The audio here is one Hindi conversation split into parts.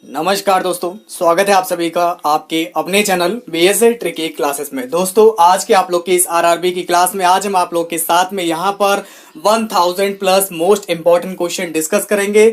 नमस्कार दोस्तों, स्वागत है आप सभी का आपके अपने चैनल बीएसए ट्रिकी क्लासेस में। दोस्तों आज के आप लोग की इस आरआरबी की क्लास में आज हम आप लोग के साथ में यहाँ पर 1000 plus most important question discuss करेंगे।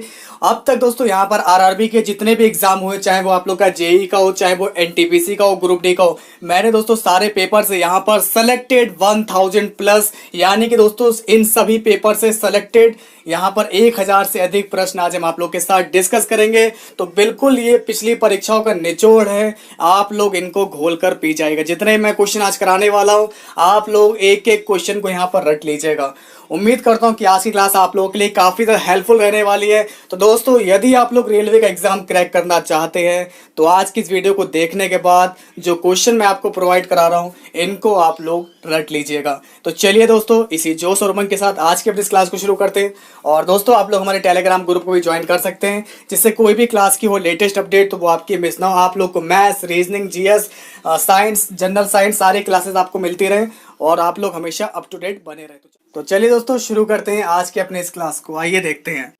अब तक दोस्तों यहाँ पर आरआरबी के जितने भी एग्जाम हुए, चाहे वो आप लोग का जेई का हो, चाहे वो एनटीपीसी का हो, ग्रुप डी का हो, मैंने दोस्तों सारे पेपर से यहाँ पर सेलेक्टेड 1000 प्लस, यानी कि दोस्तों इन सभी पेपर से सेलेक्टेड यहाँ पर 1000 से अधिक प्रश्न आज हम आप लोग के साथ डिस्कस करेंगे। तो बिल्कुल ये पिछली परीक्षाओं का निचोड़ है, आप लोग इनको घोल कर पी जाएगा। जितने मैं क्वेश्चन आज कराने वाला हूँ आप लोग एक एक क्वेश्चन को यहाँ पर रट लीजिएगा। उम्मीद करता हूँ कि आज की क्लास आप लोगों के लिए काफ़ी ज़्यादा हेल्पफुल रहने वाली है। तो दोस्तों यदि आप लोग रेलवे का एग्जाम क्रैक करना चाहते हैं तो आज की इस वीडियो को देखने के बाद जो क्वेश्चन मैं आपको प्रोवाइड करा रहा हूँ इनको आप लोग रट लीजिएगा। तो चलिए दोस्तों इसी जोश और उमंग के साथ आज की अपनी इस क्लास को शुरू करते हैं। और दोस्तों आप लोग हमारे टेलीग्राम ग्रुप को भी ज्वाइन कर सकते हैं, जिससे कोई भी क्लास की हो लेटेस्ट अपडेट तो वो आपकी मिस ना हो। आप लोग को maths, reasoning, GS, science, general science सारी क्लासेस आपको मिलती रहे और आप लोग हमेशा अप टू डेट बने रहे। तो चलिए दोस्तों शुरू करते हैं आज के अपने इस क्लास को। आइए देखते हैं।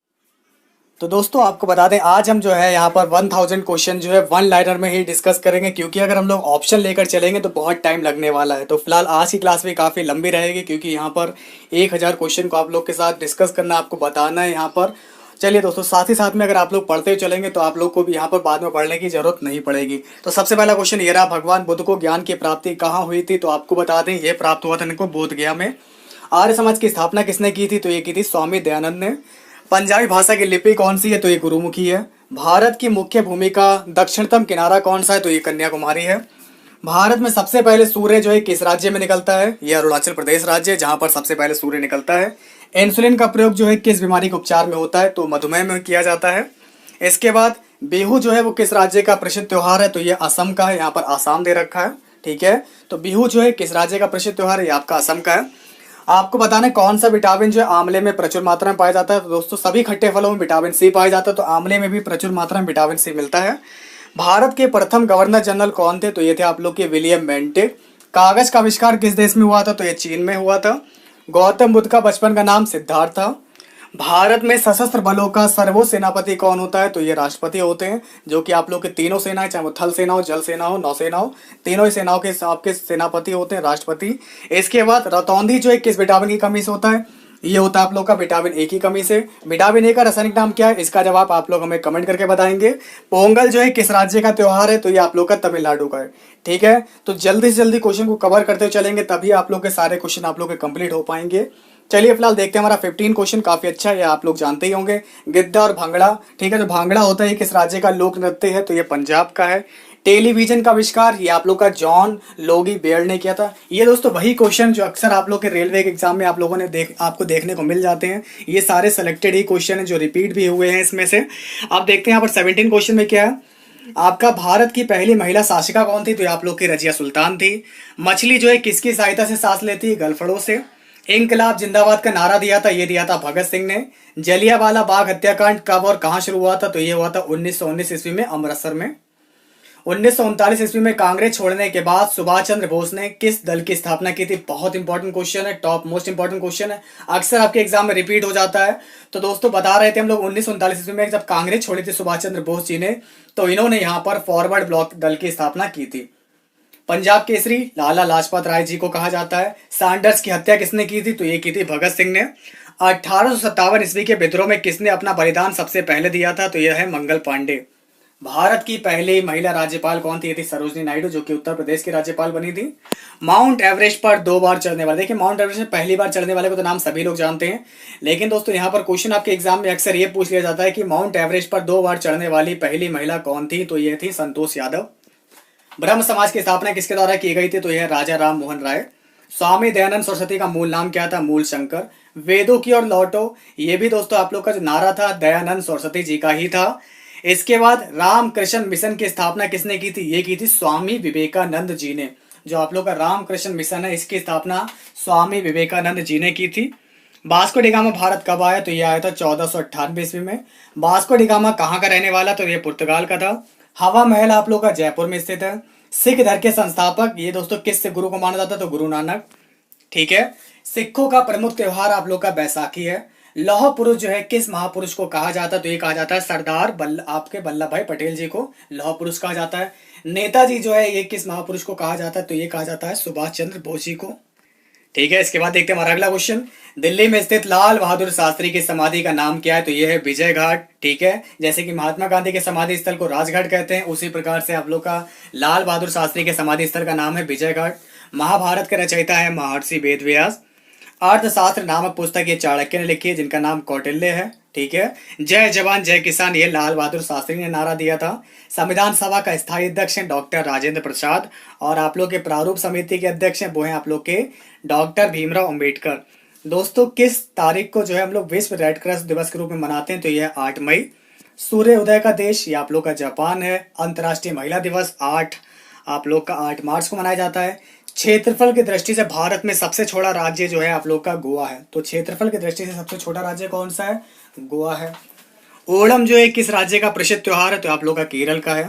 तो दोस्तों आपको बता दें आज हम जो है यहाँ पर 1000 क्वेश्चन जो है वन लाइनर में ही डिस्कस करेंगे, क्योंकि अगर हम लोग ऑप्शन लेकर चलेंगे तो बहुत टाइम लगने वाला है। तो फिलहाल आज की क्लास भी काफ़ी लंबी रहेगी, क्योंकि यहाँ पर 1000 क्वेश्चन को आप लोग के साथ डिस्कस करना, आपको बताना है यहाँ पर। चलिए दोस्तों साथ ही साथ में अगर आप लोग पढ़ते चलेंगे तो आप लोग को भी यहाँ पर बाद में पढ़ने की जरूरत नहीं पड़ेगी। तो सबसे पहला क्वेश्चन ये रहा, भगवान बुद्ध को ज्ञान की प्राप्ति कहाँ हुई थी? तो आपको बता दें ये प्राप्त हुआ था इनको बोध गया में। आर्य समाज की स्थापना किसने की थी? तो ये की थी स्वामी दयानंद ने। पंजाबी भाषा की लिपि कौन सी है? तो ये गुरुमुखी है। भारत की मुख्य भूमि का दक्षिणतम किनारा कौन सा है? तो ये कन्याकुमारी है। भारत में सबसे पहले सूर्य जो है किस राज्य में निकलता है? ये अरुणाचल प्रदेश राज्य है जहां पर सबसे पहले सूर्य निकलता है। इंसुलिन का प्रयोग जो है किस बीमारी के उपचार में होता है? तो मधुमेह में किया जाता है। इसके बाद बिहू जो है वो किस राज्य का प्रसिद्ध त्योहार है? तो ये असम का है, यहाँ पर आसाम दे रखा है। ठीक है, तो बिहू जो है किस राज्य का प्रसिद्ध त्योहार है? ये आपका असम का है। आपको बताना है कौन सा विटामिन जो है आंवले में प्रचुर मात्रा में पाया जाता है? तो दोस्तों सभी खट्टे फलों में विटामिन सी पाया जाता है, तो आंवले में भी प्रचुर मात्रा में विटामिन सी मिलता है। भारत के प्रथम गवर्नर जनरल कौन थे? तो ये थे आप लोग के विलियम बेंटिक। कागज का आविष्कार किस देश में हुआ था? तो ये चीन में हुआ था। गौतम बुद्ध का बचपन का नाम सिद्धार्थ था। भारत में सशस्त्र बलों का सर्वोच्च सेनापति कौन होता है? तो ये राष्ट्रपति होते हैं, जो कि आप लोग के तीनों सेनाएं, चाहे वो थल सेना हो, जल सेना हो, नौसेना हो, तीनों ही सेनाओं के आपके सेनापति होते हैं, राष्ट्रपति। इसके बाद रतौंधी जो है किस विटामिन की कमी से होता है? ये होता है आप लोग का विटामिन ए की कमी से। विटामिन ए का रासायनिक नाम क्या है? इसका जवाब आप लोग हमें कमेंट करके बताएंगे। पोंगल जो है किस राज्य का त्योहार है? तो ये आप लोग का तमिलनाडु का है। ठीक है, तो जल्दी से जल्दी क्वेश्चन को कवर करते चलेंगे, तभी आप लोग के सारे क्वेश्चन आप लोग के कंप्लीट हो पाएंगे। चलिए फिलहाल देखते हैं हमारा 15 क्वेश्चन, काफी अच्छा है, आप लोग जानते ही होंगे। गिद्धा और भांगड़ा। ठीक है, जो भांगड़ा होता है किस राज्य का लोक नृत्य है? तो ये पंजाब का है। टेलीविजन का आविष्कार ये आप लोग का जॉन लोगी बेयर ने किया था। ये दोस्तों वही क्वेश्चन जो अक्सर आप लोग के रेलवे के एग्जाम में आप लोगों ने आपको देखने को मिल जाते हैं। ये सारे सेलेक्टेड ही क्वेश्चन है जो रिपीट भी हुए हैं इसमें से। आप देखते हैं यहाँ पर 17 क्वेश्चन में क्या है आपका। भारत की पहली महिला शासिका कौन थी? तो ये आप लोग की रजिया सुल्तान थी। मछली जो है किसकी सहायता से सांस लेती है? गलफड़ों से। इंकलाब जिंदाबाद का नारा दिया था, ये दिया था भगत सिंह ने। जलियांवाला बाग हत्याकांड कब और कहां शुरू हुआ था? तो ये हुआ था 1919 ईस्वी में अमृतसर में। 1939 ईस्वी में कांग्रेस छोड़ने के बाद सुभाष चंद्र बोस ने किस दल की स्थापना की थी? बहुत इंपॉर्टेंट क्वेश्चन है, टॉप मोस्ट इंपॉर्टेंट क्वेश्चन है, अक्सर आपके एग्जाम में रिपीट हो जाता है। तो दोस्तों बता रहे थे हम लोग 1939 ईस्वी में जब कांग्रेस छोड़ी थी सुभाष चंद्र बोस जी ने, तो इन्होंने यहाँ पर फॉरवर्ड ब्लॉक दल की स्थापना की थी। पंजाब केसरी लाला लाजपत राय जी को कहा जाता है। सैंडर्स की हत्या किसने की थी? तो ये की थी भगत सिंह ने। 1857 ईस्वी के विद्रोह में किसने अपना बलिदान सबसे पहले दिया था? तो यह है मंगल पांडे। भारत की पहली महिला राज्यपाल कौन थी? ये थी सरोजनी नायडू, जो कि उत्तर प्रदेश की राज्यपाल बनी थी। माउंट एवरेस्ट पर 2 बार चढ़ने वाले, देखिए माउंट एवरेस्ट में पहली बार चढ़ने वाले को तो नाम सभी लोग जानते हैं, लेकिन दोस्तों यहाँ पर क्वेश्चन आपके एग्जाम में अक्सर ये पूछ लिया जाता है कि माउंट एवरेस्ट पर 2 बार चढ़ने वाली पहली महिला कौन थी? तो ये थी संतोष यादव। ब्रह्म समाज की स्थापना किसके द्वारा की गई थी? तो यह राजा राम मोहन राय। स्वामी दयानंद सरस्वती का मूल नाम क्या था? मूल शंकर। वेदों की ओर लौटो, ये भी दोस्तों आप लोग का जो नारा था दयानंद सरस्वती जी का ही था। इसके बाद रामकृष्ण मिशन की स्थापना किसने की थी? ये की थी स्वामी विवेकानंद जी ने। जो आप लोग का रामकृष्ण मिशन है इसकी स्थापना स्वामी विवेकानंद जी ने की थी। वास्को डी गामा भारत कब आया? तो ये आया था 1498 ईस्वी में। वास्को डी गामा कहाँ का रहने वाला? तो ये पुर्तगाल का था। हवा महल आप लोग का जयपुर में स्थित है। सिख धर्म के संस्थापक ये दोस्तों किस गुरु को माना जाता है? तो गुरु नानक। ठीक है, सिखों का प्रमुख त्योहार आप लोग का बैसाखी है। लौह पुरुष जो है किस महापुरुष को कहा जाता है? तो ये कहा जाता है सरदार आपके वल्लभ भाई पटेल जी को लौह पुरुष कहा जाता है। नेताजी जो है ये किस महापुरुष को कहा जाता है? तो ये कहा जाता है सुभाष चंद्र बोस जी को। ठीक है, इसके बाद देखते हैं हमारा अगला क्वेश्चन। दिल्ली में स्थित लाल बहादुर शास्त्री की समाधि का नाम क्या है? तो ये है विजय घाट। ठीक है, जैसे कि महात्मा गांधी के समाधि स्थल को राजघाट कहते हैं, उसी प्रकार से आप लोग का लाल बहादुर शास्त्री के समाधि स्थल का नाम है विजय घाट। महाभारत के रचयिता है महर्षि वेद व्यास। अर्थशास्त्र नामक पुस्तक ये चाणक्य ने लिखी है, जिनका नाम कौटिल्य है। ठीक है, जय जवान जय किसान ये लाल बहादुर शास्त्री ने नारा दिया था। संविधान सभा का स्थायी अध्यक्ष है डॉक्टर राजेंद्र प्रसाद, और आप लोग के प्रारूप समिति के अध्यक्ष हैं वो हैं आप लोग के डॉक्टर भीमराव अंबेडकर। दोस्तों, किस तारीख को जो है हम लोग विश्व रेड क्रॉस दिवस के रूप में मनाते हैं? तो यह 8 मई। सूर्य उदय का देश ये आप लोग का जापान है। अंतर्राष्ट्रीय महिला दिवस 8 आप लोग का 8 मार्च को मनाया जाता है। क्षेत्रफल की दृष्टि से भारत में सबसे छोटा राज्य जो है आप लोग का गोवा है। तो क्षेत्रफल की दृष्टि से सबसे छोटा राज्य कौन सा है? गोवा है। ओणम जो है किस राज्य का प्रसिद्ध त्योहार है? तो आप लोग का केरल का है।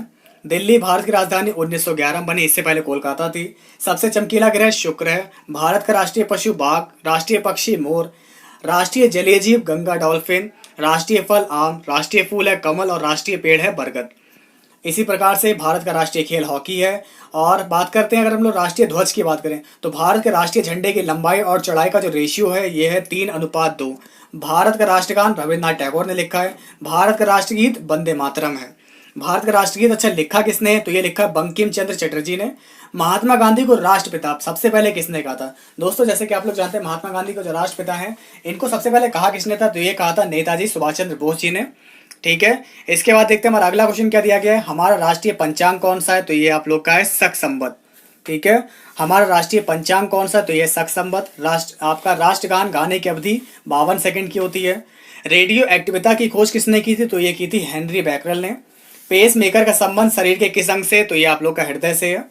दिल्ली भारत की राजधानी 1911 में बनी, इससे पहले कोलकाता थी। सबसे चमकीला ग्रह शुक्र है। भारत का राष्ट्रीय पशु बाघ, राष्ट्रीय पक्षी मोर, राष्ट्रीय जलीय जीव गंगा डॉल्फिन, राष्ट्रीय फल आम, राष्ट्रीय फूल है कमल और राष्ट्रीय पेड़ है बरगद। इसी प्रकार से भारत का राष्ट्रीय खेल हॉकी है। और बात करते हैं, अगर हम लोग राष्ट्रीय ध्वज की बात करें तो भारत के राष्ट्रीय झंडे की लंबाई और चौड़ाई का जो रेशियो है ये है 3:2। भारत का राष्ट्रगान रविन्द्रनाथ टैगोर ने लिखा है। भारत का राष्ट्रगीत वंदे मातरम है। भारत का राष्ट्रगीत अच्छा लिखा किसने है? तो ये लिखा बंकिम चंद्र चटर्जी ने। महात्मा गांधी को राष्ट्रपिता सबसे पहले किसने कहा था? दोस्तों, जैसे कि आप लोग जानते हैं महात्मा गांधी को जो राष्ट्रपिता हैं इनको सबसे पहले कहा किसने था? तो ये कहा था नेताजी सुभाष चंद्र बोस जी ने। ठीक है, इसके बाद देखते हैं हमारा अगला क्वेश्चन क्या दिया गया है। हमारा राष्ट्रीय पंचांग कौन सा है? तो ये आप लोग का है शक संवत। ठीक है, हमारा राष्ट्रीय पंचांग कौन सा? तो ये शक संवत। आपका राष्ट्रगान गाने की अवधि 52 सेकंड की होती है। रेडियो एक्टिविटी की खोज किसने की थी? तो ये की थी हेनरी बैकरल ने। पेस मेकर का संबंध शरीर के किस अंग से? तो ये आप लोग का हृदय से है।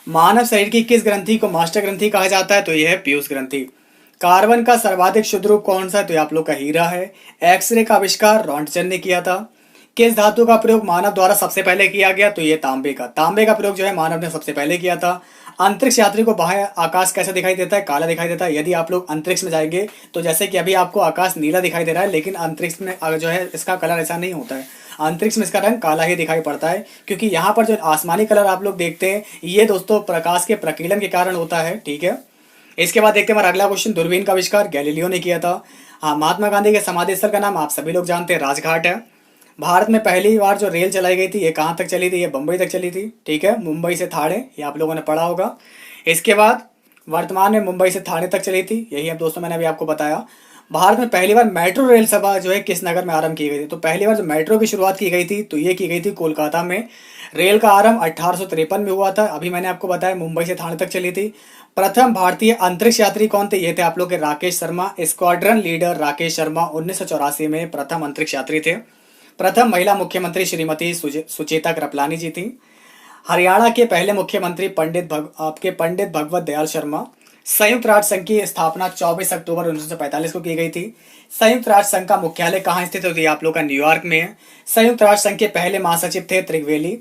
मानव शरीर की किस ग्रंथि को मास्टर ग्रंथि कहा जाता है? तो ये है पीयूष ग्रंथि। कार्बन का सर्वाधिक शुद्ध रूप कौन सा है? तो ये आप लोग का हीरा है। एक्सरे का आविष्कार रॉन्टसन ने किया था। किस धातु का प्रयोग मानव द्वारा सबसे पहले किया गया? तो ये तांबे का। तांबे का प्रयोग जो है मानव ने सबसे पहले किया था। अंतरिक्ष यात्री को बाह्य आकाश कैसा दिखाई देता है? काला दिखाई देता है। यदि आप लोग अंतरिक्ष में जाएंगे तो जैसे कि अभी आपको आकाश नीला दिखाई दे रहा है, लेकिन अंतरिक्ष में जो है इसका कलर ऐसा नहीं होता है। अंतरिक्ष में इसका रंग काला ही दिखाई पड़ता है, क्योंकि यहाँ पर जो आसमानी कलर आप लोग देखते हैं ये दोस्तों प्रकाश के प्रकीर्णन के कारण होता है। ठीक है, इसके बाद देखते हैं हमारा अगला क्वेश्चन। दूरबीन का आविष्कार गैलीलियो ने किया था। हाँ, महात्मा गांधी के समाधि स्थल का नाम आप सभी लोग जानते हैं, राजघाट है। भारत में पहली बार जो रेल चलाई गई थी ये कहाँ तक चली थी? ये बम्बई तक चली थी। ठीक है, मुंबई से थाने, ये आप लोगों ने पढ़ा होगा। इसके बाद वर्तमान में मुंबई से थाने तक चली थी, यही अब दोस्तों मैंने अभी आपको बताया। भारत में पहली बार मेट्रो रेल सेवा जो है किस नगर में आरंभ की गई थी? तो पहली बार जो मेट्रो की शुरुआत की गई थी तो ये की गई थी कोलकाता में। रेल का आरंभ 1853 में हुआ था। अभी मैंने आपको बताया मुंबई से थाने तक चली थी। प्रथम भारतीय अंतरिक्ष यात्री कौन थे? ये थे आप लोग के राकेश शर्मा। स्क्वाड्रन लीडर राकेश शर्मा 1984 में प्रथम अंतरिक्ष यात्री थे। प्रथम महिला मुख्यमंत्री श्रीमती सुचेता कृपलानी जी थी। हरियाणा के पहले मुख्यमंत्री पंडित भगवत दयाल शर्मा। संयुक्त राष्ट्र संघ की स्थापना 24 अक्टूबर 1945 को की गई थी। संयुक्त राष्ट्र संघ का मुख्यालय कहाँ स्थित होती है? आप लोग का न्यूयॉर्क में है। संयुक्त राष्ट्र संघ के पहले महासचिव थे त्रिवेली।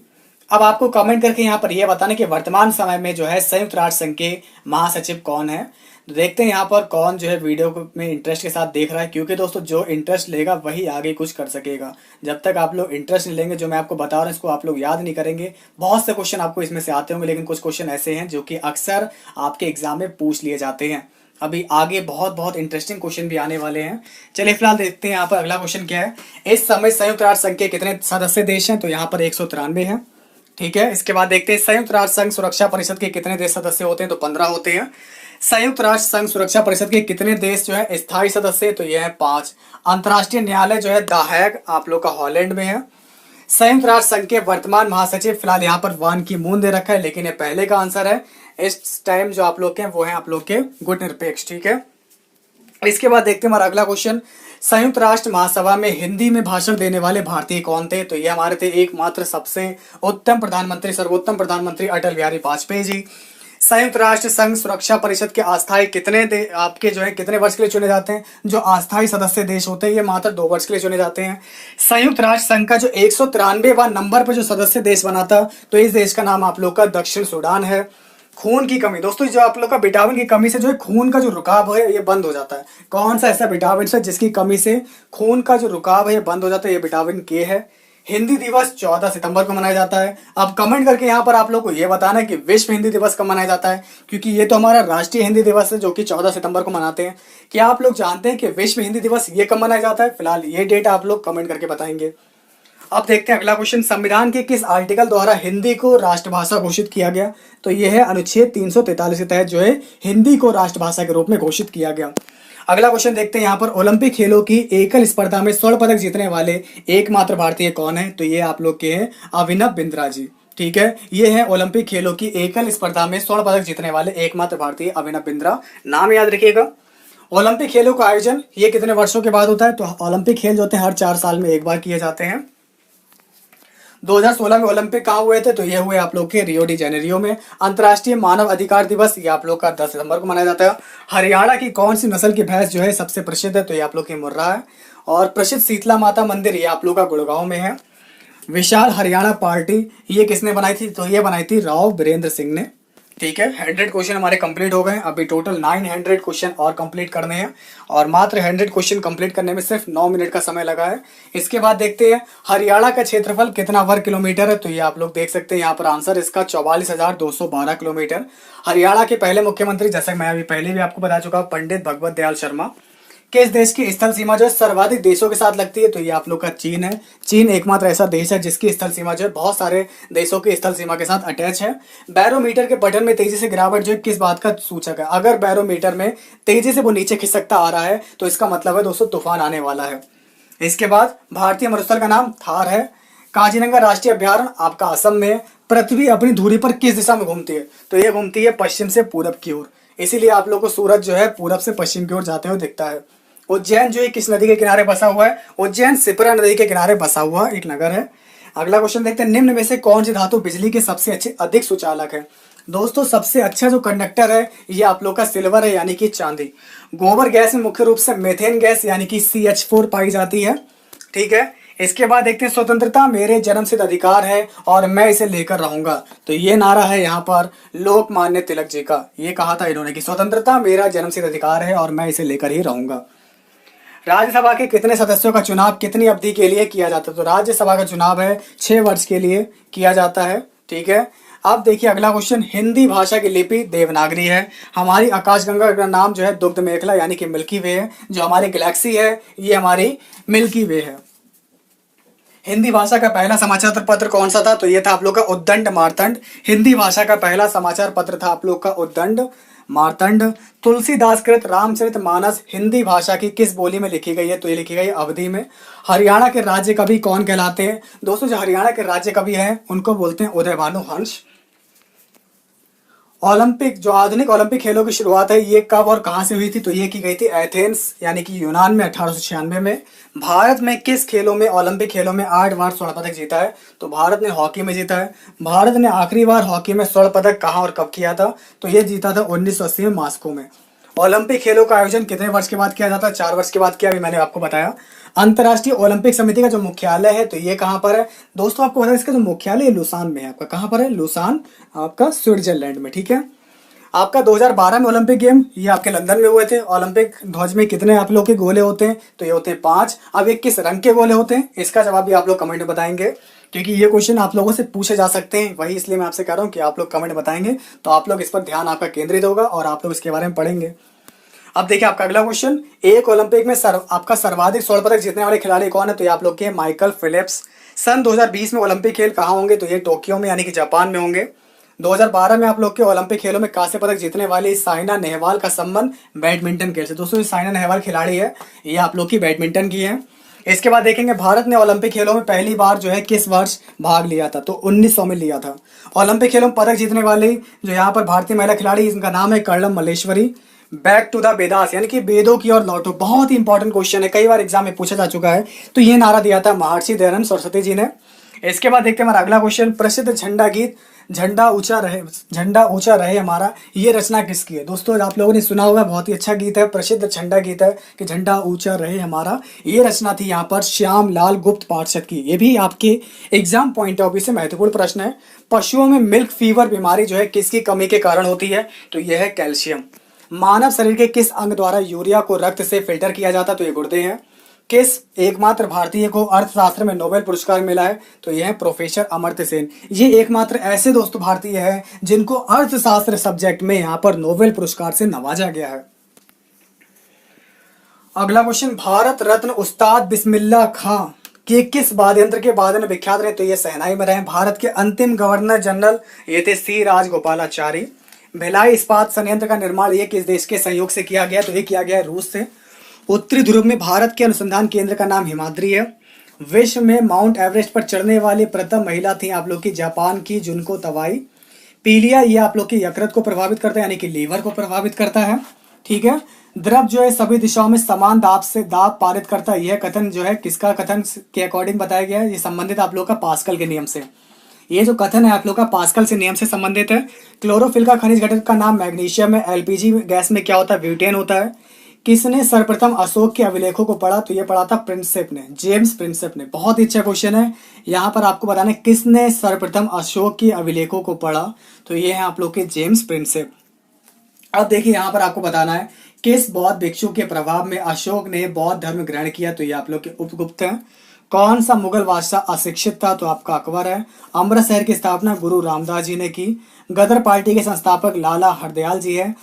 अब आपको कमेंट करके यहाँ पर यह बताना कि वर्तमान समय में जो है संयुक्त राष्ट्र संघ के महासचिव कौन है। तो देखते हैं यहाँ पर कौन जो है वीडियो में इंटरेस्ट के साथ देख रहा है, क्योंकि दोस्तों जो इंटरेस्ट लेगा वही आगे कुछ कर सकेगा। जब तक आप लोग इंटरेस्ट नहीं लेंगे, जो मैं आपको बता रहा हूँ इसको आप लोग याद नहीं करेंगे। बहुत से क्वेश्चन आपको इसमें से आते होंगे, लेकिन कुछ क्वेश्चन ऐसे हैं जो कि अक्सर आपके एग्जाम में पूछ लिए जाते हैं। अभी आगे बहुत बहुत इंटरेस्टिंग क्वेश्चन भी आने वाले हैं। चलिए फिलहाल देखते हैं यहाँ पर अगला क्वेश्चन क्या है। इस समय संयुक्त राष्ट्र संघ के कितने सदस्य देश हैं? तो यहाँ पर 193 हैं। ठीक है, इसके बाद देखते हैं संयुक्त राष्ट्र संघ सुरक्षा परिषद के कितने देश सदस्य होते हैं? तो 15 होते हैं। संयुक्त राष्ट्र संघ सुरक्षा परिषद के कितने देश जो है स्थायी सदस्य? तो यह है 5। अंतर्राष्ट्रीय न्यायालय जो है द हैग आप लोग का हॉलैंड में है। संयुक्त राष्ट्र संघ के वर्तमान महासचिव फिलहाल यहाँ पर वान की मून दे रखा है, लेकिन ये पहले का आंसर है। इस टाइम जो आप लोग के वो है आप लोग के गुटनिरपेक्ष। ठीक है, इसके बाद देखते हैं हमारा अगला क्वेश्चन। संयुक्त राष्ट्र महासभा में हिंदी में भाषण देने वाले भारतीय कौन थे? तो ये हमारे थे एकमात्र सबसे उत्तम प्रधानमंत्री, सर्वोत्तम प्रधानमंत्री अटल बिहारी वाजपेयी जी। संयुक्त राष्ट्र संघ सुरक्षा परिषद के अस्थायी आपके जो है कितने वर्ष के लिए चुने जाते हैं? जो अस्थायी सदस्य देश होते हैं ये मात्र 2 वर्ष के लिए चुने जाते हैं। संयुक्त राष्ट्र संघ का जो 193वां नंबर पर जो सदस्य देश बना था तो इस देश का नाम आप लोग का दक्षिण सूडान है। खून की कमी। दोस्तों जो आप लोग का विटामिन की कमी से जो है खून का जो रुकाव है ये बंद हो जाता है। कौन सा ऐसा विटामिन है जिसकी कमी से खून का जो रुकाव है ये बंद हो जाता है? ये विटामिन के है। हिंदी दिवस 14 सितंबर को मनाया जाता है। अब कमेंट करके यहाँ पर आप लोग को ये बताना है कि विश्व हिंदी दिवस कब मनाया जाता है, क्योंकि ये तो हमारा राष्ट्रीय हिंदी दिवस है जो कि 14 सितंबर को मनाते हैं। क्या आप लोग जानते हैं कि विश्व हिंदी दिवस ये कब मनाया जाता है? फिलहाल ये डेट आप लोग कमेंट करके बताएंगे। अब देखते हैं अगला क्वेश्चन, संविधान के किस आर्टिकल द्वारा हिंदी को राष्ट्रभाषा घोषित किया गया? तो यह है अनुच्छेद 343 के तहत जो है हिंदी को राष्ट्रभाषा के रूप में घोषित किया गया। अगला क्वेश्चन देखते हैं यहाँ पर, ओलंपिक खेलों की एकल स्पर्धा में स्वर्ण पदक जीतने वाले एकमात्र भारतीय कौन है? तो ये आप लोग के हैं अभिनव बिंद्रा जी। ठीक है, ये है ओलंपिक खेलों की एकल स्पर्धा में स्वर्ण पदक जीतने वाले एकमात्र भारतीय अभिनव बिंद्रा। नाम याद रखिएगा। ओलंपिक खेलों का आयोजन ये कितने वर्षों के बाद होता है? तो ओलंपिक खेल जो होते हैं हर 4 साल में एक बार किए जाते हैं। 2016 में ओलंपिक कहाँ हुए थे? तो ये हुए आप लोग के रियो डी जेनेरियो में। अंतर्राष्ट्रीय मानव अधिकार दिवस ये आप लोग का 10 सितंबर को मनाया जाता है। हरियाणा की कौन सी नस्ल की भैंस जो है सबसे प्रसिद्ध है? तो ये आप लोग की मुर्रा है। और प्रसिद्ध शीतला माता मंदिर ये आप लोग का गुड़गांव में है। विशाल हरियाणा पार्टी ये किसने बनाई थी? तो ये बनाई थी राव बीरेंद्र सिंह ने। ठीक है, 100 क्वेश्चन हमारे कंप्लीट हो गए। अभी टोटल 900 क्वेश्चन और कंप्लीट करने हैं और मात्र 100 क्वेश्चन कंप्लीट करने में सिर्फ 9 मिनट का समय लगा है। इसके बाद देखते हैं हरियाणा का क्षेत्रफल कितना वर्ग किलोमीटर है? तो ये आप लोग देख सकते हैं यहाँ पर आंसर इसका 44,212 किलोमीटर। हरियाणा के पहले मुख्यमंत्री, जैसे मैं अभी पहले भी आपको बता चुका, पंडित भगवत दयाल शर्मा। किस देश की स्थल सीमा जो है सर्वाधिक देशों के साथ लगती है? तो ये आप लोग का चीन है। चीन एकमात्र ऐसा देश है जिसकी स्थल सीमा जो है बहुत सारे देशों की स्थल सीमा के साथ अटैच है। बैरोमीटर के पठन में तेजी से गिरावट जो है किस बात का सूचक है? अगर बैरोमीटर में तेजी से वो नीचे खिसकता आ रहा है तो इसका मतलब है दोस्तों तूफान आने वाला है। इसके बाद भारतीय मरुस्थल का नाम थार है। काजीरंगा राष्ट्रीय अभ्यारण्य आपका असम में है। पृथ्वी अपनी धुरी पर किस दिशा में घूमती है? तो ये घूमती है पश्चिम से पूरब की ओर, इसीलिए आप लोग को सूरज जो है पूरब से पश्चिम की ओर जाते हुए दिखता है। उज्जैन जो है किस नदी के किनारे बसा हुआ है? उज्जैन शिप्रा नदी के किनारे बसा हुआ एक नगर है। अगला क्वेश्चन देखते हैं, निम्न में से कौन सी धातु बिजली के सबसे अच्छे अधिक सुचालक है? दोस्तों सबसे अच्छा जो कंडक्टर है ये आप लोग का सिल्वर है, यानी कि चांदी। गोबर गैस में मुख्य रूप से मेथेन गैस यानी कि CH4 पाई जाती है। ठीक है, इसके बाद देखते हैं, स्वतंत्रता मेरे जन्मसिद्ध अधिकार है और मैं इसे लेकर रहूंगा। तो ये नारा है यहाँ पर लोकमान्य तिलक जी का। ये कहा था इन्होंने कि स्वतंत्रता मेरा जन्मसिद्ध अधिकार है और मैं इसे लेकर ही रहूंगा। राज्यसभा के कितने सदस्यों का चुनाव कितनी अवधि के लिए किया जाता है? तो राज्यसभा का चुनाव है 6 वर्ष के लिए किया जाता है। ठीक है, अब देखिए अगला क्वेश्चन, हिंदी भाषा की लिपि देवनागरी है। हमारी आकाशगंगा का नाम जो है दुग्ध मेखला यानी कि मिल्की वे है। जो हमारी गैलेक्सी है ये हमारी मिल्की वे है। हिंदी भाषा का पहला समाचार पत्र कौन सा था? तो ये था आप लोग का उद्दंड मार्तंड। हिंदी भाषा का पहला समाचार पत्र था आप लोग का उद्दंड मार्तंड। तुलसीदास कृत रामचरितमानस हिंदी भाषा की किस बोली में लिखी गई है? तो ये लिखी गई अवधी में। हरियाणा के राज्य कवि कौन कहलाते हैं? दोस्तों जो हरियाणा के राज्य कवि हैं उनको बोलते हैं उदय भानु हंस। ओलंपिक जो आधुनिक ओलंपिक खेलों की शुरुआत है ये कब और कहां से हुई थी? तो ये की गई थी एथेंस यानी कि यूनान में 1896 में। भारत में किस खेलों में ओलंपिक खेलों में 8 बार स्वर्ण पदक जीता है? तो भारत ने हॉकी में जीता है। भारत ने आखिरी बार हॉकी में स्वर्ण पदक कहां और कब किया था? तो ये जीता था 1980 में मॉस्को में। ओलंपिक खेलों का आयोजन कितने वर्ष के बाद किया जाता है? 4 वर्ष के बाद किया, अभी मैंने आपको बताया। अंतर्राष्ट्रीय ओलंपिक समिति का जो मुख्यालय है तो ये कहाँ पर है? दोस्तों आपको पता है इसका जो मुख्यालय है लुसान में है। आपका कहाँ पर है? लुसान आपका स्विट्जरलैंड में। ठीक है, आपका 2012 में ओलंपिक गेम ये आपके लंदन में हुए थे। ओलंपिक ध्वज में कितने आप लोग के गोले होते हैं? तो ये होते हैं 5। अब ये किस रंग के गोले होते हैं? इसका जवाब भी आप लोग कमेंट में बताएंगे, क्योंकि ये क्वेश्चन आप लोगों से पूछे जा सकते हैं। वही इसलिए मैं आपसे कह रहा हूँ कि आप लोग कमेंट बताएंगे तो आप लोग इस पर ध्यान आपका केंद्रित होगा और आप लोग इसके बारे में पढ़ेंगे। अब देखिए आपका अगला क्वेश्चन, एक ओलंपिक में आपका सर्वाधिक स्वर्ण पदक जीतने वाले खिलाड़ी कौन है? तो ये आप लोग के माइकल फिलिप्स। सन 2020 में ओलंपिक खेल कहाँ होंगे? तो ये टोक्यो में यानी कि जापान में होंगे। 2012 में आप लोग के ओलंपिक खेलों में कांस्य पदक जीतने वाली साइना नेहवाल का संबंध बैडमिंटन खेल से। दोस्तों साइना नेहवाल खिलाड़ी है, ये आप लोग की बैडमिंटन की है। इसके बाद देखेंगे भारत ने ओलंपिक खेलों में पहली बार जो है किस वर्ष भाग लिया था? तो 1900 में लिया था। ओलंपिक खेलों में पदक जीतने वाली जो यहाँ पर भारतीय महिला खिलाड़ी, इनका नाम है Karnam Malleswari. Back to the Vedas यानी कि वेदों की ओर लौटो, बहुत ही इंपॉर्टेंट क्वेश्चन है, कई बार एग्जाम में पूछा जा चुका है। तो ये नारा दिया था महर्षि दयानंद सरस्वती जी ने। इसके बाद देखते हैं हमारा अगला क्वेश्चन, प्रसिद्ध झंडा गीत झंडा ऊंचा रहे हमारा, ये रचना किसकी है। दोस्तों आप लोगों ने सुना होगा, बहुत ही अच्छा गीत है, प्रसिद्ध झंडा गीत है कि झंडा ऊंचा रहे हमारा, ये रचना थी यहाँ पर श्याम लाल गुप्त पार्षद की। ये भी आपके एग्जाम पॉइंट ऑफ व्यू से महत्वपूर्ण प्रश्न है। पशुओं में मिल्क फीवर बीमारी जो है किसकी कमी के कारण होती है, तो यह है कैल्शियम। मानव शरीर के किस अंग द्वारा यूरिया को रक्त से फिल्टर किया जाता है, तो ये गुर्दे हैं। किस एकमात्र भारतीय को अर्थशास्त्र में नोबेल पुरस्कार मिला है, तो यह है प्रोफेसर अमर्त्य सेन। ये एकमात्र ऐसे दोस्तों भारतीय हैं जिनको अर्थशास्त्र सब्जेक्ट में यहाँ पर नोबेल पुरस्कार से नवाजा गया है। अगला क्वेश्चन, भारत रत्न उस्ताद बिस्मिल्लाह खां के किस वाद्य यंत्र के वादन में विख्यात रहे, तो ये शहनाई में रहे। भारत के अंतिम गवर्नर जनरल ये थे सी राजगोपालाचारी। भिलाई इस्पात संयंत्र का निर्माण ये किस देश के सहयोग से किया गया, तो ये किया गया रूस से। उत्तरी ध्रुव में भारत के अनुसंधान केंद्र का नाम हिमाद्री है। विश्व में माउंट एवरेस्ट पर चढ़ने वाली प्रथम महिला थी आप लोग की जापान की जुनको तवाई। पीलिया ये आप लोग की यकृत को प्रभावित करता है, यानी कि लीवर को प्रभावित करता है। ठीक है, द्रव जो है सभी दिशाओं में समान दाब से दाब पारित करता है, यह कथन जो है किसका कथन के अकॉर्डिंग बताया गया है, ये संबंधित आप लोग का पास्कल के नियम से। ये जो कथन है आप लोग का पास्कल से नियम से संबंधित है। क्लोरोफिल का खनिज घटक का नाम मैग्नीशियम है। एलपीजी गैस में क्या होता है, ब्यूटेन होता है। किसने सर्वप्रथम अशोक के अभिलेखों को पढ़ा, तो ये पढ़ा था प्रिंसेप ने, जेम्स प्रिंसेप ने। बहुत ही अच्छा क्वेश्चन है, यहाँ पर आपको बताना है किसने सर्वप्रथम अशोक के अभिलेखों को पढ़ा, तो ये है आप लोग के जेम्स प्रिंसेप। अब देखिए यहाँ पर आपको बताना है किस बौद्ध भिक्षु के प्रभाव में अशोक ने बौद्ध धर्म ग्रहण किया, तो ये आप लोग के उपगुप्त हैं। कौन सा मुगल बादशाह अशिक्षित था, तो आपका अकबर है। अमृतसर की स्थापना गुरु रामदास जी ने की। गदर पार्टी के संस्थापक लाला हरदयाल जी है।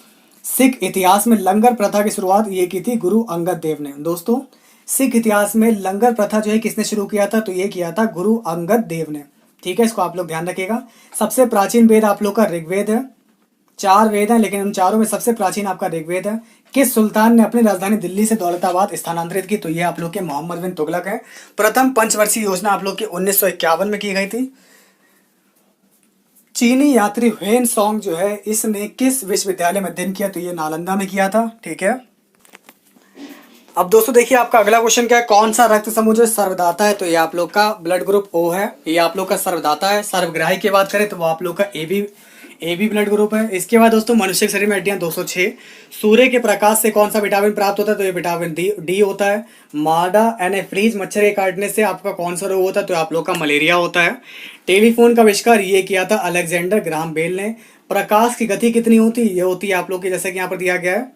सिख इतिहास में लंगर प्रथा की शुरुआत ये की थी गुरु अंगद देव ने। दोस्तों सिख इतिहास में लंगर प्रथा जो है किसने शुरू किया था, तो ये किया था गुरु अंगद देव ने। ठीक है, इसको आप लोग ध्यान रखिएगा। सबसे प्राचीन वेद आप लोग का ऋग्वेद है। 4 वेद हैं, लेकिन उन चारों में सबसे प्राचीन आपका ऋग्वेद है। किस सुल्तान ने अपनी राजधानी दिल्ली से दौलताबाद स्थानांतरित की, तो ये आप लोग के मोहम्मद बिन तुगलक है। प्रथम पंचवर्षीय योजना आप लोग की 1951 में की गई थी। चीनी यात्री ह्वेन सॉन्ग जो है इसने किस विश्वविद्यालय में अध्ययन किया, तो ये नालंदा में किया था। ठीक है, अब दोस्तों देखिए आपका अगला क्वेश्चन क्या है, कौन सा रक्त समूह जो सर्वदाता है, तो ये आप लोग का ब्लड ग्रुप ओ है। ये आप लोग का सर्वदाता है। सर्वग्राही की बात करें तो वो आप लोग का ए बी ब्लड ग्रुप है। इसके बाद दोस्तों मनुष्य के शरीर में हड्डियां 206। सूर्य के प्रकाश से कौन सा विटामिन प्राप्त होता है, तो ये विटामिन डी होता है। माडा एनेफ्रीज मच्छर के काटने से आपका कौन सा रोग होता है, तो आप लोग का मलेरिया होता है। टेलीफोन का आविष्कार ये किया था अलेक्जेंडर ग्राहम बेल ने। प्रकाश की गति कितनी होती है, ये होती है आप लोग की, जैसे कि यहाँ पर दिया गया है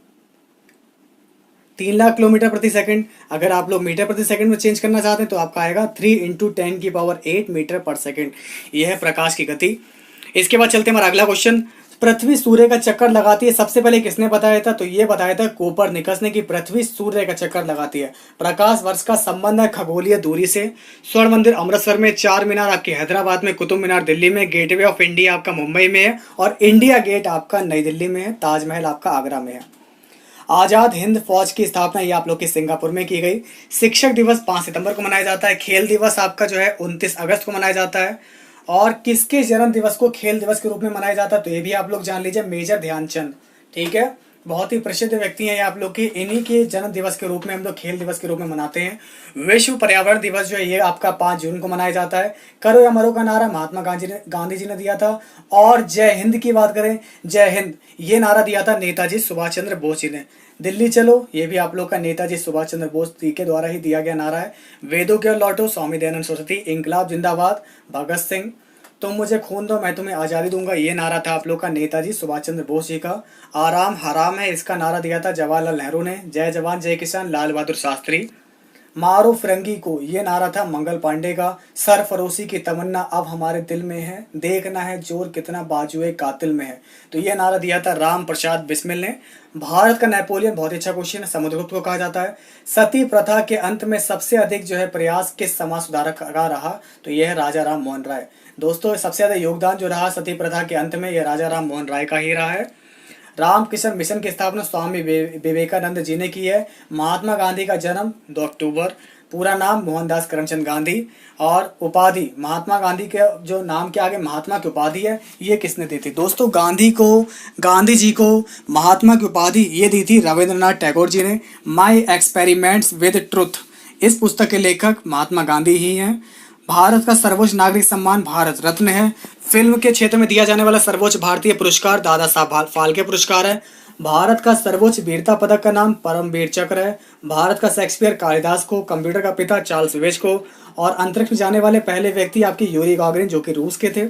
3 लाख किलोमीटर प्रति सेकंड। अगर आप लोग मीटर प्रति सेकंड में चेंज करना चाहते हैं तो आपका आएगा 3 × 10⁸ मीटर पर सेकंड। यह है प्रकाश की गति। इसके बाद चलते हैं हमारा अगला क्वेश्चन, पृथ्वी सूर्य का चक्कर लगाती है सबसे पहले किसने बताया था, तो ये बताया था कोपरनिकस ने कि पृथ्वी सूर्य का चक्कर लगाती है। प्रकाश वर्ष का संबंध है खगोलीय दूरी से। स्वर्ण मंदिर अमृतसर में, चार मीनार आपके हैदराबाद में, कुतुब मीनार दिल्ली में, गेटवे ऑफ इंडिया आपका मुंबई में है और इंडिया गेट आपका नई दिल्ली में है, ताजमहल आपका आगरा में है। आजाद हिंद फौज की स्थापना ये आप लोग की सिंगापुर में की गई। शिक्षक दिवस 5 सितंबर को मनाया जाता है। खेल दिवस आपका जो है 29 अगस्त को मनाया जाता है। और किसके जन्म दिवस को खेल दिवस के रूप में मनाया जाता है, तो ये भी आप लोग जान लीजिए, मेजर ध्यानचंद। ठीक है, बहुत ही प्रसिद्ध व्यक्ति हैं ये आप लोग के, इन्हीं के जन्म दिवस के रूप में हम लोग खेल दिवस के रूप में मनाते हैं। विश्व पर्यावरण दिवस जो है ये आपका 5 जून को मनाया जाता है। करो या मरो का नारा महात्मा गांधी जी ने दिया था। और जय हिंद की बात करें, जय हिंद ये नारा दिया था नेताजी सुभाष चंद्र बोस जी ने। दिल्ली चलो ये भी आप लोग का नेताजी सुभाष चंद्र बोस जी के द्वारा ही दिया गया नारा है। वेदों की ओर लौटो स्वामी दयानंद सरस्वती। इंकलाब जिंदाबाद भगत सिंह। तुम मुझे खून दो मैं तुम्हें आज़ादी दूंगा, ये नारा था आप लोग का नेताजी सुभाष चंद्र बोस जी का। आराम हराम है इसका नारा दिया था जवाहरलाल नेहरू ने। जय जवान जय किसान लाल बहादुर शास्त्री। मारो फिरंगी को ये नारा था मंगल पांडे का। सरफरोशी की तमन्ना अब हमारे दिल में है, देखना है जोर कितना बाजुए कातिल में है, तो ये नारा दिया था राम प्रसाद बिस्मिल ने। भारत का नेपोलियन बहुत अच्छा क्वेश्चन है, समुद्रगुप्त को कहा जाता है। सती प्रथा के अंत में सबसे अधिक जो है प्रयास किस समाज सुधारक का रहा, तो यह है राजा राम मोहन राय। दोस्तों सबसे ज्यादा योगदान जो रहा सती प्रथा के अंत में यह राजा राम मोहन राय का ही रहा है। रामकृष्ण मिशन की स्थापना स्वामी विवेकानंद जी ने की है। महात्मा गांधी का जन्म 2 अक्टूबर। पूरा नाम मोहनदास करमचंद गांधी। और उपाधि महात्मा गांधी के जो नाम के आगे महात्मा की उपाधि है ये किसने दी थी, दोस्तों गांधी जी को महात्मा की उपाधि ये दी थी रविंद्रनाथ टैगोर जी ने। माई एक्सपेरिमेंट्स विद ट्रुथ इस पुस्तक के लेखक महात्मा गांधी ही हैं। भारत का सर्वोच्च नागरिक सम्मान भारत रत्न है। फिल्म के क्षेत्र में दिया जाने वाला सर्वोच्च भारतीय पुरस्कार दादा साहब फाल्के पुरस्कार है। भारत का सर्वोच्च वीरता पदक का नाम परमवीर चक्र है। भारत का शेक्सपियर कालिदास को, कंप्यूटर का पिता चार्ल्स बेबेज को, और अंतरिक्ष में जाने वाले पहले व्यक्ति आपके यूरी गागरिन जो कि रूस के थे।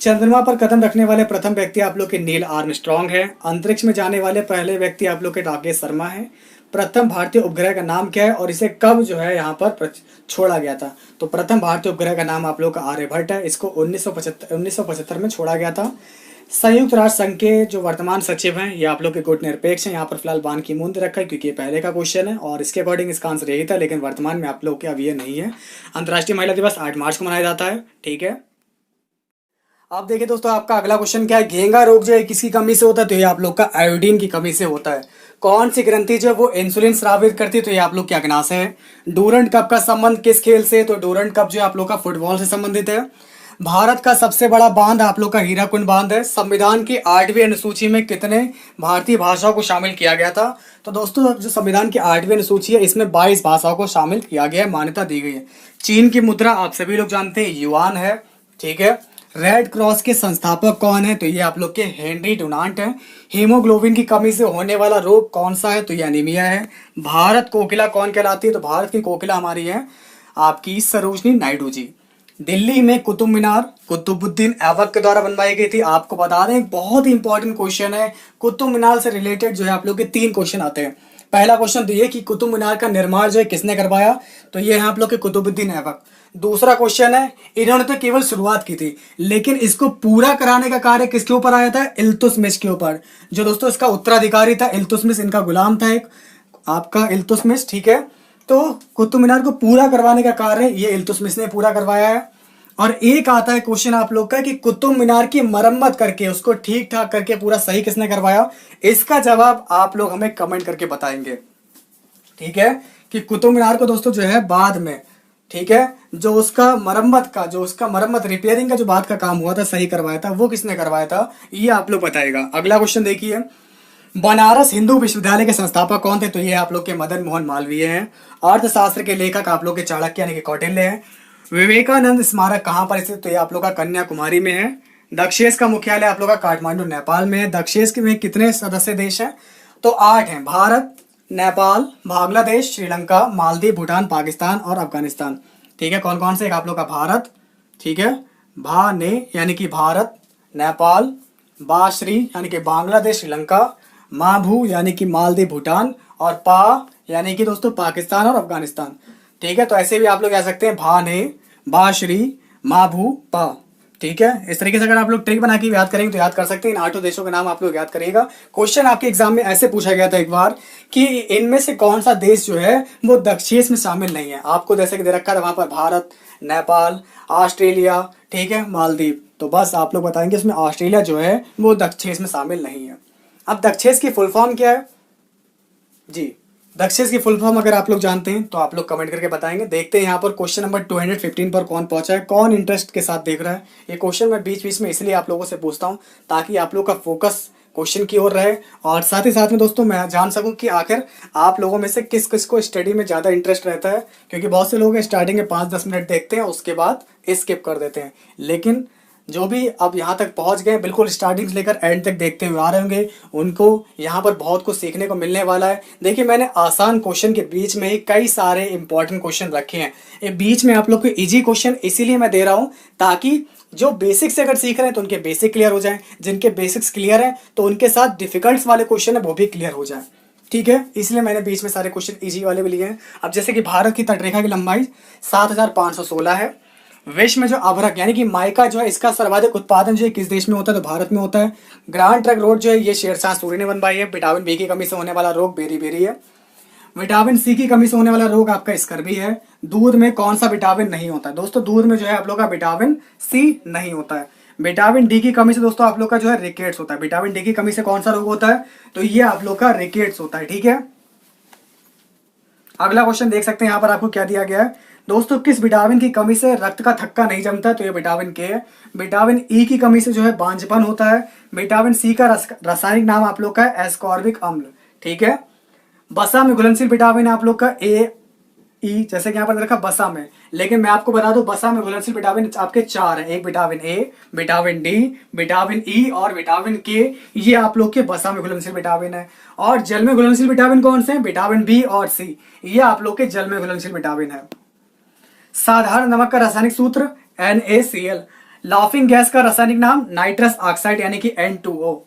चंद्रमा पर कदम रखने वाले प्रथम व्यक्ति आप लोग के नील आर्मस्ट्रॉन्ग है। अंतरिक्ष में जाने वाले पहले व्यक्ति आप लोग के राकेश शर्मा है। प्रथम भारतीय उपग्रह का नाम क्या है और इसे कब जो है यहाँ पर छोड़ा गया था? तो प्रथम भारतीय उपग्रह का नाम आप लोग का आर्यभट्ट है। इसको 1975 में छोड़ा गया था। संयुक्त राष्ट्र संघ के जो वर्तमान सचिव हैं ये आप लोग के गुटनिरपेक्ष हैं। यहाँ पर फिलहाल बान की मून दे रखा है क्योंकि ये पहले का क्वेश्चन है और इसके अकॉर्डिंग इसका आंसर यही था, लेकिन वर्तमान में आप लोग के अब ये नहीं है। अंतर्राष्ट्रीय महिला दिवस 8 मार्च को मनाया जाता है। ठीक है, अब देखिए दोस्तों आपका अगला क्वेश्चन क्या है। घेंगा रोग जो है किसकी कमी से होता है? तो ये आप लोग का आयोडीन की कमी से होता है। कौन सी ग्रंथि जो है वो इंसुलिन स्रावित करती है? तो ये आप लोग के अग्नाशय है। डूरंट कप का संबंध किस खेल से? तो डूरंट कप जो है आप लोग का फुटबॉल से संबंधित है। भारत का सबसे बड़ा बांध आप लोग का हीराकुंड बांध है। संविधान की 8वीं अनुसूची में कितने भारतीय भाषाओं को शामिल किया गया था? तो दोस्तों जो संविधान की 8वीं अनुसूची है इसमें 22 भाषाओं को शामिल किया गया है, मान्यता दी गई है। चीन की मुद्रा आप सभी लोग जानते हैं युआन है। ठीक है, रेड क्रॉस के संस्थापक कौन है? तो ये आप लोग के हेनरी डुनांट है। हीमोग्लोबिन की कमी से होने वाला रोग कौन सा है? तो ये एनीमिया है। भारत कोकिला कौन कहलाती है? तो भारत की कोकिला हमारी है आपकी सरोजनी नायडू जी। दिल्ली में कुतुब मीनार कुतुबुद्दीन ऐबक के द्वारा बनवाई गई थी। आपको बता दें बहुत ही इंपॉर्टेंट क्वेश्चन है। कुतुब मीनार से रिलेटेड जो है आप लोग के 3 क्वेश्चन आते हैं। पहला क्वेश्चन तो ये कि कुतुब मीनार का निर्माण जो है किसने करवाया? तो ये है आप लोग के कुतुबुद्दीन ऐबक। दूसरा क्वेश्चन है इन्होंने तो केवल शुरुआत की थी लेकिन इसको पूरा कराने का कार्य किसके ऊपर आया था? इल्तुतमिश के ऊपर। जो दोस्तों इसका उत्तराधिकारी था इल्तुतमिश, इनका गुलाम था एक आपका इल्तुतमिश। ठीक है, तो कुतुब मीनार को पूरा करवाने का कार्य ये इल्तुतमिश ने पूरा करवाया है। और एक आता है क्वेश्चन आप लोग का कि कुतुब मीनार की मरम्मत करके उसको ठीक ठाक करके पूरा सही किसने करवाया? इसका जवाब आप लोग हमें कमेंट करके बताएंगे। ठीक है, कि कुतुब मीनार को दोस्तों जो है बाद में, ठीक है, जो उसका मरम्मत रिपेयरिंग का जो बात का काम हुआ था सही करवाया था वो किसने करवाया था? ये आप लोग बताएगा। अगला क्वेश्चन देखिए, बनारस हिंदू विश्वविद्यालय के संस्थापक कौन थे? तो ये आप लोग के मदन मोहन मालवीय हैं। अर्थशास्त्र के लेखक आप लोग के चाणक्य यानी कि कौटिल्य हैं। विवेकानंद स्मारक कहाँ पर स्थित? तो ये आप लोग का कन्याकुमारी में है। दक्षेश का मुख्यालय आप लोग का काठमांडू नेपाल में है। दक्षेश में कितने सदस्य देश हैं? तो 8 हैं। भारत, नेपाल, बांग्लादेश, श्रीलंका, मालदीव, भूटान, पाकिस्तान और अफगानिस्तान। ठीक है, कौन कौन से? एक आप लोग का भारत, ठीक है, भा ने यानी कि भारत, नेपाल, बाश्री यानी कि बांग्लादेश, श्रीलंका, माभू यानी कि मालदीव, भूटान, और पा यानी कि दोस्तों पाकिस्तान और अफगानिस्तान। ठीक है, तो ऐसे भी आप लोग कह सकते हैं भा ने, बाश्री, माभू, पा। ठीक है, इस तरीके से अगर आप लोग ट्रिक बना के याद करेंगे तो याद कर सकते हैं। इन 8 देशों के नाम आप लोग याद करिएगा। क्वेश्चन आपके एग्जाम में ऐसे पूछा गया था एक बार कि इनमें से कौन सा देश जो है वो दक्षेश में शामिल नहीं है। आपको जैसे कि दे रखा था वहां पर भारत, नेपाल, ऑस्ट्रेलिया, ठीक है, मालदीव। तो बस आप लोग बताएंगे इसमें ऑस्ट्रेलिया जो है वो दक्षेश में शामिल नहीं है। अब दक्षेश की फुल फॉर्म क्या है जी? दक्षेश की फुल फॉर्म अगर आप लोग जानते हैं तो आप लोग कमेंट करके बताएंगे। देखते हैं यहाँ पर क्वेश्चन नंबर 215 पर कौन पहुंचा है, कौन इंटरेस्ट के साथ देख रहा है। ये क्वेश्चन मैं बीच बीच में इसलिए आप लोगों से पूछता हूँ ताकि आप लोग का फोकस क्वेश्चन की ओर रहे और साथ ही साथ में दोस्तों मैं जान सकूं कि आखिर आप लोगों में से किस किस को स्टडी में ज़्यादा इंटरेस्ट रहता है। क्योंकि बहुत से लोग स्टार्टिंग में 5-10 मिनट देखते हैं उसके बाद स्किप कर देते हैं, लेकिन जो भी अब यहाँ तक पहुँच गए बिल्कुल स्टार्टिंग से लेकर एंड तक देखते हुए आ रहे होंगे उनको यहाँ पर बहुत कुछ सीखने को मिलने वाला है। देखिए मैंने आसान क्वेश्चन के बीच में ही कई सारे इंपॉर्टेंट क्वेश्चन रखे हैं। ये बीच में आप लोग को इजी क्वेश्चन इसीलिए मैं दे रहा हूँ ताकि जो बेसिक्स अगर सीख रहे हैं तो उनके बेसिक क्लियर हो जाए, जिनके बेसिक्स क्लियर हैं तो उनके साथ डिफिकल्ट वाले क्वेश्चन है वो भी क्लियर हो जाए। ठीक है, इसलिए मैंने बीच में सारे क्वेश्चन इजी वाले भी लिए हैं। अब जैसे कि भारत की तटरेखा की लंबाई 7516 है। विश्व में जो अभ्रक यानी कि माइका जो है इसका सर्वाधिक उत्पादन जो है किस देश में होता है? तो भारत में होता है। ग्रांड ट्रंक रोड जो है ये शेरशाह सूरी ने बनवाई है। विटामिन बी की कमी से होने वाला रोग बेरी है। विटामिन सी की कमी से होने वाला रोग आपका स्कर्वी है। दूध में कौन सा विटामिन नहीं होता है? दोस्तों दूध में जो है आप लोग का विटामिन सी नहीं होता है। विटामिन डी की कमी से दोस्तों आप लोग का जो है रिकेट्स होता है। विटामिन डी की कमी से कौन सा रोग होता है? तो ये आप लोग का रिकेट्स होता है। ठीक है, अगला क्वेश्चन देख सकते हैं यहाँ पर आपको क्या दिया गया है। दोस्तों किस विटामिन की कमी से रक्त का थक्का नहीं जमता? तो ये विटामिन के है। विटामिन ई की कमी से जो है बांझपन होता है। विटामिन सी का रासायनिक नाम आप लोग का है एस्कॉर्बिक अम्ल। ठीक है, वसा में घुलनशील विटामिन आप लोग का ए ई, जैसे कि यहाँ पर रखा बसा में, लेकिन मैं आपको बता दूं बसा में घुलनशील विटामिन आपके 4 हैं। एक vitamin A, vitamin D, vitamin E और विटामिन के, ये आप लोग के बसा में घुलनशील विटामिन है। और जल में घुलनशील विटामिन कौन से हैं? विटामिन बी और सी, ये आप लोग के जल में घुलनशील विटामिन है। साधारण नमक का रासायनिक सूत्र NaCl। लाफिंग गैस का रासायनिक नाम नाइट्रस ऑक्साइड यानी कि N2O।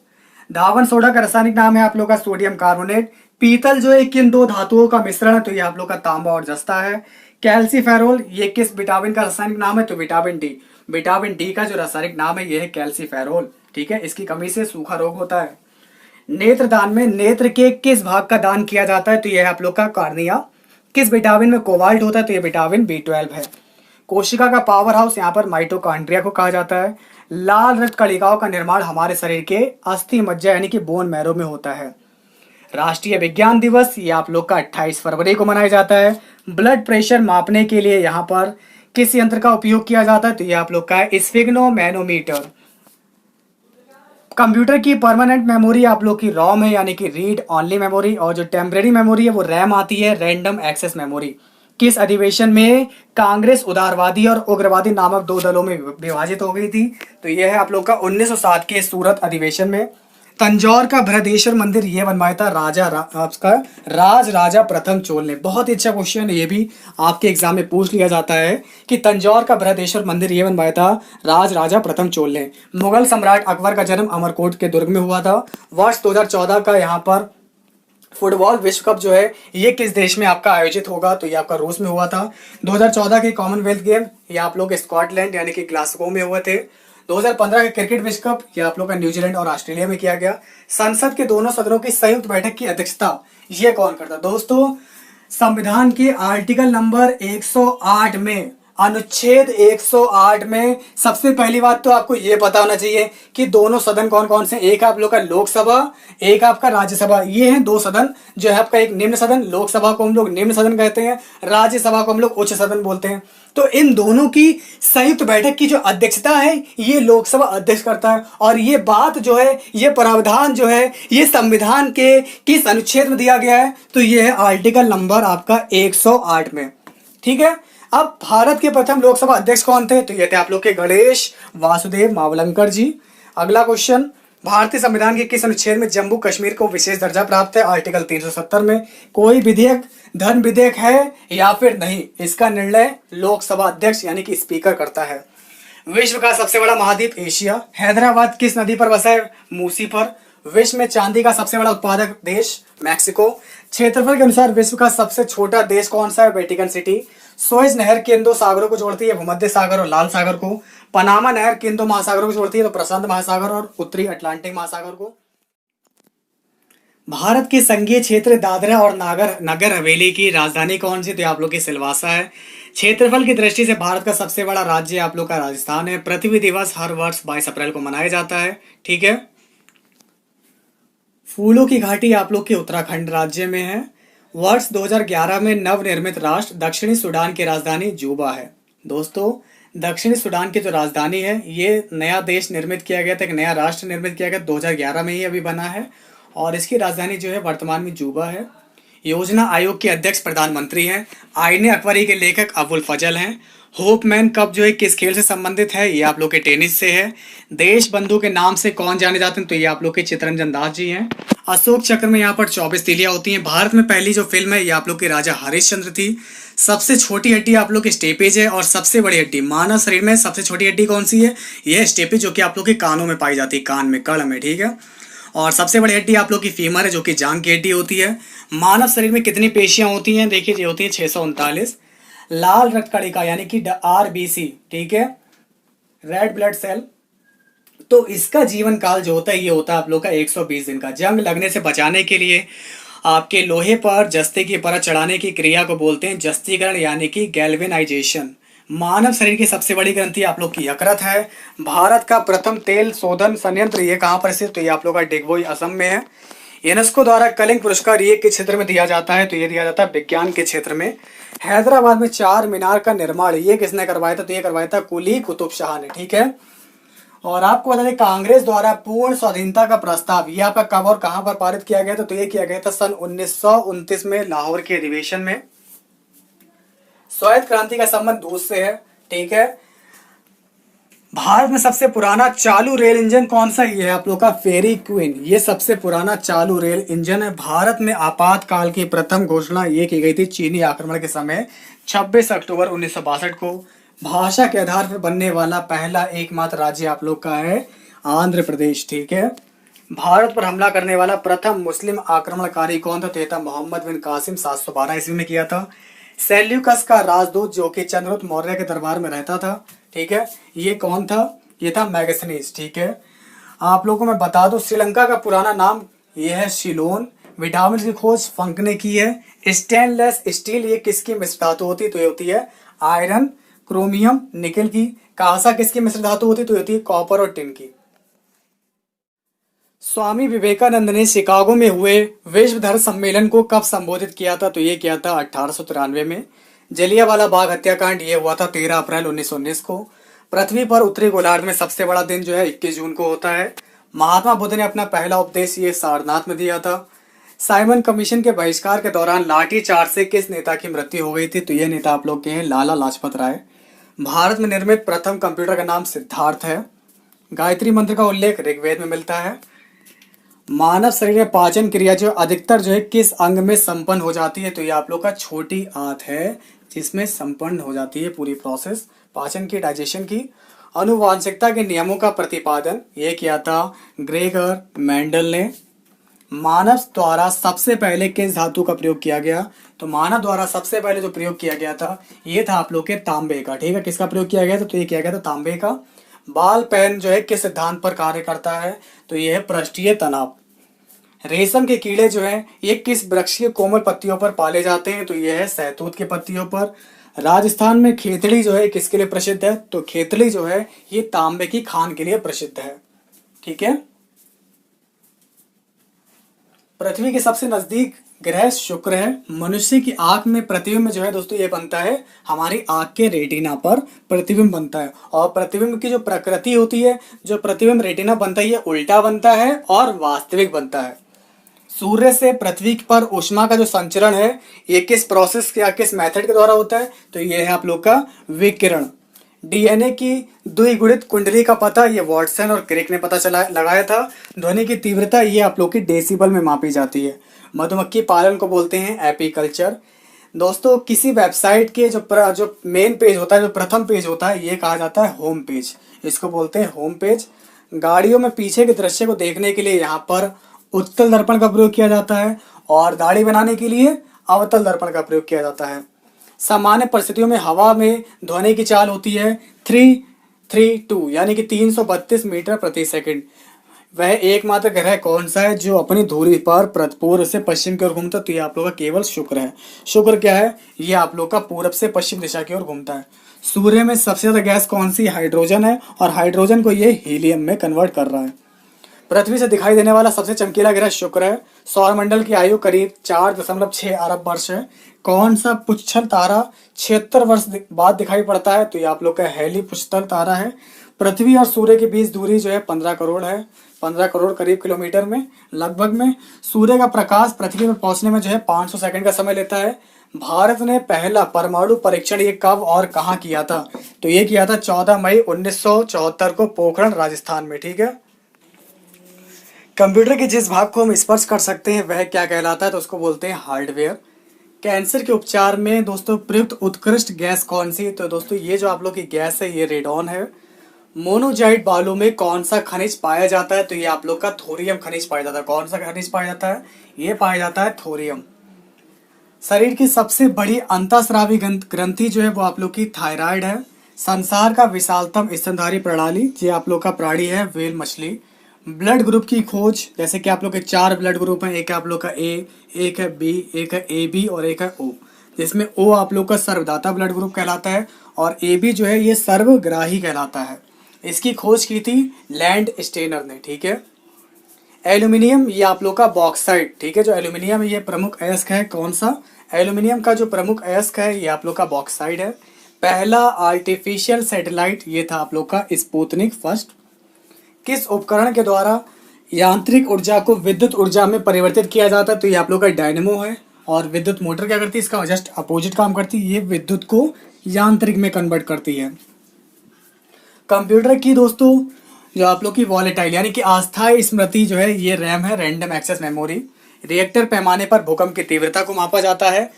धावन सोडा का रासायनिक नाम है आप लोग का सोडियम कार्बोनेट। पीतल जो है किन दो धातुओं का मिश्रण है? तो ये आप लोग का तांबा और जस्ता है। कैल्सीफेरोल ये किस विटामिन का रासायनिक नाम है? तो विटामिन डी। विटामिन डी का जो रासायनिक नाम है ये है कैल्सीफेरोल। ठीक है, इसकी कमी से सूखा रोग होता है। नेत्र दान में नेत्र के किस भाग का दान किया जाता है? तो यह है आप लोग का कार्निया। किस विटामिन में कोबाल्ट होता है? तो यह विटामिन B12 है। कोशिका का पावर हाउस यहाँ पर माइटोकॉन्ड्रिया को कहा जाता है। लाल रक्त कणिकाओं का निर्माण हमारे शरीर के अस्थि मज्जा यानी कि बोन मैरो में होता है। राष्ट्रीय विज्ञान दिवस ये आप लोग का 28 फरवरी को मनाया जाता है। ब्लड प्रेशर मापने के लिए यहाँ पर किस यंत्र का उपयोग किया जाता है? तो ये आप लोग का है स्फिग्नोमैनोमीटर। कंप्यूटर की परमानेंट मेमोरी आप लोग की रोम है यानी कि रीड ओनली मेमोरी, और जो टेम्परेरी मेमोरी है वो रैम आती है, रैंडम एक्सेस मेमोरी। किस अधिवेशन में कांग्रेस उदारवादी और उग्रवादी नामक दो दलों में विभाजित हो गई थी? तो यह है आप लोग का 1907 के सूरत अधिवेशन में। तंजौर का बृहदेश्वर मंदिर ये बनवाया था आपका राज राजा प्रथम चोल ने। बहुत ही अच्छा क्वेश्चन है, ये भी आपके एग्जाम में पूछ लिया जाता है कि तंजौर का बृहदेश्वर मंदिर ये बनवाया था राज राजा प्रथम चोल ने। मुगल सम्राट अकबर का जन्म अमरकोट के दुर्ग में हुआ था। वर्ष 2014 का यहाँ पर फुटबॉल विश्व कप जो है ये किस देश में आपका आयोजित होगा? तो ये आपका रूस में हुआ था। 2014 के कॉमनवेल्थ गेम ये आप लोग स्कॉटलैंड यानी कि ग्लासगो में हुए थे। 2015 का क्रिकेट विश्व कप ये आप लोग का न्यूजीलैंड और ऑस्ट्रेलिया में किया गया। संसद के दोनों सदनों की संयुक्त बैठक की अध्यक्षता ये कौन करता? दोस्तों, संविधान के आर्टिकल नंबर 108 में, अनुच्छेद 108 में सबसे पहली बात तो आपको ये पता होना चाहिए कि दोनों सदन कौन कौन से। एक आप लोग का लोकसभा, एक आपका राज्यसभा, ये हैं दो सदन जो है आपका। एक निम्न सदन, लोकसभा को हम लोग निम्न सदन कहते हैं, राज्यसभा को हम लोग उच्च सदन बोलते हैं। तो इन दोनों की संयुक्त बैठक की जो अध्यक्षता है ये लोकसभा अध्यक्ष करता है। और ये बात जो है, ये प्रावधान जो है, ये संविधान के किस अनुच्छेद में दिया गया है? तो ये है आर्टिकल नंबर आपका 108 में। ठीक है, अब भारत के प्रथम लोकसभा अध्यक्ष कौन थे? तो ये थे आप लोग के गणेश वासुदेव मावलंकर जी। अगला क्वेश्चन, भारतीय संविधान के किस अनुच्छेद में जम्मू कश्मीर को विशेष दर्जा प्राप्त है? आर्टिकल 370 में। कोई विधेयक धन विधेयक है या फिर नहीं, इसका निर्णय लोकसभा अध्यक्ष यानी कि स्पीकर करता है। विश्व का सबसे बड़ा महाद्वीप एशिया। हैदराबाद किस नदी पर बसा है? मूसी पर। विश्व में चांदी का सबसे बड़ा उत्पादक देश मैक्सिको। क्षेत्रफल के अनुसार विश्व का सबसे छोटा देश कौन सा है? Vatican city. सुएज नहर किन दो सागरों को जोड़ती है? भूमध्य सागर और लाल सागर को। पनामा नहर किन दो महासागरों को जोड़ती है? तो प्रशांत महासागर और उत्तरी अटलांटिक महासागर को। भारत के संघीय क्षेत्र दादरा और नगर हवेली की राजधानी कौन सी? तो आप लोग की सिलवासा है। क्षेत्रफल की दृष्टि से भारत का सबसे बड़ा राज्य आप लोग का राजस्थान है। पृथ्वी दिवस हर वर्ष 22 अप्रैल को मनाया जाता है। ठीक है, फूलों की घाटी आप लोग के उत्तराखंड राज्य में है। वर्ष 2011 में नवनिर्मित राष्ट्र दक्षिणी सूडान की राजधानी जूबा है। दोस्तों, दक्षिणी सूडान की जो राजधानी है ये नया देश निर्मित किया गया था, एक नया राष्ट्र निर्मित किया गया 2011 में ही अभी बना है, और इसकी राजधानी जो है वर्तमान में जूबा है। योजना आयोग के अध्यक्ष प्रधानमंत्री हैं। आईने अकबरी के लेखक अबुल फजल हैं। होपमैन कप जो है किस खेल से संबंधित है? ये आप लोग के टेनिस से है। देश बंधु के नाम से कौन जाने जाते हैं? तो ये आप लोग के चित्तरंजन दास जी हैं। अशोक चक्र में यहाँ पर 24 तीलियां होती हैं। भारत में पहली जो फिल्म है ये आप लोग के राजा हरिश्चंद्र थी। सबसे छोटी हड्डी आप लोग की स्टेपेज है, और सबसे बड़ी हड्डी मानव शरीर में सबसे छोटी हड्डी कौन सी है? यह स्टेपेज जो कि आप लोग के कानों में पाई जाती है, कान में, कड़ में। ठीक है, और सबसे बड़ी हड्डी आप लोग की फीमर है जो कि जांघ की हड्डी होती है। मानव शरीर में कितनी पेशियां होती हैं? देखिए, ये होती है 639। लाल रक्त कणिका यानी कि RBC, ठीक है, रेड ब्लड सेल, तो इसका जीवन काल जो होता है ये होता है आप लोग का 120 दिन का। जंग लगने से बचाने के लिए आपके लोहे पर जस्ते की परत चढ़ाने की क्रिया को बोलते हैं जस्तीकरण यानी कि गैल्वेनाइजेशन। मानव शरीर की सबसे बड़ी ग्रंथि आप लोग की यकृत है। भारत का प्रथम तेल शोधन संयंत्र ये कहाँ पर स्थित? तो ये आप लोग का डिगबोई असम में है। यूनेस्को द्वारा कलिंग पुरस्कार ये किस क्षेत्र में दिया जाता है? तो ये दिया जाता है विज्ञान के क्षेत्र में। हैदराबाद में 4 मीनार का निर्माण ये किसने करवाया था? तो ये करवाया था कुली कुतुब शाह ने। ठीक है, और आपको बता दें कांग्रेस द्वारा पूर्ण स्वाधीनता का प्रस्ताव ये आपका कब और कहां पर पारित किया गया था? तो ये किया गया था सन 1929 में लाहौर के अधिवेशन में। श्वेत क्रांति का संबंध दूध से है, ठीक है। भारत में सबसे पुराना चालू रेल इंजन कौन सा? ये है आप लोग का फेरी क्वीन। ये सबसे पुराना चालू रेल इंजन है। भारत में आपातकाल की प्रथम घोषणा ये की गई थी चीनी आक्रमण के समय 26 अक्टूबर 1962 को। भाषा के आधार पर बनने वाला पहला एकमात्र राज्य आप लोग का है आंध्र प्रदेश, ठीक है। भारत पर हमला करने वाला प्रथम मुस्लिम आक्रमणकारी कौन था? तो ये था मोहम्मद बिन कासिम, 712 ईस्वी में किया था। सेल्यूकस का राजदूत जो कि चंद्रगुप्त मौर्य के दरबार में रहता था, ठीक है, ये कौन था? ये था मैगस्थनीज, ठीक है। आप लोगों को मैं बता दूं श्रीलंका का पुराना नाम ये है सिलोन। विटामिन की खोज फंक ने की है। स्टेनलेस स्टील ये किसकी मिश्र धातु होती है? तो ये होती है आयरन, क्रोमियम, निकल की। कांसा किसकी मिश्र धातु होती है? तो ये होती है कॉपर और टिन की। स्वामी विवेकानंद ने शिकागो में हुए विश्व धर्म सम्मेलन को कब संबोधित किया था? तो ये किया था 1893 में। जलियांवाला बाग हत्याकांड ये हुआ था 13 अप्रैल 1919 को। पृथ्वी पर उत्तरी गोलार्ध में सबसे बड़ा दिन जो है 21 जून को होता है। महात्मा बुद्ध ने अपना पहला उपदेश ये सारनाथ में दिया था। साइमन कमीशन के बहिष्कार के दौरान लाठीचार्ज से किस नेता की मृत्यु हो गई थी? तो यह नेता आप लोग के हैं लाला लाजपत राय। भारत में निर्मित प्रथम कंप्यूटर का नाम सिद्धार्थ है। गायत्री मंत्र का उल्लेख ऋग्वेद में मिलता है। मानव शरीर में पाचन क्रिया जो अधिकतर जो है किस अंग में संपन्न हो जाती है? तो ये आप लोग का छोटी आंत है जिसमें संपन्न हो जाती है पूरी प्रोसेस पाचन की, डाइजेशन की। आनुवांशिकता के नियमों का प्रतिपादन ये किया था ग्रेगर मेंडल ने। मानव द्वारा सबसे पहले किस धातु का प्रयोग किया गया? तो मानव द्वारा सबसे पहले जो प्रयोग किया गया था ये था आप लोग के तांबे का, ठीक है। किसका प्रयोग किया गया था? तो ये किया गया था तांबे का। बाल पेन जो है किस सिद्धांत पर कार्य करता है? तो ये है पृष्ठीय तनाव। रेशम के कीड़े जो हैं ये किस वृक्ष के कोमल पत्तियों पर पाले जाते हैं? तो ये है सहतूत के पत्तियों पर। राजस्थान में खेतड़ी जो है किसके लिए प्रसिद्ध है? तो खेतड़ी जो है ये तांबे की खान के लिए प्रसिद्ध है, ठीक है। पृथ्वी के सबसे नजदीक ग्रह शुक्र है। मनुष्य की आंख में प्रतिबिंब जो है दोस्तों ये बनता है हमारी आंख के रेटिना पर प्रतिबिंब बनता है। और प्रतिबिंब की जो प्रकृति होती है, जो प्रतिबिंब रेटिना बनता है ये उल्टा बनता है और वास्तविक बनता है। सूर्य से पृथ्वी पर ऊष्मा का जो संचरण है ये किस प्रोसेस या किस मेथड के द्वारा होता है? तो ये है आप लोग का विकिरण। डीएनए की द्विगुणित कुंडली का पता ये वॉटसन और क्रिक ने पता लगाया था। ध्वनि की तीव्रता ये आप लोग की डेसिबल में मापी जाती है। मधुमक्खी पालन को बोलते हैं एपीकल्चर। दोस्तों किसी वेबसाइट के जो मेन पेज होता है, जो प्रथम पेज होता है ये कहा जाता है होम पेज, इसको बोलते हैं होम पेज। गाड़ियों में पीछे के दृश्य को देखने के लिए यहाँ पर उत्तल दर्पण का प्रयोग किया जाता है और दाढ़ी बनाने के लिए अवतल दर्पण का प्रयोग किया जाता है। सामान्य परिस्थितियों में हवा में ध्वनि की चाल होती है 332 यानी कि 332 मीटर प्रति सेकंड। वह एकमात्र ग्रह कौन सा है जो अपनी धुरी पर पूर्व से पश्चिम की ओर घूमता है? तो ये आप लोग का केवल शुक्र है। शुक्र क्या है? ये आप लोग का पूरब से पश्चिम दिशा की ओर घूमता है। सूर्य में सबसे ज्यादा गैस कौन सी? हाइड्रोजन है और हाइड्रोजन को ये हीलियम में कन्वर्ट कर रहा है। पृथ्वी से दिखाई देने वाला सबसे चमकीला ग्रह शुक्र है। सौरमंडल की आयु करीब 4.6 अरब वर्ष है। कौन सा पुच्छल तारा 76 वर्ष बाद दिखाई पड़ता है? तो ये आप लोग का हेली पुच्छल तारा है। पृथ्वी और सूर्य के बीच दूरी जो है 15 करोड़ है, 15 करोड़ करीब किलोमीटर में लगभग में। सूर्य का प्रकाश पृथ्वी में पहुंचने में जो है 500 सेकंड का समय लेता है। भारत ने पहला परमाणु परीक्षण ये कब और कहाँ किया था? तो ये किया था 14 मई 1974 को पोखरण राजस्थान में, ठीक है। कंप्यूटर के जिस भाग को हम स्पर्श कर सकते हैं वह क्या कहलाता है? तो उसको बोलते हैं हार्डवेयर। कैंसर के उपचार में दोस्तों प्रयुक्त उत्कृष्ट गैस कौन सी? तो दोस्तों ये जो आप लोग की गैस है ये रेडॉन है। मोनोजाइट बालू में कौन सा खनिज पाया जाता है? तो ये आप लोग का थोरियम खनिज पाया जाता है। कौन सा खनिज पाया जाता है? ये पाया जाता है थोरियम। शरीर की सबसे बड़ी अंतःस्रावी ग्रंथि जो है वो आप लोग की थायराइड है। संसार का विशालतम स्तनधारी प्रणाली ये आप लोग का प्राणी है व्हेल मछली। ब्लड ग्रुप की खोज, जैसे कि आप लोग के 4 ब्लड ग्रुप हैं, एक है आप लोग का ए, एक है बी, एक है ए बी और एक है ओ, जिसमें ओ आप लोग का सर्वदाता ब्लड ग्रुप कहलाता है और ए बी जो है ये सर्वग्राही कहलाता है। इसकी खोज की थी लैंड स्टेनर ने, ठीक है। एल्यूमिनियम ये आप लोग का बॉक्साइट, ठीक है। जो एल्यूमिनियम ये प्रमुख अयस्क है, कौन सा? एल्यूमिनियम का जो प्रमुख अयस्क है ये आप लोग का बॉक्साइड है। पहला आर्टिफिशियल सैटेलाइट ये था आप लोग का स्पुतनिक फर्स्ट। किस उपकरण के द्वारा यांत्रिक ऊर्जा को विद्युत ऊर्जा में परिवर्तित किया जाता है? तो ये आप लोग का डायनेमो है। और विद्युत मोटर क्या करती है, इसका जस्ट अपोजिट काम करती है, ये विद्युत को यांत्रिक में कन्वर्ट करती है। कंप्यूटर की दोस्तों जो आप लोग की वॉलेटाइल यानी कि अस्थायी स्मृति जो है ये रैम है, रैंडम एक्सेस मेमोरी। रिएक्टर पैमाने पर भूकंप की तीव्रता को मापा जाता है।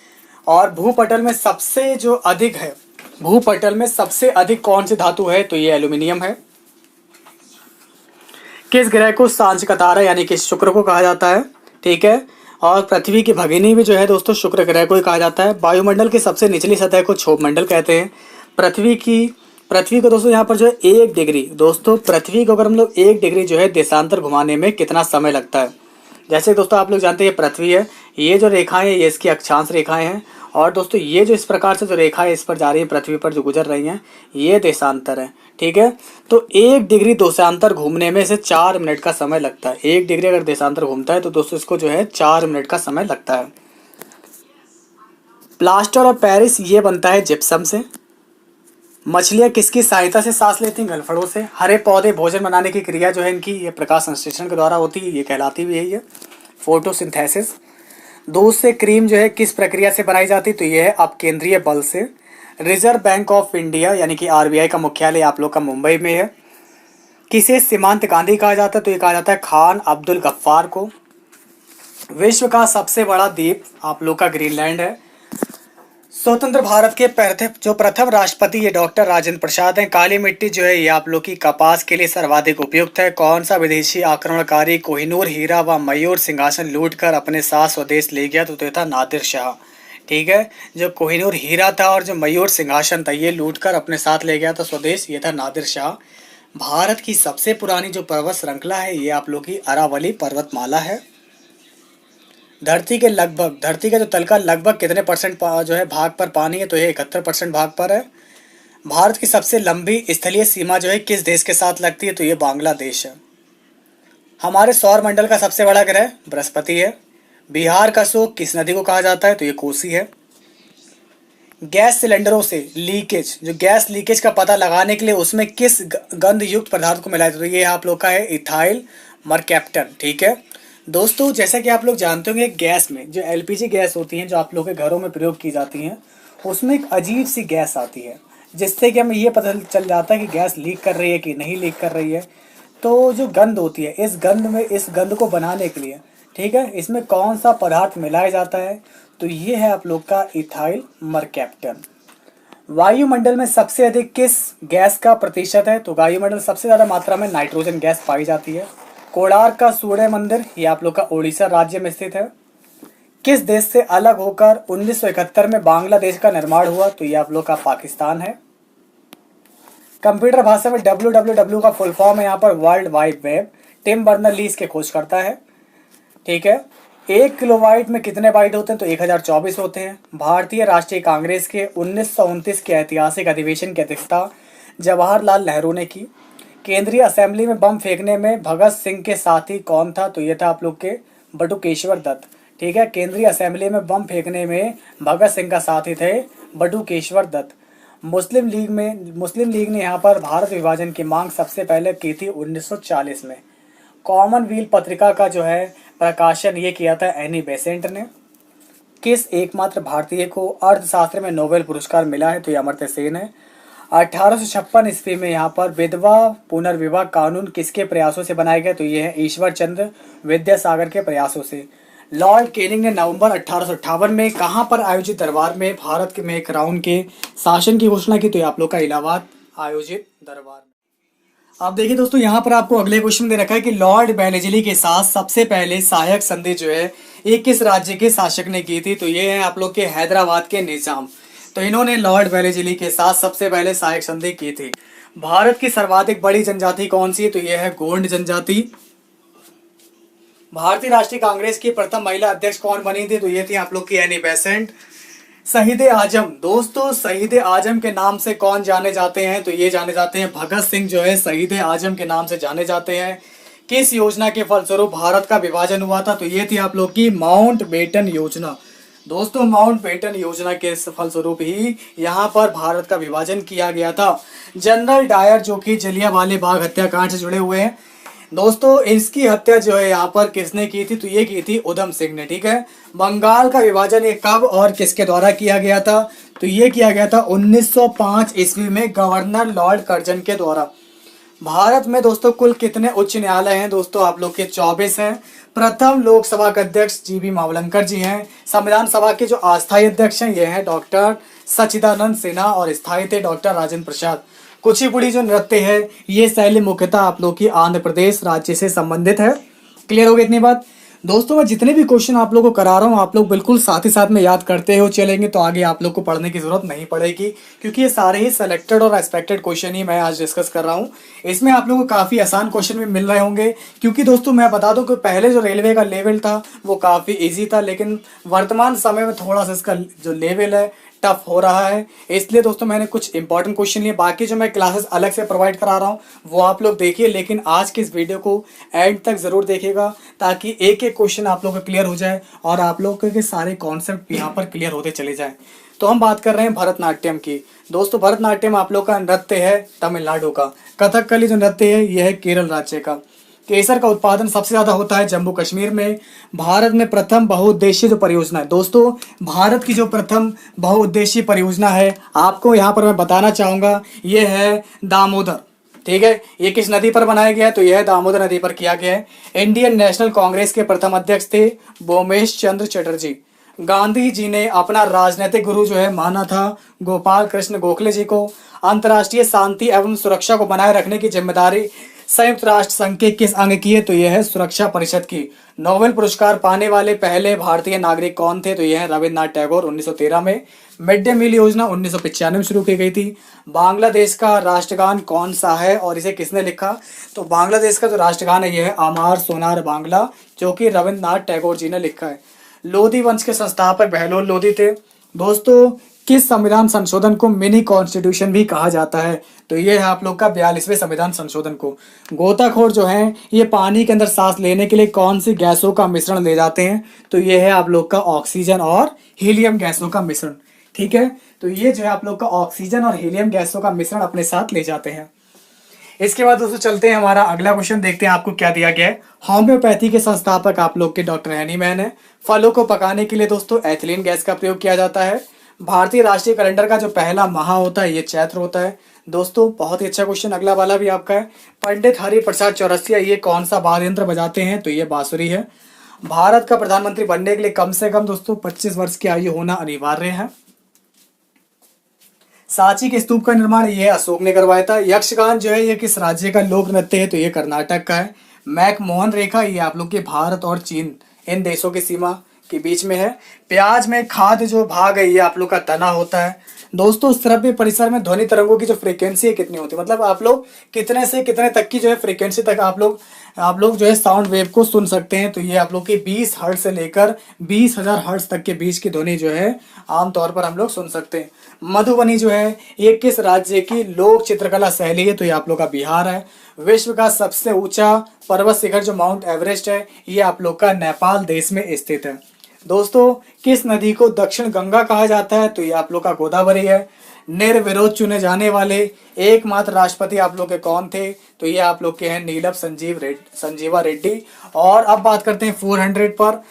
और भूपटल में सबसे जो अधिक है, भूपटल में सबसे अधिक कौन सी धातु है, तो ये एल्यूमिनियम है। किस ग्रह को सांझ का तारा यानी कि शुक्र को कहा जाता है, ठीक है। और पृथ्वी की भगिनी भी जो है दोस्तों शुक्र ग्रह को ही कहा जाता है। वायुमंडल की सबसे निचली सतह को क्षोभ मंडल कहते हैं। पृथ्वी को दोस्तों यहाँ पर जो है 1 डिग्री, दोस्तों पृथ्वी को अगर हम लोग 1 डिग्री जो है देशांतर घुमाने में कितना समय लगता है। जैसे दोस्तों आप लोग जानते हैं ये पृथ्वी है, ये जो रेखाएं हैं ये इसकी अक्षांश रेखाएं हैं। और दोस्तों ये जो इस प्रकार से जो रेखाएं इस पर जा रही है पृथ्वी पर जो गुजर रही हैं ये देशांतर है, ठीक है। तो 1 डिग्री देशांतर घूमने में से 4 मिनट का समय लगता है। 1 डिग्री अगर देशांतर घूमता है तो दोस्तों इसको जो है 4 मिनट का समय लगता है। प्लास्टर और पेरिस ये बनता है जिप्सम से। मछलियाँ किसकी सहायता से सांस लेती हैं, गलफड़ों से। हरे पौधे भोजन बनाने की क्रिया जो है इनकी ये प्रकाश संश्लेषण के द्वारा होती है, ये कहलाती भी यही है फोटोसिंथेसिस। दूध से क्रीम जो है किस प्रक्रिया से बनाई जाती है, तो ये है अपकेंद्रीय बल से। रिजर्व बैंक ऑफ इंडिया यानी कि आरबीआई का मुख्यालय आप लोग का मुंबई में है। किसे सीमांत गांधी कहा जाता है, तो ये कहा जाता है खान अब्दुल गफ्फार को। विश्व का सबसे बड़ा द्वीप आप लोग का ग्रीनलैंड है। स्वतंत्र भारत के प्रथम राष्ट्रपति ये डॉक्टर राजेंद्र प्रसाद हैं। काली मिट्टी जो है ये आप लोग की कपास के लिए सर्वाधिक उपयुक्त है। कौन सा विदेशी आक्रमणकारी कोहिनूर हीरा व मयूर सिंहासन लूटकर अपने साथ स्वदेश ले गया, तो ये था नादिर शाह, ठीक है। जो कोहिनूर हीरा था और जो मयूर सिंहासन था ये लूटकर अपने साथ ले गया था स्वदेश, ये था नादिर शाह। भारत की सबसे पुरानी जो पर्वत श्रृंखला है ये आप लोग की अरावली पर्वतमाला है। धरती का जो तल का लगभग कितने परसेंट जो है भाग पर पानी है, तो ये 71% भाग पर है। भारत की सबसे लंबी स्थलीय सीमा जो है किस देश के साथ लगती है, तो ये बांग्लादेश है। हमारे सौर मंडल का सबसे बड़ा ग्रह बृहस्पति है। बिहार का शोक किस नदी को कहा जाता है, तो ये कोसी है। गैस सिलेंडरों से लीकेज, जो गैस लीकेज का पता लगाने के लिए उसमें किस गंध युक्त पदार्थ को मिलाया, तो ये आप लोग का है इथाइल मरकैप्टन, ठीक है। दोस्तों जैसा कि आप लोग जानते होंगे गैस में जो एलपीजी गैस होती हैं जो आप लोग के घरों में प्रयोग की जाती हैं उसमें एक अजीब सी गैस आती है जिससे कि हमें ये पता चल जाता है कि गैस लीक कर रही है कि नहीं लीक कर रही है। तो जो गंध होती है इस गंध को बनाने के लिए, ठीक है, इसमें कौन सा पदार्थ मिलाया जाता है, तो ये है आप लोग का इथाइल मरकैप्टन। वायुमंडल में सबसे अधिक किस गैस का प्रतिशत है, तो वायुमंडल सबसे ज़्यादा मात्रा में नाइट्रोजन गैस पाई जाती है। कोणार्क का सूर्य मंदिर ये आप लोग का उड़ीसा राज्य में स्थित है। किस देश से अलग होकर 1971 में बांग्लादेश का निर्माण हुआ, तो ये आप लोग का पाकिस्तान है। कंप्यूटर भाषा में www का फुल फॉर्म है यहाँ पर वर्ल्ड वाइड वेब। टिम बर्नर-ली इसके खोज करता है, ठीक है। 1 किलोबाइट में कितने बाइट होते हैं, तो 1024 होते हैं। भारतीय राष्ट्रीय कांग्रेस के 1929 के ऐतिहासिक अधिवेशन की अध्यक्षता जवाहरलाल नेहरू ने की। केंद्रीय असेंबली में बम फेंकने में भगत सिंह के साथी कौन था, तो ये था आप लोग के बटुकेश्वर दत्त, ठीक है। केंद्रीय असेंबली में बम फेंकने में भगत सिंह का साथी थे बटुकेश्वर दत्त। मुस्लिम लीग ने यहाँ पर भारत विभाजन की मांग सबसे पहले की थी 1940 में। कॉमनवेल्थ पत्रिका का जो है प्रकाशन ये किया था एनी बेसेंट ने। किस एकमात्र भारतीय को अर्थशास्त्र में नोबेल पुरस्कार मिला है, तो ये अमर्त्य सेन है। 1856 ईस्वी में यहाँ पर विधवा पुनर्विवाह कानून किसके प्रयासों से बनाया गया, तो ये है ईश्वर चंद्र विद्यासागर के प्रयासों से। लॉर्ड कैनिंग ने नवंबर 1858 में कहाँ पर आयोजित दरबार में भारत के में क्राउन के शासन की घोषणा की, तो ये आप लोग का इलाहाबाद आयोजित दरबार में। अब देखिए दोस्तों यहाँ पर आपको अगले क्वेश्चन दे रखा है कि लॉर्ड वेलेस्ली के साथ सबसे पहले सहायक संधि जो है ये किस राज्य के शासक ने की थी, तो ये है आप लोग के हैदराबाद के निजाम। तो इन्होंने लॉर्ड वेलेस्ली के साथ सबसे पहले सहायक संधि की थी। भारत की सर्वाधिक बड़ी जनजाति कौन सी है, तो यह है गोंड जनजाति। भारतीय राष्ट्रीय कांग्रेस की प्रथम महिला अध्यक्ष कौन बनी थी, तो ये थी आप लोग की एनी बेसेंट। शहीद आजम, दोस्तों शहीद आजम के नाम से कौन जाने जाते हैं, तो ये जाने जाते हैं भगत सिंह जो है शहीद आजम के नाम से जाने जाते हैं। किस योजना के फलस्वरूप भारत का विभाजन हुआ था, तो ये थी आप लोग की माउंटबेटन योजना। दोस्तों माउंटबेटन योजना के फलस्वरूप ही यहाँ पर भारत का विभाजन किया गया था। जनरल डायर जो कि जलियांवाला बाग हत्याकांड से जुड़े हुए हैं, दोस्तों इसकी हत्या जो है यहाँ पर किसने की थी, तो ये की थी उधम सिंह ने। ठीक है, बंगाल का विभाजन ये कब और किसके द्वारा किया गया था, तो ये किया गया था 1905 ईस्वी में गवर्नर लॉर्ड कर्जन के द्वारा। भारत में दोस्तों कुल कितने उच्च न्यायालय हैं, दोस्तों आप लोग के 24 हैं। प्रथम लोकसभा के अध्यक्ष जीबी मावलंकर जी हैं। संविधान सभा के जो अस्थायी अध्यक्ष हैं ये हैं डॉक्टर सच्चिदानंद सिन्हा और स्थायी थे डॉक्टर राजेंद्र प्रसाद। कुचिपुड़ी जो नृत्य है ये शैली मुख्यतः आप लोग की आंध्र प्रदेश राज्य से संबंधित है। क्लियर हो गई इतनी बात। दोस्तों मैं जितने भी क्वेश्चन आप लोगों को करा रहा हूँ आप लोग बिल्कुल साथ ही साथ में याद करते हो चलेंगे तो आगे आप लोग को पढ़ने की जरूरत नहीं पड़ेगी, क्योंकि ये सारे ही सेलेक्टेड और एक्सपेक्टेड क्वेश्चन ही मैं आज डिस्कस कर रहा हूँ। इसमें आप लोगों को काफ़ी आसान क्वेश्चन भी मिल रहे होंगे, क्योंकि दोस्तों मैं बता दूं कि पहले जो रेलवे का लेवल था वो काफ़ी ईजी था, लेकिन वर्तमान समय में थोड़ा सा इसका जो लेवल है टफ हो रहा है। इसलिए दोस्तों मैंने कुछ इंपॉर्टेंट क्वेश्चन लिए, बाकी जो मैं क्लासेस अलग से प्रोवाइड करा रहा हूँ वो आप लोग देखिए, लेकिन आज के इस वीडियो को एंड तक ज़रूर देखिएगा ताकि एक एक क्वेश्चन आप लोग का क्लियर हो जाए और आप लोग के सारे कॉन्सेप्ट यहाँ पर क्लियर होते चले जाए। तो हम बात कर रहे हैं भरतनाट्यम की। दोस्तों भरतनाट्यम आप लोग का नृत्य है तमिलनाडु का। कथकली जो नृत्य है यह है केरल राज्य का। केसर का उत्पादन सबसे ज्यादा होता है जम्मू कश्मीर में। भारत में प्रथम बहुउद्देशीय जो परियोजना है, दोस्तों भारत की जो प्रथम बहुउद्देशीय परियोजना है आपको यहाँ पर मैं बताना चाहूंगा ये है दामोदर। ठीक है, ये किस नदी पर बनाया गया है, तो यह दामोदर नदी पर किया गया है। इंडियन नेशनल कांग्रेस के प्रथम अध्यक्ष थे बोमेश चंद्र चटर्जी। गांधी जी ने अपना राजनीतिक गुरु जो है माना था गोपाल कृष्ण गोखले जी को। अंतर्राष्ट्रीय शांति एवं सुरक्षा को बनाए रखने की जिम्मेदारी संयुक्त राष्ट्र संघ के किस अंग की है, तो यह है सुरक्षा परिषद की। नोबेल पुरस्कार पाने वाले पहले भारतीय नागरिक कौन थे, तो यह है रविन्द्रनाथ टैगोर 1913 में। मिड डे मील योजना 1995 में शुरू की गई थी। बांग्लादेश का राष्ट्रगान कौन सा है और इसे किसने लिखा, तो बांग्लादेश का जो राष्ट्रगान है यह है अमार सोनार बांग्ला, जो कि रविन्द्रनाथ टैगोर जी ने लिखा है। लोधी वंश के संस्थापक बहलोल लोधी थे। दोस्तों किस संविधान संशोधन को मिनी कॉन्स्टिट्यूशन भी कहा जाता है, तो ये है आप लोग का 42वें संविधान संशोधन को। गोताखोर जो हैं ये पानी के अंदर सांस लेने के लिए कौन सी गैसों का मिश्रण ले जाते हैं, तो ये है आप लोग का ऑक्सीजन और हीलियम गैसों का मिश्रण। ठीक है, तो ये जो है आप लोग का ऑक्सीजन और हीलियम गैसों का मिश्रण अपने साथ ले जाते हैं। इसके बाद दोस्तों चलते हैं हमारा अगला क्वेश्चन, देखते हैं आपको क्या दिया गया है। होम्योपैथी के संस्थापक आप लोग के डॉक्टर हैनीमैन है। फलों को पकाने के लिए दोस्तों एथिलीन गैस का प्रयोग किया जाता है। भारतीय राष्ट्रीय कैलेंडर का जो पहला माह होता है ये चैत्र होता है। दोस्तों बहुत ही अच्छा क्वेश्चन अगला वाला भी आपका है। पंडित हरिप्रसाद चौरसिया ये कौन सा वाद्य यंत्र बजाते हैं, तो ये बांसुरी है। भारत का प्रधानमंत्री बनने के लिए कम से कम दोस्तों 25 वर्ष की आयु होना अनिवार्य है। सांची के स्तूप का निर्माण ये अशोक ने करवाया था। यक्षगान जो है ये किस राज्य का लोक नृत्य है, तो ये कर्नाटक का है। मैकमोहन रेखा ये आप लोग के भारत और चीन इन देशों की सीमा के बीच में है। प्याज में खाद्य जो भाग है ये आप लोग का तना होता है। दोस्तों श्रव्य परिसर में ध्वनि तरंगों की जो फ्रीक्वेंसी है कितनी होती है, मतलब आप लोग कितने से कितने तक की जो है फ्रीक्वेंसी तक आप लोग जो है साउंड वेव को सुन सकते हैं, तो ये आप लोग की 20 हर्ट्ज से लेकर 20,000 हर्ट्ज तक के बीच की ध्वनि जो है आमतौर पर हम लोग सुन सकते हैं। मधुबनी जो है ये किस राज्य की लोक चित्रकला शैली है, तो ये आप लोग का बिहार है। विश्व का सबसे ऊंचा पर्वत शिखर जो माउंट एवरेस्ट है ये आप लोग का नेपाल देश में स्थित है। दोस्तों किस नदी को दक्षिण गंगा कहा जाता है, तो ये आप लोग का गोदावरी है। निर्विरोध चुने जाने वाले एकमात्र राष्ट्रपति आप लोग के कौन थे, तो ये आप लोग के हैं नीलम संजीवा रेड्डी। और अब बात करते हैं 400 पर।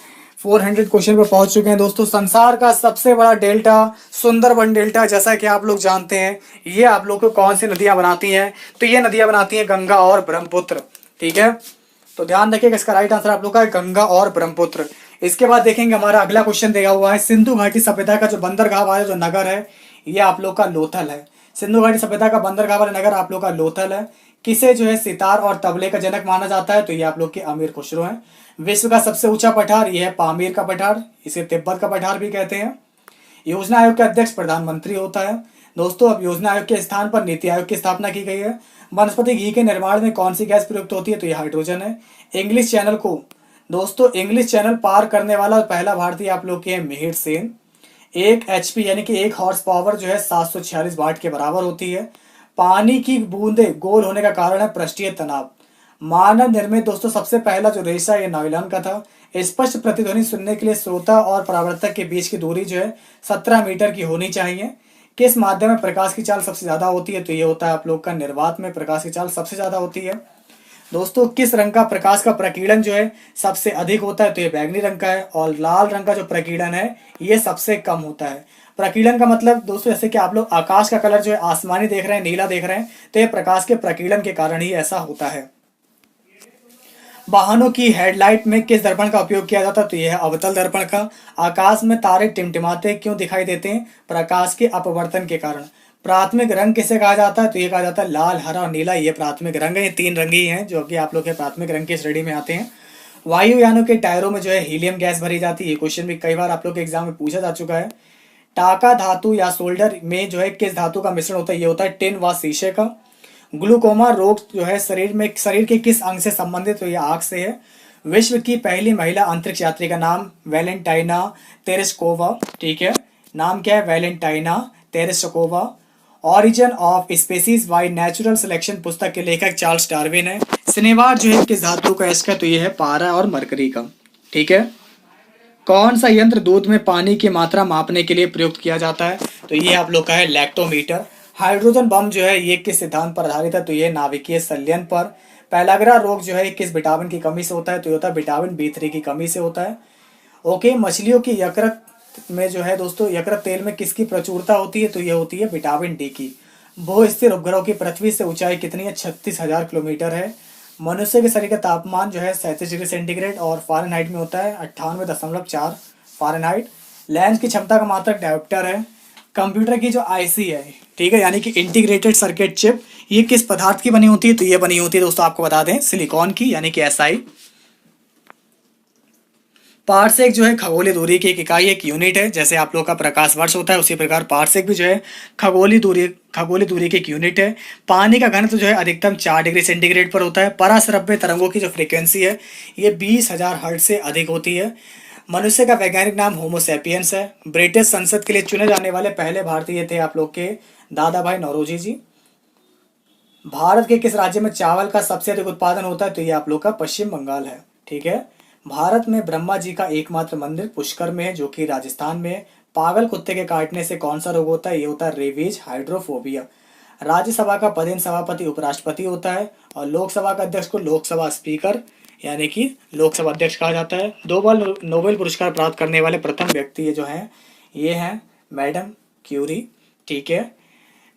400 क्वेश्चन पर पहुंच चुके हैं दोस्तों। संसार का सबसे बड़ा डेल्टा सुंदरबन डेल्टा, जैसा कि आप लोग जानते हैं ये आप लोग को कौन सी नदियां बनाती हैं, तो ये नदियां बनाती हैं गंगा और ब्रह्मपुत्र। ठीक है, तो ध्यान रखिएगा इसका राइट आंसर आप लोग का है गंगा और ब्रह्मपुत्र। इसके बाद देखेंगे हमारा अगला क्वेश्चन दिया हुआ है। सिंधु घाटी सभ्यता का जो बंदरगाह वाला जो नगर है ये आप लोग का लोथल है। सिंधु घाटी सभ्यता का बंदरगाह वाला नगर आप लोग का लोथल है। किसे जो है सितार और तबले का जनक माना जाता है, तो ये आप लोग के अमीर खुसरो हैं। विश्व का सबसे ऊंचा पठार ये है पामीर का पठार, इसे तिब्बत का पठार भी कहते हैं। योजना आयोग के अध्यक्ष प्रधानमंत्री होता है। दोस्तों अब योजना आयोग के स्थान पर नीति आयोग की स्थापना की गई है। वनस्पति घी के निर्माण में कौन सी गैस प्रयुक्त होती है, तो ये हाइड्रोजन है। इंग्लिश चैनल को दोस्तों इंग्लिश चैनल पार करने वाला पहला भारतीय आप लोग के हैं मिहिर सेन। 1 HP यानी कि 1 हॉर्स पावर जो है 746 वाट के बराबर होती है। पानी की बूंदे गोल होने का कारण है पृष्ठीय तनाव। मानव निर्मित दोस्तों सबसे पहला जो रेशा ये नायलॉन का था। स्पष्ट प्रतिध्वनि सुनने के लिए श्रोता और परावर्तक के बीच की दूरी जो है 17 मीटर की होनी चाहिए। किस माध्यम में प्रकाश की चाल सबसे ज्यादा होती है, तो ये होता है आप लोग का निर्वात में प्रकाश की चाल सबसे ज्यादा होती है। दोस्तों किस रंग का प्रकाश का प्रकीर्णन जो है सबसे अधिक होता है, तो ये बैंगनी रंग का है। और लाल रंग का जो प्रकीर्णन है ये सबसे कम होता है। प्रकीर्णन का मतलब दोस्तों जैसे कि आप लोग आकाश का कलर जो है आसमानी देख रहे हैं, नीला देख रहे हैं, तो ये प्रकाश के प्रकीर्णन के कारण ही ऐसा होता है। वाहनों की हेडलाइट में किस दर्पण का उपयोग किया जाता है, तो यह है अवतल दर्पण का। आकाश में तारे टिमटिमाते क्यों दिखाई देते हैं, प्रकाश के अपवर्तन के कारण। प्राथमिक रंग किसे कहा जाता है, तो ये कहा जाता है लाल, हरा और नीला, ये प्राथमिक रंग है। ये तीन रंग ही हैं जो कि आप लोग के प्राथमिक रंग की श्रेणी में आते हैं। वायुयानों के टायरों में जो है हीलियम गैस भरी जाती है, ये क्वेश्चन भी कई बार आप लोग के एग्जाम में पूछा जा चुका है। टाका धातु या सोल्डर में जो है किस धातु का मिश्रण होता है, ये होता है टिन व शीशे का। ग्लूकोमा रोग जो है शरीर के किस अंग से संबंधित, तो ये आंख से है। विश्व की पहली महिला अंतरिक्ष यात्री का नाम वैलेंटाइना तेरेस्कोवा, ठीक है, नाम क्या है, Valentina Tereshkova. Origin of species by natural selection पुस्तक के लेखक चार्ल्स डार्विन है। शनिवार जो है किस धातु का इसका, तो ये है पारा और मरकरी का, ठीक है। कौन सा यंत्र दूध में पानी की मात्रा मापने के लिए प्रयुक्त किया जाता है, तो ये आप लोग का है लैक्टोमीटर। हाइड्रोजन बम जो है ये किस सिद्धांत पर आधारित है, तो ये नाभिकीय संलयन पर। पैलाग्रा रोग जो है किस विटामिन की कमी से होता है, तो ये होता है विटामिन B3 की कमी से होता है। ओके, मछलियों की यकृत में जो है दोस्तों यकृत तेल में किसकी प्रचुरता होती है, तो ये होती है विटामिन D की। भू स्थिर उपग्रहों की पृथ्वी से ऊंचाई कितनी है, 36,000 किलोमीटर है। मनुष्य के शरीर का तापमान जो है 37 डिग्री सेंटीग्रेड और फ़ारेनहाइट में होता है 98.4 फ़ारेनहाइट। लेंस की क्षमता का मात्रक डायोप्टर है। कंप्यूटर की जो आईसी है, ठीक है, यानी कि इंटीग्रेटेड सर्किट चिप, ये किस पदार्थ की बनी होती है, तो ये बनी होती है दोस्तों आपको बता दें सिलिकॉन की, यानी कि SI। पारसेक जो है खगोलीय दूरी की एक इकाई, एक यूनिट है। जैसे आप लोग का प्रकाश वर्ष होता है उसी प्रकार पारसेक भी जो है खगोलीय दूरी की एक यूनिट है। पानी का घनत्व जो है अधिकतम 4 डिग्री सेंटीग्रेड पर होता है। पराश्रव्य तरंगों की जो फ्रीक्वेंसी है ये 20,000 हर्ट्ज से अधिक होती है। मनुष्य का वैज्ञानिक नाम होमोसेपियंस है। ब्रिटिश संसद के लिए चुने जाने वाले पहले भारतीय थे आप लोग के दादा भाई नौरोजी जी। भारत के किस राज्य में चावल का सबसे अधिक उत्पादन होता है, तो ये आप लोग का पश्चिम बंगाल है, ठीक है। भारत में ब्रह्मा जी का एकमात्र मंदिर पुष्कर में है जो कि राजस्थान में है। पागल कुत्ते के काटने से कौन सा रोग होता है, ये होता है रेबीज हाइड्रोफोबिया। राज्यसभा का पदेन सभापति उपराष्ट्रपति होता है और लोकसभा का अध्यक्ष को लोकसभा स्पीकर यानी कि लोकसभा अध्यक्ष कहा जाता है। 2 बार नोबेल पुरस्कार प्राप्त करने वाले प्रथम व्यक्ति ये जो हैं ये हैं मैडम क्यूरी, ठीक है।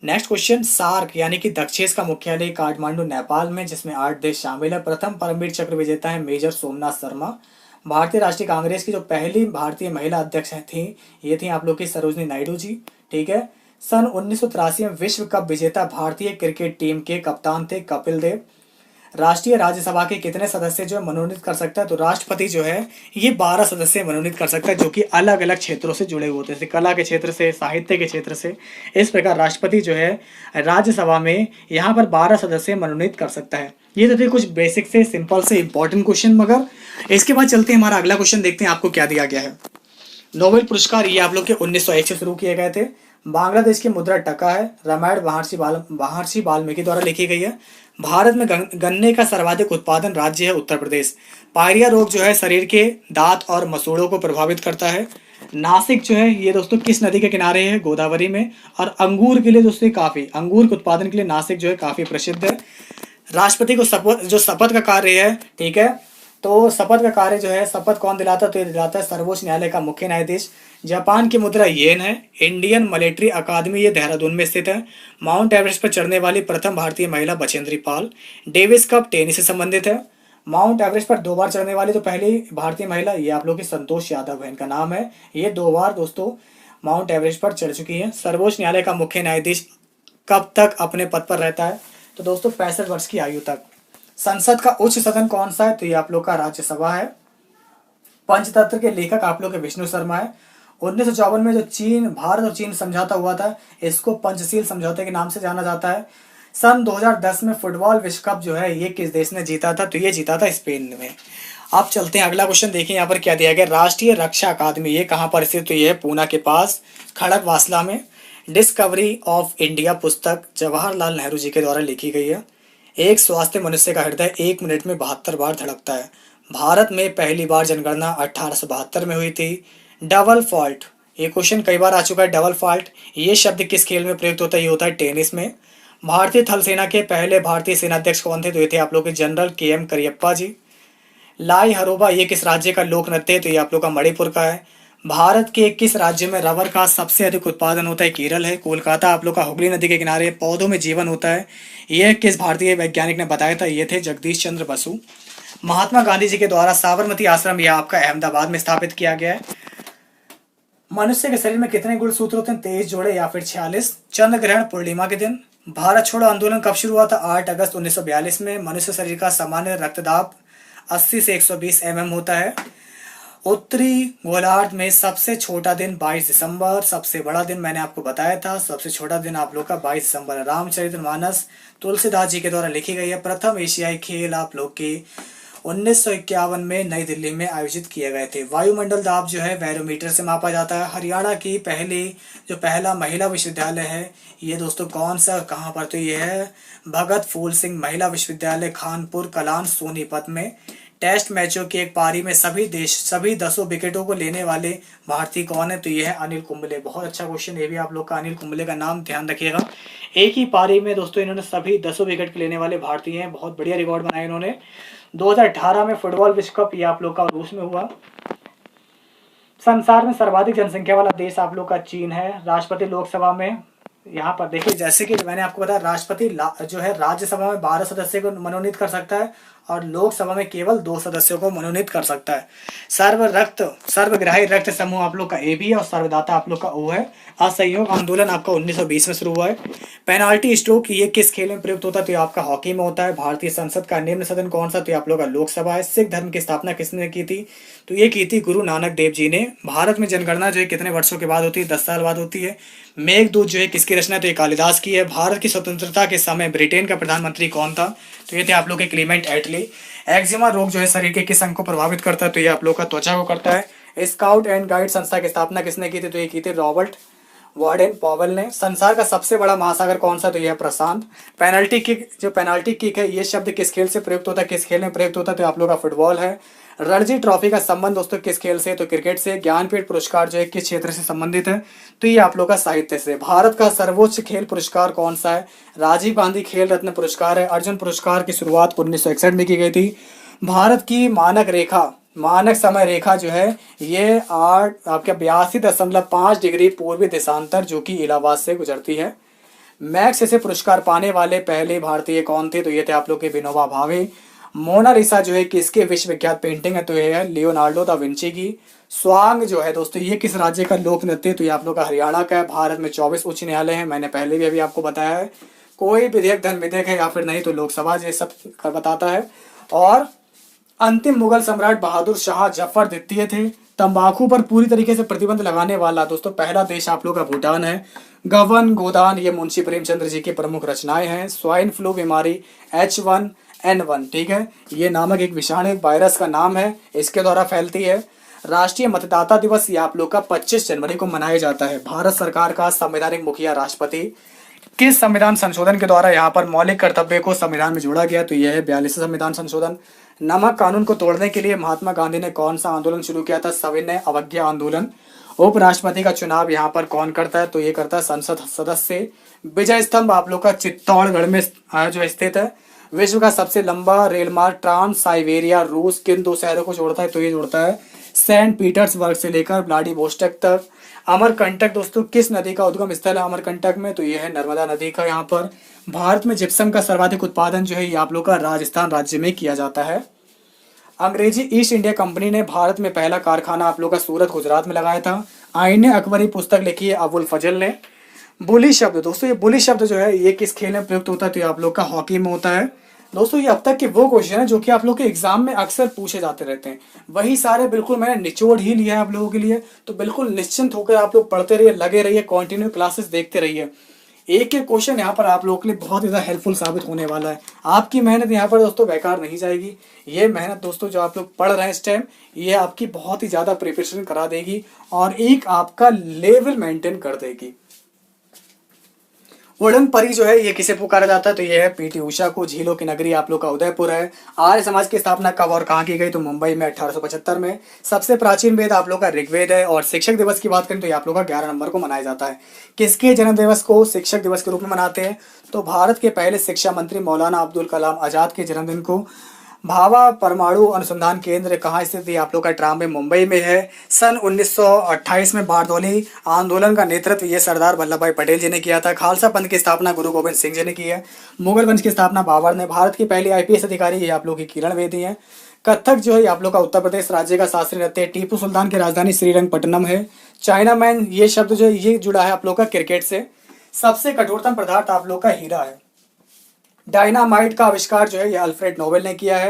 नेक्स्ट क्वेश्चन, सार्क यानी कि दक्षेस का मुख्यालय काठमांडू नेपाल में, जिसमें 8 देश शामिल है। प्रथम परमवीर चक्र विजेता है मेजर सोमनाथ शर्मा। भारतीय राष्ट्रीय कांग्रेस की जो पहली भारतीय महिला अध्यक्ष थी ये थी आप लोग की सरोजनी नायडू जी, ठीक है। सन 1983 में विश्व कप विजेता भारतीय क्रिकेट टीम के कप्तान थे कपिल देव। राष्ट्रीय राज्यसभा के कितने सदस्य जो है मनोनीत कर सकता है, तो राष्ट्रपति जो है ये 12 सदस्य मनोनीत कर सकता है जो कि अलग अलग क्षेत्रों से जुड़े हुए होते हैं, जैसे कला के क्षेत्र से, साहित्य के क्षेत्र से। इस प्रकार राष्ट्रपति जो है राज्यसभा में यहाँ पर 12 सदस्य मनोनीत कर सकता है। ये तो थे कुछ बेसिक से सिंपल से इंपॉर्टेंट क्वेश्चन, मगर इसके बाद चलते हैं हमारा अगला क्वेश्चन, देखते हैं आपको क्या दिया गया है। नोबेल पुरस्कार ये आप लोग के 1901 से शुरू किए गए थे। बांग्लादेश की मुद्रा टका है। रामायण महर्षि वाल्मीकि द्वारा लिखी गई है। भारत में गन्ने का सर्वाधिक उत्पादन राज्य है उत्तर प्रदेश। पायरिया रोग जो है शरीर के दांत और मसूड़ों को प्रभावित करता है। नासिक जो है ये दोस्तों किस नदी के किनारे है, गोदावरी में। और अंगूर के लिए दोस्तों अंगूर के उत्पादन के लिए नासिक जो है काफी प्रसिद्ध है। राष्ट्रपति को शपथ का कार्य है, ठीक है, तो शपथ का कार्य जो है शपथ कौन दिलाता है, तो ये दिलाता है सर्वोच्च न्यायालय का मुख्य न्यायाधीश। जापान की मुद्रा येन है। इंडियन मिलिट्री अकादमी ये देहरादून में स्थित है। माउंट एवरेस्ट पर चढ़ने वाली प्रथम भारतीय महिला Bachendri Pal. Davis cup tennis से संबंधित है। माउंट एवरेस्ट पर 2 बार चढ़ने वाली तो पहली भारतीय महिला ये आप लोग की संतोष यादव है, इनका नाम है। ये 2 बार दोस्तों माउंट एवरेस्ट पर चढ़ चुकी है। सर्वोच्च न्यायालय का मुख्य न्यायाधीश कब तक अपने पद पर रहता है, तो दोस्तों 65 वर्ष की आयु तक। संसद का उच्च सदन कौन सा है, तो ये आप लोग का राज्यसभा है। पंचतंत्र के लेखक आप लोग के विष्णु शर्मा है। 1954 में जो भारत और चीन समझौता हुआ था इसको पंचशील समझौते के नाम से जाना जाता है। सन 2010 में फुटबॉल विश्व कप जो है ये किस देश ने जीता था, तो ये जीता था स्पेन में। अब चलते हैं अगला क्वेश्चन, देखिए यहाँ पर क्या दिया गया। राष्ट्रीय रक्षा अकादमी ये कहाँ पर स्थित, तो ये है पूना के पास खड़गवासला में। डिस्कवरी ऑफ इंडिया पुस्तक जवाहरलाल नेहरू जी के द्वारा लिखी गई है। एक स्वास्थ्य मनुष्य का हृदय 1 मिनट में 72 बार धड़कता है। भारत में पहली बार जनगणना 1872 में हुई थी। डबल फॉल्ट ये क्वेश्चन कई बार आ चुका है। डबल फॉल्ट ये शब्द किस खेल में प्रयुक्त होता है, ये होता है टेनिस में। भारतीय थल सेना के पहले भारतीय सेनाध्यक्ष कौन थे? तो ये थे आप लोग के जनरल KM करियप्पा जी। लाई हरोबा ये किस राज्य का लोक नृत्य है? तो ये आप लोग का मणिपुर का है। भारत के किस राज्य में रबर का सबसे अधिक उत्पादन होता है? केरल है। कोलकाता आप लोग का हुगली नदी के किनारे पौधों में जीवन होता है, यह किस भारतीय वैज्ञानिक ने बताया था? ये थे जगदीश चंद्र बसु। महात्मा गांधी जी के द्वारा साबरमती आश्रम यह आपका अहमदाबाद में स्थापित किया गया है। मनुष्य के शरीर में कितने गुणसूत्र होते हैं? 23 जोड़े या फिर 46। चंद्र ग्रहण पूर्णिमा के दिन। भारत छोड़ो आंदोलन कब शुरू हुआ था? 8 अगस्त 1942 में। मनुष्य शरीर का सामान्य रक्तदाब 80 से 120 mm होता है। उत्तरी गोलार्ध में सबसे छोटा दिन 22 दिसंबर। सबसे बड़ा दिन मैंने आपको बताया था, सबसे छोटा दिन आप लोग का 22 दिसंबर है। रामचरितमानस तुलसीदास जी के द्वारा लिखी गई है। प्रथम एशियाई खेल आप लोग के 1951 में नई दिल्ली में आयोजित किए गए थे। वायुमंडल दाब जो है बैरोमीटर से मापा जाता है। हरियाणा की पहला महिला विश्वविद्यालय है, ये दोस्तों कौन सा और कहाँ पर? तो ये है भगत फूल सिंह महिला विश्वविद्यालय, खानपुर कलान सोनीपत में। टेस्ट मैचों की एक पारी में सभी 10 विकेटों को लेने वाले भारतीय कौन है? तो ये है अनिल कुंबले। बहुत अच्छा क्वेश्चन ये भी आप लोग का, अनिल कुंबले का नाम ध्यान रखिएगा। एक ही पारी में दोस्तों इन्होंने सभी 10 विकेट लेने वाले भारतीय हैं। बहुत बढ़िया रिकॉर्ड बनाया इन्होंने। 2018 में फुटबॉल विश्व कप ये आप लोग का रूस में हुआ। संसार में सर्वाधिक जनसंख्या वाला देश आप लोग का चीन है। राष्ट्रपति लोकसभा में यहाँ पर देखिए, जैसे कि मैंने आपको बताया, राष्ट्रपति जो है राज्यसभा में 12 सदस्य को मनोनीत कर सकता है और लोकसभा में केवल 2 सदस्यों को मनोनीत कर सकता है। सर्वग्राही रक्त समूह आप लोग का AB है और सर्वदाता आप लोग का O है। असहयोग आंदोलन आपका 1920 में शुरू हुआ है। पेनाल्टी स्ट्रोक ये किस खेल में प्रयुक्त होता है? तो ये आपका हॉकी में होता है। भारतीय संसद का निम्न सदन कौन सा? तो ये आप लोग का लोकसभा है। सिख धर्म की स्थापना किसने की थी? तो ये की थी गुरु नानक देव जी ने। भारत में जनगणना जो है कितने वर्षों के बाद होती है? 10 साल बाद होती है। मेघदूत जो है किसकी रचना? तो ये कालिदास की है। भारत की स्वतंत्रता के समय ब्रिटेन का प्रधानमंत्री कौन था? तो ये थे आप लोग के क्लीमेंट एटली। एक्जिमा रोग जो है शरीर के किस अंग को प्रभावित करता है? तो ये आप लोग का त्वचा को करता है। स्काउट एंड गाइड संस्था की स्थापना किसने की थी? तो ये की थी रॉबर्ट वार्डन पॉवेल ने। संसार का सबसे बड़ा महासागर कौन सा? तो यह प्रशांत। पेनाल्टी किक है, ये शब्द किस खेल से प्रयुक्त होता है? किस खेल में प्रयुक्त होता है? तो आप लोग का फुटबॉल है। रणजी ट्रॉफी का संबंध दोस्तों किस खेल से? तो क्रिकेट से। ज्ञानपीठ पुरस्कार जो है किस क्षेत्र से संबंधित है? तो ये आप लोग का साहित्य से। भारत का सर्वोच्च खेल पुरस्कार कौन सा है? राजीव गांधी खेल रत्न पुरस्कार है। अर्जुन पुरस्कार की शुरुआत 1961 में की गई थी। भारत की मानक समय रेखा जो है ये 82.5 डिग्री पूर्वी देशांतर जो कि इलाहाबाद से गुजरती है। मैक्स से पुरस्कार पाने वाले पहले भारतीय कौन थे? तो ये थे आप लोग के विनोबा भावे। मोनालिसा जो है किसके विश्व विख्यात पेंटिंग है? तो ये है लियोनार्डो दा विंची की। स्वांग जो है दोस्तों ये किस राज्य का लोक नृत्य? तो ये आप लोग का हरियाणा का है। भारत में 24 उच्च न्यायालय हैं, मैंने पहले भी अभी आपको बताया है। कोई विधेयक धन विधेयक है या फिर नहीं तो लोकसभा ये सब बताता है। और अंतिम मुगल सम्राट बहादुर शाह जफर द्वितीय थे। तंबाकू पर पूरी तरीके से प्रतिबंध लगाने वाला दोस्तों पहला देश आप लोग का भूटान है। गबन गोदान ये मुंशी प्रेमचंद्र जी की प्रमुख रचनाएं हैं। स्वाइन फ्लू बीमारी H1N1 ठीक है, ये नामक एक विषाणु वायरस का नाम है, इसके द्वारा फैलती है। राष्ट्रीय मतदाता दिवस ये आप लोग का 25 जनवरी को मनाया जाता है। भारत सरकार का संवैधानिक मुखिया राष्ट्रपति। किस संविधान संशोधन के द्वारा यहाँ पर मौलिक कर्तव्य को संविधान में जोड़ा गया? तो यह है 42वें संविधान संशोधन। नमक कानून को तोड़ने के लिए महात्मा गांधी ने कौन सा आंदोलन शुरू किया था? सविनय अवज्ञा आंदोलन। उपराष्ट्रपति का चुनाव यहाँ पर कौन करता है? तो ये करता है संसद सदस्य। विजय स्तंभ आप लोग का चित्तौड़गढ़ में जो स्थित है। विश्व का सबसे लंबा रेल मार्ग ट्रांस साइबेरिया रूस किन 2 शहरों को जोड़ता है? तो ये जोड़ता है सेंट पीटर्सबर्ग से लेकर व्लादिवोस्टोक तक। अमरकंटक दोस्तों किस नदी का उद्गम स्थल है अमरकंटक में? तो यह है नर्मदा नदी का। यहाँ पर भारत में जिप्सम का सर्वाधिक उत्पादन जो है ये आप लोग का राजस्थान राज्य में किया जाता है। अंग्रेजी ईस्ट इंडिया कंपनी ने भारत में पहला कारखाना आप लोग का सूरत गुजरात में लगाया था। आईने अकबरी पुस्तक लिखी है अबुल फजल ने। बुली शब्द दोस्तों ये बुली शब्द जो है ये किस खेल में प्रयुक्त होता है? तो ये आप लोग का हॉकी में होता है। दोस्तों ये अब तक के वो क्वेश्चन है जो कि आप लोग के एग्जाम में अक्सर पूछे जाते रहते हैं, वही सारे बिल्कुल मैंने निचोड़ ही लिया है आप लोगों के लिए। तो बिल्कुल निश्चिंत होकर आप लोग पढ़ते रहिए, लगे रहिए, कंटिन्यू क्लासेस देखते रहिए। एक एक क्वेश्चन यहाँ पर आप लोगों के लिए बहुत ज़्यादा हेल्पफुल साबित होने वाला है। आपकी मेहनत यहाँ पर दोस्तों बेकार नहीं जाएगी। ये मेहनत दोस्तों जो आप लोग पढ़ रहे हैं इस टाइम ये आपकी बहुत ही ज़्यादा प्रिपरेशन करा देगी और एक आपका लेवल मेंटेन कर देगी। उड़न परी जो है ये किसे पुकारा जाता है, तो ये है पीटी उषा को। झीलों की नगरी आप लोग का उदयपुर है। आर्य समाज की स्थापना कब और कहाँ की गई, तो मुंबई में 1875 में। सबसे प्राचीन वेद आप लोग का ऋग्वेद है। और शिक्षक दिवस की बात करें तो ये आप लोग का 11 नवंबर को मनाया जाता है। किसके जन्म दिवस को शिक्षक दिवस के रूप में मनाते हैं, तो भारत के पहले शिक्षा मंत्री मौलाना अब्दुल कलाम आजाद के जन्मदिन को। भाभा परमाणु अनुसंधान केंद्र कहाँ स्थित है, आप लोग का ट्राम में मुंबई में है। सन 1928 में बारदौली आंदोलन का नेतृत्व ये सरदार वल्लभ भाई पटेल जी ने किया था। खालसा पंथ की स्थापना गुरु गोविंद सिंह जी ने की है। मुगल वंश की स्थापना बाबर ने। भारत की पहली आईपीएस अधिकारी ये आप लोग की किरण बेदी है। कथक जो है आप लोग का उत्तर प्रदेश राज्य का शास्त्रीय नृत्य है। टीपू सुल्तान की राजधानी श्रीरंगपट्टनम है। चाइना मैन ये शब्द जो है ये जुड़ा है आप लोग का क्रिकेट से। सबसे कठोरतम पदार्थ आप लोग का हीरा है। डायनामाइट का आविष्कार जो है ये अल्फ्रेड नोबेल ने किया है।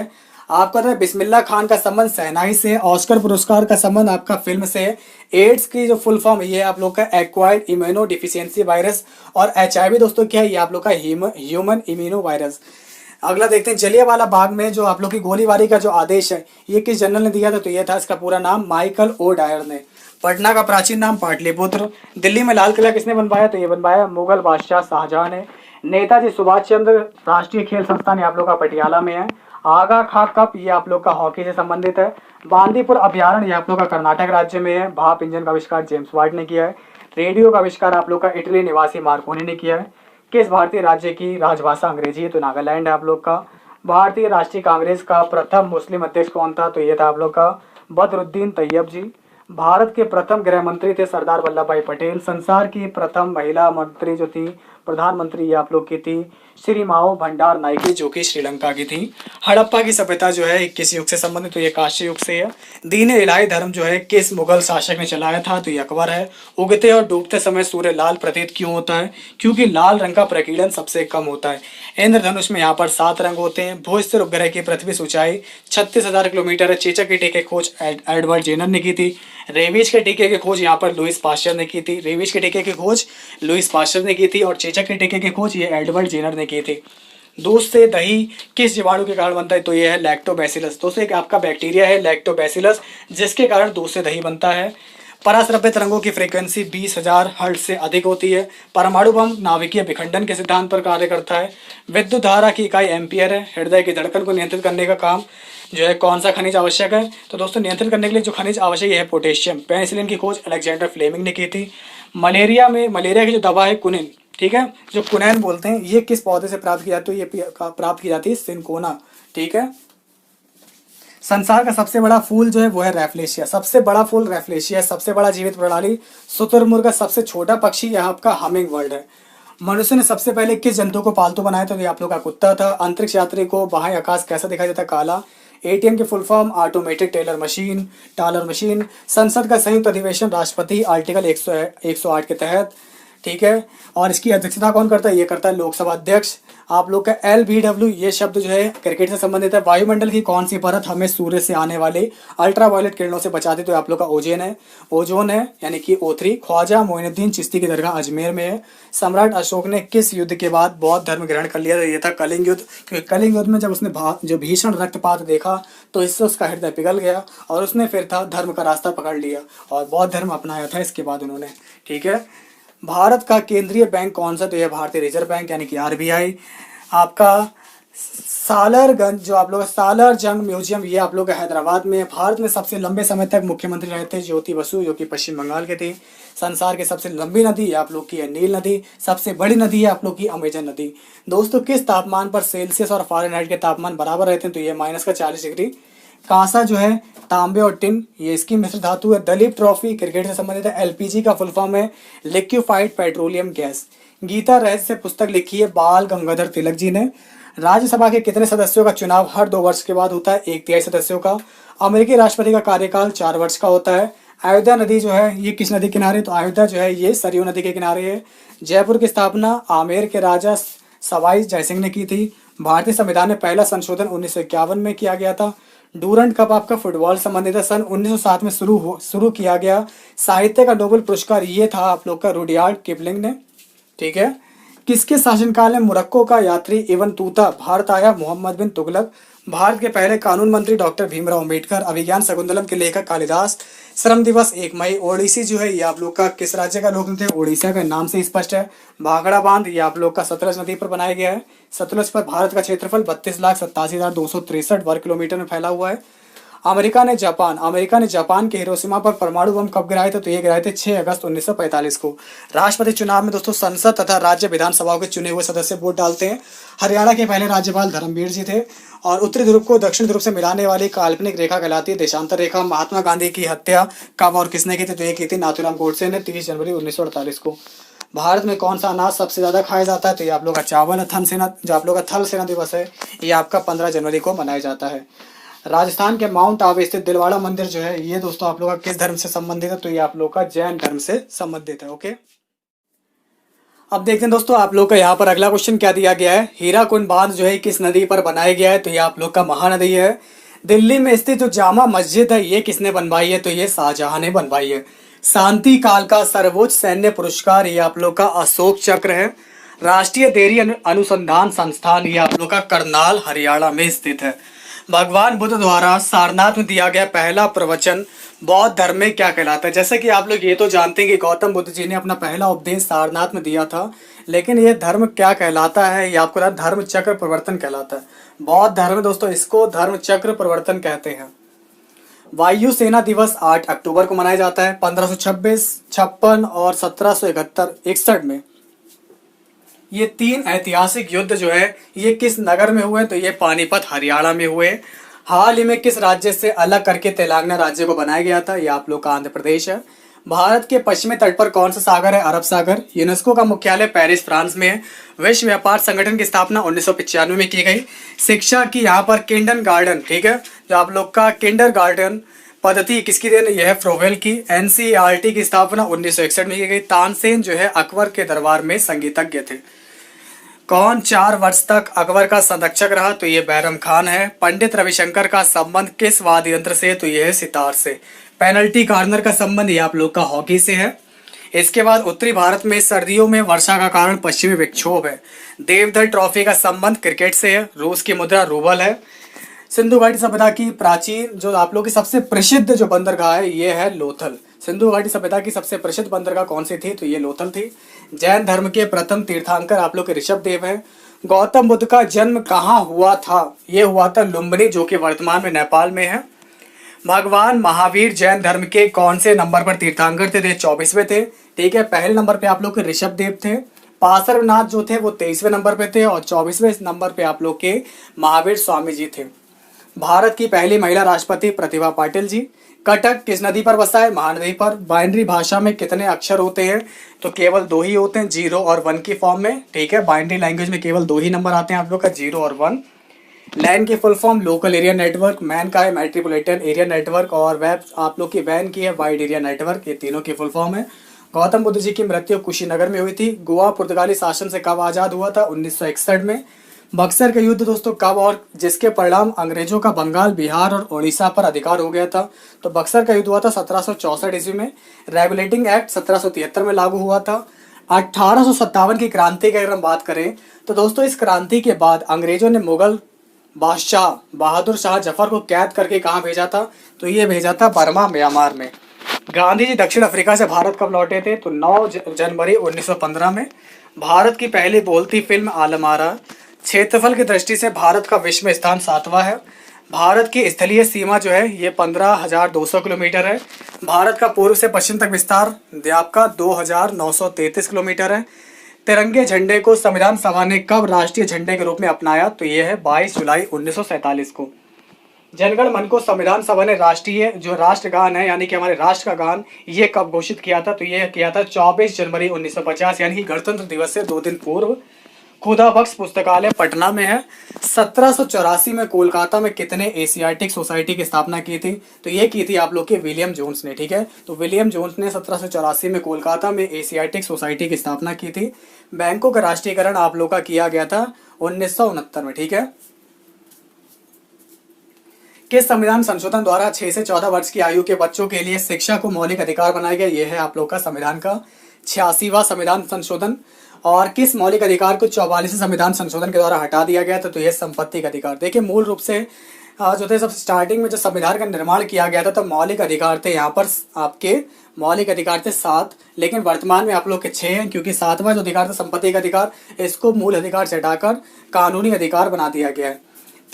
आपका तो बिस्मिल्लाह खान का संबंध शहनाई से। ऑस्कर पुरस्कार का संबंध आपका फिल्म से। एड्स की जो फुल फॉर्म ये आप लोग का एक्वायर्ड इम्यूनो डिफिशियंसी वायरस। और एचआईवी दोस्तों क्या है, ये आप लोग का ह्यूमन इम्यूनो वायरस। अगला देखते हैं, जलियांवाला बाग में जो आप लोग की गोलीबारी का जो आदेश है ये किस जनरल ने दिया था, तो ये था इसका पूरा नाम माइकल ओ डायर ने। पटना का प्राचीन नाम पाटलिपुत्र। दिल्ली में लाल किला किसने बनवाया, तो ये बनवाया मुगल बादशाह शाहजहां ने। नेताजी सुभाष चंद्र राष्ट्रीय खेल संस्थान आप लोग का पटियाला में है। आगा खा कप ये आप लोग का हॉकी से संबंधित है। बांदीपुर अभ्यारण्य ये आप लोग का कर्नाटक राज्य में है। भाप इंजन का आविष्कार जेम्स वाट ने किया है। रेडियो का आविष्कार आप लोग का इटली निवासी मार्कोनी ने किया है। किस भारतीय राज्य की राजभाषा अंग्रेजी है, तो नागालैंड है आप लोग का। भारतीय राष्ट्रीय कांग्रेस का प्रथम मुस्लिम अध्यक्ष कौन था, तो ये था आप लोग का बदरुद्दीन तैयब जी। भारत के प्रथम गृह मंत्री थे सरदार वल्लभ भाई पटेल। संसार की प्रथम महिला मंत्री जो थी प्रधानमंत्री ये आप लोग की थी श्री माओ भंडार नायके जो कि श्रीलंका की थी। हड़प्पा की सभ्यता जो है किस युग से संबंधित, तो ये कांस्य युग से है। दीन इलाही धर्म जो है किस मुगल शासक ने चलाया था, तो ये अकबर है। उगते और डूबते समय सूर्य लाल प्रतीत क्यों होता है, क्योंकि लाल रंग का प्रकीर्णन सबसे कम होता है। इंद्रधनुष में यहाँ पर 7 रंग होते हैं। भोज स्थिर उपग्रह की पृथ्वी से ऊंचाई 36,000 किलोमीटर है। चेचक के टीके खोज एडवर्ड जेनर ने की थी। रेबीज के टीके की खोज यहाँ पर लुइस पास्चर ने की थी। रेबीज के टीके की खोज लुइस पास्चर ने की थी और चेचक के टीके की खोज ये एडवर्ड जेनर ने की थी। दूध से दही किस जीवाणु के कारण बनता है, तो ये है लैक्टोबैसिलस। दोस्तों एक आपका बैक्टीरिया है लैक्टोबैसिलस जिसके कारण दूध से दही बनता है। पराश्रव्य तरंगों की फ्रीक्वेंसी 20,000 हर्ट्ज से अधिक होती है। परमाणु बम नाभिकीय विखंडन के सिद्धांत पर कार्य करता है। विद्युत धारा की इकाई एम्पियर है। हृदय की धड़कन को नियंत्रित करने का काम जो है कौन सा खनिज आवश्यक है, तो दोस्तों नियंत्रित करने के लिए जो खनिज आवश्यक है पोटेशियम। पेनिसिलिन की खोज अलेक्जेंडर फ्लेमिंग ने की थी। मलेरिया की जो दवा है कुनिन, ठीक है, जो कुनैन बोलते हैं, ये किस पौधे से प्राप्त की जाती है, ये प्राप्त की जाती है सिंकोना, ठीक है। संसार का सबसे बड़ा फूल जो है वो है रैफ्लेशिया। सबसे बड़ा फूल रैफ्लेशिया। सबसे बड़ा जीवित प्रणाली शुतुरमुर्ग का। सबसे छोटा पक्षी यह आपका हमिंग बर्ड है। मनुष्य ने सबसे पहले किस जंतु को पालतू बनाया था, तो ये आप लोग का कुत्ता था। अंतरिक्ष यात्री को बाह्य आकाश कैसा दिखाई देता, काला। एटीएम की full form automated taller machine. संसद का संयुक्त अधिवेशन राष्ट्रपति आर्टिकल 108 के तहत, ठीक है। और इसकी अध्यक्षता कौन करता है, ये करता है लोकसभा अध्यक्ष। आप लोग का LBW ये शब्द जो है क्रिकेट से संबंधित है। वायुमंडल की कौन सी परत हमें सूर्य से आने वाले अल्ट्रावायलेट किरणों से बचाती, तो आप लोग का ओजोन है यानी कि O3। ख्वाजा मोइनुद्दीन चिश्ती की दरगाह अजमेर में है। सम्राट अशोक ने किस युद्ध के बाद बौद्ध धर्म ग्रहण कर लिया, ये था कलिंग युद्ध। क्योंकि कलिंग युद्ध में जब उसने जो भीषण रक्तपात देखा तो इससे उसका हृदय पिघल गया और उसने फिर था धर्म का रास्ता पकड़ लिया और बौद्ध धर्म अपनाया था इसके बाद उन्होंने, ठीक है। भारत का केंद्रीय बैंक कौन सा, तो यह भारतीय रिजर्व बैंक यानी कि RBI। आपका सालरगंज जो आप लोग सालर जंग म्यूजियम ये आप लोग हैदराबाद में। भारत में सबसे लंबे समय तक मुख्यमंत्री रहे थे ज्योति बसु जो कि पश्चिम बंगाल के थे। संसार की सबसे लंबी नदी आप लोग की है नील नदी। सबसे बड़ी नदी है आप लोग की अमेजन नदी। दोस्तों किस तापमान पर सेल्सियस और फ़ारेनहाइट के तापमान बराबर रहते हैं, तो ये -40 डिग्री। कांसा जो है तांबे और टिन ये इसकी मिश्र धातु है। दलीप ट्रॉफी क्रिकेट से संबंधित है। LPG का फुल फॉर्म है लिक्विफाइड पेट्रोलियम गैस। गीता रहस्य पुस्तक लिखी है बाल गंगाधर तिलक जी ने। राज्यसभा के कितने सदस्यों का चुनाव हर 2 वर्ष के बाद होता है, 1/3 सदस्यों का। अमेरिकी राष्ट्रपति का कार्यकाल 4 वर्ष का होता है। अयोध्या नदी जो है ये किस नदी के किनारे, तो अयोध्या जो है ये सरयू नदी के किनारे है। जयपुर की स्थापना आमेर के राजा सवाई जयसिंह ने की थी। भारतीय संविधान में पहला संशोधन 1951 में किया गया था। डूरंट कप आपका फुटबॉल संबंधित है। सन 1907 में शुरू किया गया। साहित्य का नोबेल पुरस्कार ये था आप लोग का रुडयार्ड किपलिंग ने, ठीक है। किसके शासनकाल में मोरक्को का यात्री एवं तूता भारत आया? मोहम्मद बिन तुगलक। भारत के पहले कानून मंत्री डॉक्टर भीमराव अंबेडकर। अभिज्ञान शकुंतलम के लेखक कालिदास। श्रम दिवस 1 मई। ओडिसी जो है ये आप लोग का किस राज्य का लोक नृत्य है? उड़ीसा का, नाम से स्पष्ट है। भाखड़ा बांध ये आप लोग का सतलज नदी पर बनाया गया है। सतलज पर भारत का क्षेत्रफल 32,87,263 वर्ग किलोमीटर में फैला हुआ है। अमेरिका ने जापान के हिरोशिमा पर परमाणु बम कब गिराए थे? तो ये गिराए थे 6 अगस्त 1945 को। राष्ट्रपति चुनाव में दोस्तों संसद तथा राज्य विधानसभाओं के चुने हुए सदस्य वोट डालते हैं। हरियाणा के पहले राज्यपाल धर्मवीर जी थे। और उत्तरी ध्रुव को दक्षिण ध्रुव से मिलाने वाली काल्पनिक रेखा कहलाती है देशांतर रेखा। महात्मा गांधी की हत्या कब और किसने की थी? तो ये की थी नाथूराम गोडसे ने 30 जनवरी 1948 को। भारत में कौन सा अनाज सबसे ज्यादा खाया जाता है? तो ये आप लोग का चावल है। थल सेना जो आप लोग का थल सेना दिवस है ये आपका 15 जनवरी को मनाया जाता है। राजस्थान के माउंट आबू स्थित दिलवाड़ा मंदिर जो है ये दोस्तों आप लोग का किस धर्म से संबंधित है? तो ये आप लोग का जैन धर्म से संबंधित है। ओके, अब देखते हैं दोस्तों आप लोग का यहाँ पर अगला क्वेश्चन क्या दिया गया है। हीराकुंड बांध जो है किस नदी पर बनाया गया है? तो ये आप लोग का महानदी है। दिल्ली में स्थित जो जामा मस्जिद है ये किसने बनवाई है? तो ये शाहजहां ने बनवाई है। शांति काल का सर्वोच्च सैन्य पुरस्कार ये आप लोग का अशोक चक्र है। राष्ट्रीय डेयरी अनुसंधान संस्थान ये आप लोग का करनाल हरियाणा में स्थित है। भगवान बुद्ध द्वारा सारनाथ में दिया गया पहला प्रवचन बौद्ध धर्म में क्या कहलाता है? जैसे कि आप लोग ये तो जानते हैं कि गौतम बुद्ध जी ने अपना पहला उपदेश सारनाथ में दिया था, लेकिन ये धर्म क्या कहलाता है? ये आपको धर्म चक्र प्रवर्तन कहलाता है। बौद्ध धर्म दोस्तों इसको धर्म चक्र प्रवर्तन कहते हैं। वायुसेना दिवस 8 अक्टूबर को मनाया जाता है। 1526, 56 और 1761 में ये 3 ऐतिहासिक युद्ध जो है ये किस नगर में हुए? तो ये पानीपत हरियाणा में हुए। हाल ही में किस राज्य से अलग करके तेलंगाना राज्य को बनाया गया था? ये आप लोग का आंध्र प्रदेश है। भारत के पश्चिमी तट पर कौन सा सागर है? अरब सागर। यूनेस्को का मुख्यालय पेरिस फ्रांस में है। विश्व व्यापार संगठन की स्थापना 1995 में की गई। शिक्षा की यहाँ पर किंडरगार्टन, ठीक है, जो आप लोग का किंडरगार्टन पद्धति किसकी देन? यह है फ्रोवेल की। एनसीईआरटी की स्थापना 1961 में की गई। तानसेन जो है अकबर के दरबार में संगीतज्ञ थे। कौन 4 वर्ष तक अकबर का संरक्षक रहा? तो ये बैरम खान है। पंडित रविशंकर का संबंध किस वाद्य यंत्र से? तो ये है सितार से। पेनल्टी कॉर्नर का संबंध ये आप लोग का हॉकी से है। इसके बाद उत्तरी भारत में सर्दियों में वर्षा का कारण पश्चिमी विक्षोभ है। देवधर ट्रॉफी का संबंध क्रिकेट से है। रूस की मुद्रा रूबल है। सिंधु घाटी सभ्यता की प्राचीन जो आप लोग की सबसे प्रसिद्ध जो बंदरगाह है ये है लोथल। सिंधु घाटी सभ्यता की सबसे प्रसिद्ध बंदरगाह कौन सी थी? तो ये लोथल थी। जैन धर्म के प्रथम तीर्थंकर आप लोग के ऋषभ देव हैं। गौतम बुद्ध का जन्म कहाँ हुआ था? ये हुआ था लुम्बिनी जो कि वर्तमान में नेपाल में है। भगवान महावीर जैन धर्म के कौन से नंबर पर तीर्थंकर थे? 24वें थे। ठीक है, पहले नंबर पे आप लोग के ऋषभ देव थे। पार्श्वनाथ जो थे वो 23वें नंबर पे थे और 24वें नंबर पे आप लोग के महावीर स्वामी जी थे। भारत की पहली महिला राष्ट्रपति प्रतिभा पाटिल जी। कटक किस नदी पर बसा है? महानदी पर। बाइनरी भाषा में कितने अक्षर होते हैं? तो केवल 2 ही होते हैं, 0 और 1 की फॉर्म में। ठीक है, बाइनरी लैंग्वेज में केवल 2 ही नंबर आते हैं आप लोग का, 0 और 1। लैन की full form local area network. Man का है मेट्रोपॉलिटन एरिया नेटवर्क और वेब आप लोग की वैन की है वाइड एरिया नेटवर्क। ये तीनों की फुल फॉर्म है। गौतम बुद्ध जी की मृत्यु कुशीनगर में हुई थी। गोवा पुर्तगाली शासन से कब आजाद हुआ था? 1961 में। बक्सर का युद्ध दोस्तों कब और जिसके परिणाम अंग्रेजों का बंगाल, बिहार और उड़ीसा पर अधिकार हो गया था? तो बक्सर का युद्ध हुआ था 1764 ईस्वी में। रेगुलेटिंग एक्ट 1773 में लागू हुआ था। 1857 की क्रांति की अगर हम बात करें तो दोस्तों इस क्रांति के बाद अंग्रेजों ने मुगल बादशाह बहादुर शाह जफर को कैद करके कहाँ भेजा था? तो ये भेजा था बर्मा म्यांमार में। गांधी जी दक्षिण अफ्रीका से भारत कब लौटे थे? तो 9 जनवरी 1915 में। भारत की पहली बोलती फिल्म आलम आरा। क्षेत्रफल की दृष्टि से भारत का विश्व में स्थान 7वां है। भारत की स्थलीय सीमा जो है ये 15,200 किलोमीटर है। भारत का पूर्व से पश्चिम तक विस्तार आपका 2,933 किलोमीटर है। तिरंगे झंडे को संविधान सभा ने कब राष्ट्रीय झंडे के रूप में अपनाया? तो ये है 22 जुलाई 1947 को। जनगण मन को संविधान सभा ने राष्ट्रीय जो राष्ट्रगान है यानी कि हमारे राष्ट्र का गान ये कब घोषित किया था? तो ये किया था 24 जनवरी 1950 यानी कि गणतंत्र दिवस से 2 दिन पूर्व। खुदा बख्श पुस्तकालय पटना में है। 1784 में कोलकाता में कितने एशियाटिक सोसाइटी की स्थापना की थी? तो ये की थी आप लोग के विलियम जोन्स ने। ठीक है, तो विलियम जोन्स ने 1784 में कोलकाता में एशियाटिक सोसाइटी की स्थापना की थी। बैंकों का राष्ट्रीयकरण आप लोग का किया गया था 1969 में। ठीक है, किस संविधान संशोधन द्वारा 6 से 14 वर्ष की आयु के बच्चों के लिए शिक्षा को मौलिक अधिकार बनाया गया? यह है आप लोग का संविधान का 86वां संविधान संशोधन। और किस मौलिक अधिकार को 44वें संविधान संशोधन के द्वारा हटा दिया गया था? तो यह संपत्ति का अधिकार। देखिए मूल रूप से जो थे सब स्टार्टिंग में जो संविधान का निर्माण किया गया था तो मौलिक अधिकार थे यहाँ पर आपके मौलिक अधिकार थे 7, लेकिन वर्तमान में आप लोग के 6 हैं, क्योंकि 7वां जो अधिकार था संपत्ति का अधिकार, इसको मूल अधिकार से हटाकर कानूनी अधिकार बना दिया गया है।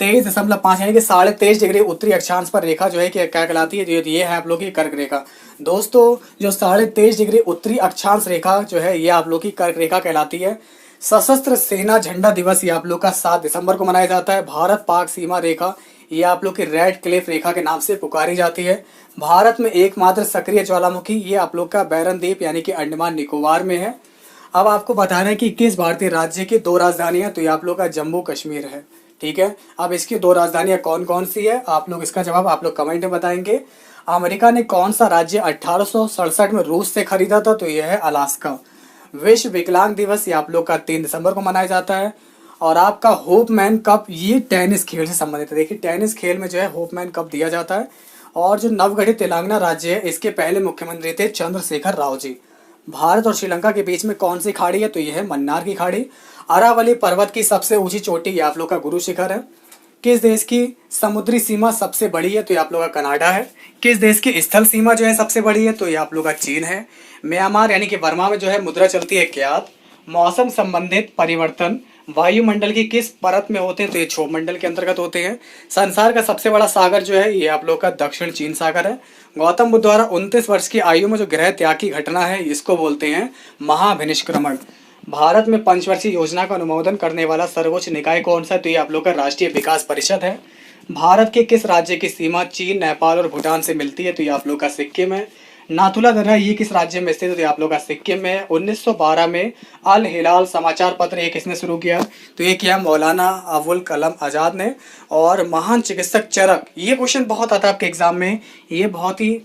23.5 यानी कि 23.5 डिग्री उत्तरी अक्षांश पर रेखा जो है कि क्या कहलाती है? ये है आप लोग की कर्क रेखा। दोस्तों जो 23.5 डिग्री उत्तरी अक्षांश रेखा जो है ये आप लोग की कर्क रेखा कहलाती है। सशस्त्र सेना झंडा दिवस ये आप लोग का 7 दिसंबर को मनाया जाता है। भारत पाक सीमा रेखा ये आप लोग की रेड क्लिफ रेखा के नाम से पुकारी जाती है। भारत में एकमात्र सक्रिय ज्वालामुखी ये आप लोग का बैरन द्वीप यानी कि अंडमान निकोबार में है। अब आपको बताना है कि किस भारतीय राज्य की 2 राजधानियां? तो ये आप लोग का जम्मू कश्मीर है। ठीक है, अब इसकी 2 राजधानियां कौन कौन सी है? आप लोग इसका जवाब आप लोग कमेंट में बताएंगे। अमेरिका ने कौन सा राज्य 1867 में रूस से खरीदा था? तो यह है अलास्का। विश्व विकलांग दिवस ये आप लोग का 3 दिसंबर को मनाया जाता है। और आपका होपमैन कप ये टेनिस खेल से संबंधित है। देखिए टेनिस खेल में जो है होपमैन कप दिया जाता है। और जो नवगठित तेलंगाना राज्य है इसके पहले मुख्यमंत्री थे चंद्रशेखर राव जी। भारत और श्रीलंका के बीच में कौन सी खाड़ी है? तो यह है मन्नार की खाड़ी। अरावली पर्वत की सबसे ऊंची चोटी ये आप लोग का गुरु शिखर है। किस देश की समुद्री सीमा सबसे बड़ी है? तो ये आप लोग का कनाडा है। किस देश की स्थल सीमा जो है सबसे बड़ी है? तो ये आप लोग का चीन है। म्यांमार यानी कि बर्मा में जो है मुद्रा चलती है क्या? मौसम संबंधित परिवर्तन वायुमंडल की किस परत में होते हैं? तो ये क्षोभ मंडल के अंतर्गत होते हैं। संसार का सबसे बड़ा सागर जो है ये आप लोग का दक्षिण चीन सागर है। गौतम बुद्ध द्वारा 29 वर्ष की आयु में जो गृह त्याग की घटना है इसको बोलते हैं महाभिनिष्क्रमण। भारत में पंचवर्षीय योजना का अनुमोदन करने वाला सर्वोच्च निकाय कौन सा है? तो ये आप लोग का राष्ट्रीय विकास परिषद है। भारत के किस राज्य की सीमा चीन, नेपाल और भूटान से मिलती है? तो ये आप लोग का सिक्किम है। नाथुला दर्रा ये किस राज्य में स्थित है? तो ये आप लोग का सिक्किम में। 1912 में अल हिलाल समाचार पत्र ये किसने शुरू किया? तो ये किया मौलाना अबुल कलाम आज़ाद ने। और महान चिकित्सक चरक, ये क्वेश्चन बहुत आता है आपके एग्जाम में, ये बहुत ही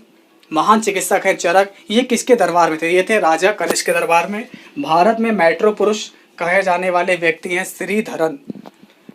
महान चिकित्सक है चरक, ये किसके दरबार में थे? ये थे राजा कनिष्क के दरबार में। भारत में मेट्रो पुरुष कहे जाने वाले व्यक्ति हैं श्रीधरन।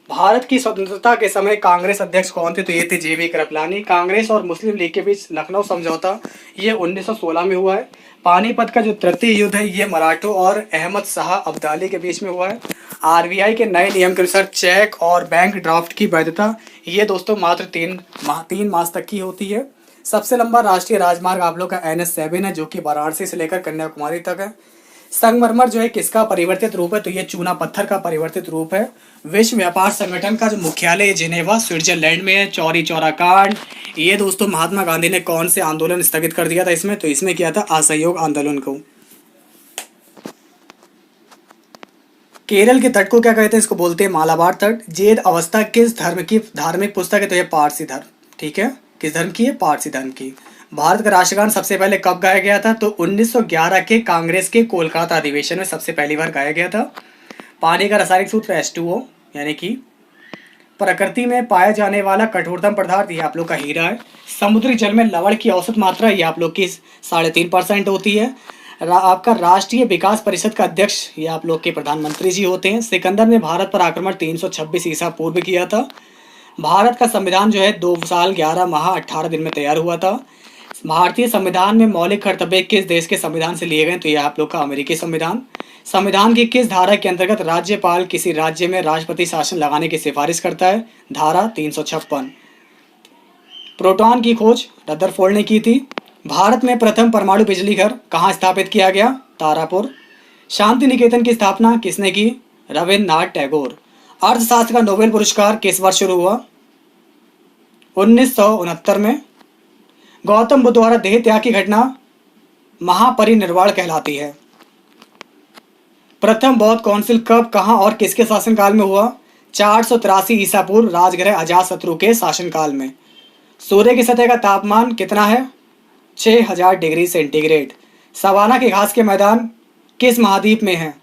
भारत की स्वतंत्रता के समय कांग्रेस अध्यक्ष कौन थे? तो ये थे JV कृपलानी। कांग्रेस और मुस्लिम लीग के बीच लखनऊ समझौता ये 1916 में हुआ है। पानीपत का जो तृतीय युद्ध है ये मराठों और अहमद शाह अब्दाली के बीच में हुआ है। RBI के नए नियम के अनुसार चेक और बैंक ड्राफ्ट की वैधता ये दोस्तों मात्र 3 मास तक की होती है। सबसे लंबा राष्ट्रीय राजमार्ग आप लोग का NH7 है जो कि वाराणसी से लेकर कन्याकुमारी तक है। संगमरमर जो है किसका परिवर्तित रूप है? तो ये चूना पत्थर का परिवर्तित रूप है। विश्व व्यापार संगठन का जो मुख्यालय जिनेवा स्विट्जरलैंड में है। चौरी चौरा कांड ये दोस्तों महात्मा गांधी ने कौन से आंदोलन स्थगित कर दिया था इसमें? तो इसमें किया था असहयोग आंदोलन को। केरल के तट को क्या कहते हैं? इसको बोलते हैं मालाबार तट। जेद अवस्था किस धर्म की धार्मिक पुस्तक है? तो ये पारसी धर्म। ठीक है, किस धर्म की है? पारसी धर्म की। भारत का राष्ट्रगान सबसे पहले कब गाया गया था? तो 1911 के कांग्रेस के कोलकाता अधिवेशन में सबसे पहली बार गाया गया था। पानी का रासायनिक सूत्र H2O यानी कि प्रकृति में पाया जाने वाला कठोरतम पदार्थ ये आप लोग का हीरा है। समुद्री जल में लवण की औसत मात्रा ये आप लोग की 3.5% होती है। आपका राष्ट्रीय विकास परिषद का अध्यक्ष ये आप लोग के प्रधानमंत्री जी होते हैं। सिकंदर ने भारत पर आक्रमण 326 ईसा पूर्व किया था। भारत का संविधान जो है 2 साल 11 माह 18 दिन में तैयार हुआ था। भारतीय संविधान में मौलिक कर्तव्य किस देश के संविधान से लिए गए? तो यह आप लोग का अमेरिकी संविधान। संविधान की किस धारा के अंतर्गत राज्यपाल किसी राज्य में राष्ट्रपति शासन लगाने की सिफारिश करता है? धारा 356। प्रोटॉन की खोज रदरफोर्ड ने की थी। भारत में प्रथम परमाणु बिजली घर कहाँ स्थापित किया गया? तारापुर। शांति निकेतन की स्थापना किसने की? रविन्द्रनाथ टैगोर। अर्थशास्त्र का नोबेल पुरस्कार किस वर्ष शुरू हुआ? 1969 में। गौतम बुद्ध द्वारा देह त्याग की घटना महापरिनिर्वाण कहलाती है। प्रथम बौद्ध काउंसिल कब, कहां और किसके शासनकाल में हुआ? 483 ईसा पूर्व राजगृह अजातशत्रु के शासनकाल में। सूर्य की सतह का तापमान कितना है? 6000 डिग्री सेंटीग्रेड। सवाना के घास के मैदान किस महाद्वीप में है?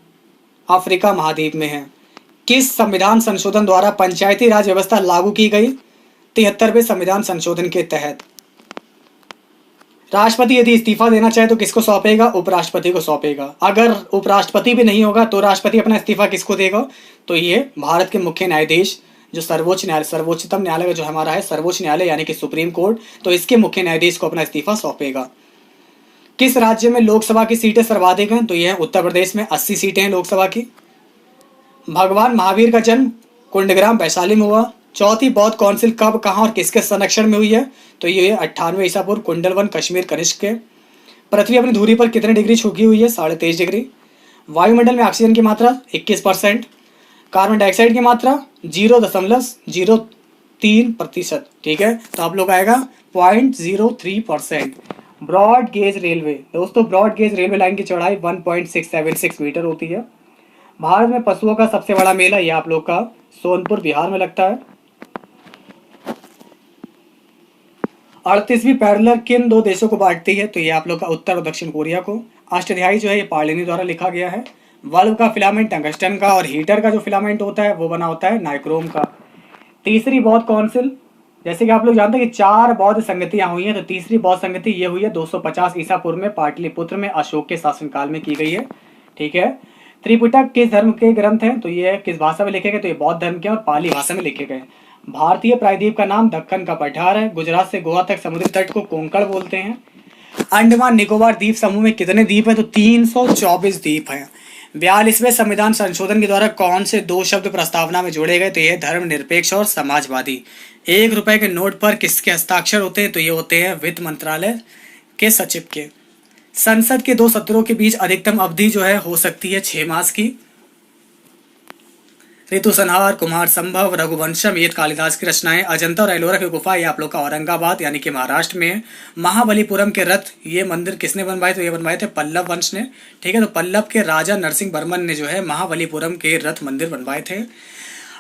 अफ्रीका महाद्वीप में है। किस संविधान संशोधन द्वारा पंचायती राज व्यवस्था लागू की गई? 73वें संविधान संशोधन के तहत। राष्ट्रपति यदि इस्तीफा देना चाहे तो किसको सौंपेगा? उपराष्ट्रपति को सौंपेगा। अगर उपराष्ट्रपति भी नहीं होगा तो राष्ट्रपति अपना इस्तीफा किसको देगा? तो ये भारत के मुख्य न्यायाधीश जो सर्वोच्चतम न्यायालय जो हमारा है सर्वोच्च न्यायालय यानी कि सुप्रीम कोर्ट, तो इसके मुख्य न्यायाधीश को अपना इस्तीफा सौंपेगा। किस राज्य में लोकसभा की सीटें सर्वाधिक हैं? तो ये है उत्तर प्रदेश में 80 सीटें हैं लोकसभा की। भगवान महावीर का जन्म कुंडग्राम वैशाली में हुआ। चौथी बौद्ध काउंसिल कब, कहाँ और किसके संरक्षण में हुई है? तो ये 98 ईसा पूर्व, कुंडलवन कश्मीर कनिष्क के। पृथ्वी अपनी धुरी पर कितने डिग्री झुकी हुई है? 23.5 डिग्री। वायुमंडल में ऑक्सीजन की मात्रा 21%। कार्बन डाइऑक्साइड की मात्रा 0.03%। ठीक है, तो आप लोग आएगा 0.03%। ब्रॉड गेज रेलवे, दोस्तों ब्रॉड गेज रेलवे लाइन की चौड़ाई 1.676 मीटर होती है। भारत में पशुओं का सबसे बड़ा मेला ये आप लोग का सोनपुर बिहार में लगता है। 38वीं पैरेलल किन दो देशों को बांटती है? तो ये आप लोग का उत्तर और दक्षिण कोरिया को। अष्टाध्यायी जो है ये पार्लिनी द्वारा लिखा गया है। बल्ब का फिलामेंट टंगस्टन का, और हीटर का जो फिलामेंट होता है वो बना होता है नाइक्रोम का। तीसरी बौद्ध काउंसिल, जैसे कि आप लोग जानते हैं कि 4 बौद्ध संगतियां हुई हैं, तो तीसरी बौद्ध संगति ये हुई है 250 ईसा पूर्व में पाटलिपुत्र में अशोक के शासनकाल में की गई है। ठीक है। त्रिपिटक किस धर्म के ग्रंथ हैं? तो ये किस भाषा में लिखे गए? तो ये बौद्ध धर्म के और पाली भाषा में लिखे गए। भारतीय प्रायद्वीप का नाम दक्कन का पठार है। गुजरात से गोवा तक समुद्री तट को कोंकण बोलते हैं। अंडमान निकोबार द्वीप समूह में कितने द्वीप हैं? तो 324 द्वीप हैं। 42वें संविधान संशोधन के द्वारा कौन से 2 शब्द प्रस्तावना में जोड़े गए? तो ये धर्मनिरपेक्ष और समाजवादी। 1 रुपए के नोट पर किसके हस्ताक्षर होते हैं? तो ये होते हैं वित्त मंत्रालय के सचिव के। संसद के 2 सत्रों के बीच अधिकतम अवधि जो है हो सकती है 6 मास की। ऋतु संहार, कुमार संभव, रघुवंशम ये कालिदास की रचनाएं। अजंता और एलोरा की गुफा ये आप लोग का औरंगाबाद यानी कि महाराष्ट्र में है। महाबलीपुरम के रथ ये मंदिर किसने बनवाए? तो ये बनवाए थे पल्लव वंश ने। ठीक है, तो पल्लव के राजा नरसिंह वर्मन ने जो है महाबलीपुरम के रथ मंदिर बनवाए थे।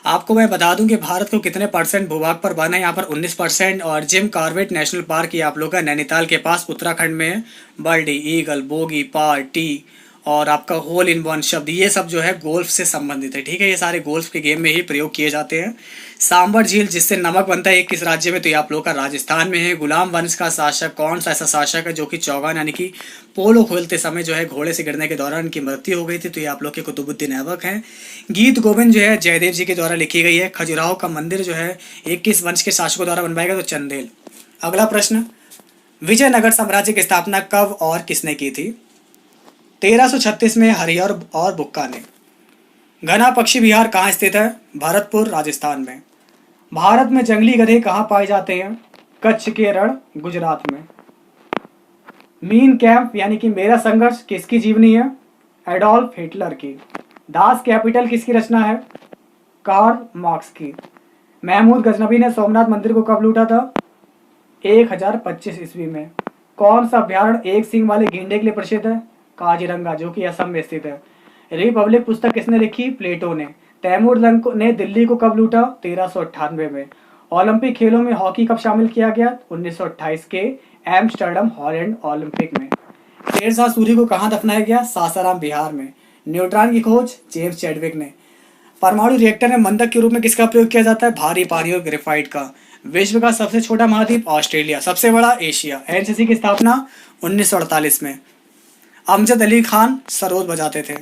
आपको मैं बता दूं कि भारत को कितने % भूभाग पर बना है, यहाँ पर 19%। और जिम कॉर्बेट नेशनल पार्क ये आप लोग का नैनीताल के पास उत्तराखंड में है। बर्डी, ईगल, बोगी, पार, टी और आपका होल इन वन शब्द ये सब जो है गोल्फ से संबंधित है। ठीक है, ये सारे गोल्फ के गेम में ही प्रयोग किए जाते हैं। सांबर झील जिससे नमक बनता है, किस राज्य में? तो ये आप लोग का राजस्थान में है। गुलाम वंश का शासक कौन सा ऐसा शासक है जो कि चौगान यानी कि पोलो खेलते समय जो है घोड़े से गिरने के दौरान उनकी मृत्यु हो गई थी? तो ये आप लोग के कुतुबुद्दीन ऐबक हैं। गीत गोविंद जो है जयदेव जी के द्वारा लिखी गई है। खजुराहो का मंदिर जो है 21 वंश के शासकों द्वारा बनवाया गया? तो चंदेल। अगला प्रश्न, विजयनगर साम्राज्य की स्थापना कब और किसने की थी? 1336 में हरिहर और बुक्का ने। घना पक्षी विहार कहाँ स्थित है? भरतपुर राजस्थान में। भारत में जंगली गधे कहाँ पाए जाते हैं? कच्छ के रण गुजरात में। मीन कैंप यानी कि मेरा संघर्ष किसकी जीवनी है? एडोल्फ हिटलर की। दास कैपिटल किसकी रचना है? कार्ल मार्क्स की। महमूद गजनबी ने सोमनाथ मंदिर को कब लूटा था? 1025 ईस्वी में। कौन सा अभ्यारण्य एक सींग वाले गेंडे के लिए प्रसिद्ध है? काजीरंगा, जो कि असम में स्थित है। रिपब्लिक पुस्तक किसने लिखी? प्लेटो ने। तैमूर लंग ने दिल्ली को कब लूटा? 1398 में। ओलंपिक खेलों में हॉकी कब शामिल किया गया? 1928 के एम्स्टर्डम हॉलैंड ओलंपिक में। शेरशाह सूरी को कहाँ दफनाया गया? सासाराम बिहार में। न्यूट्रॉन की खोज जेम्स चैडविक ने। परमाणु रिएक्टर में मंदक के रूप में किसका प्रयोग किया जाता है? भारी पानी और ग्रेफाइट का। विश्व का सबसे छोटा महाद्वीप ऑस्ट्रेलिया, सबसे बड़ा एशिया। एनसीसी की स्थापना 1948 में। अमजद अली खान सरोद बजाते थे।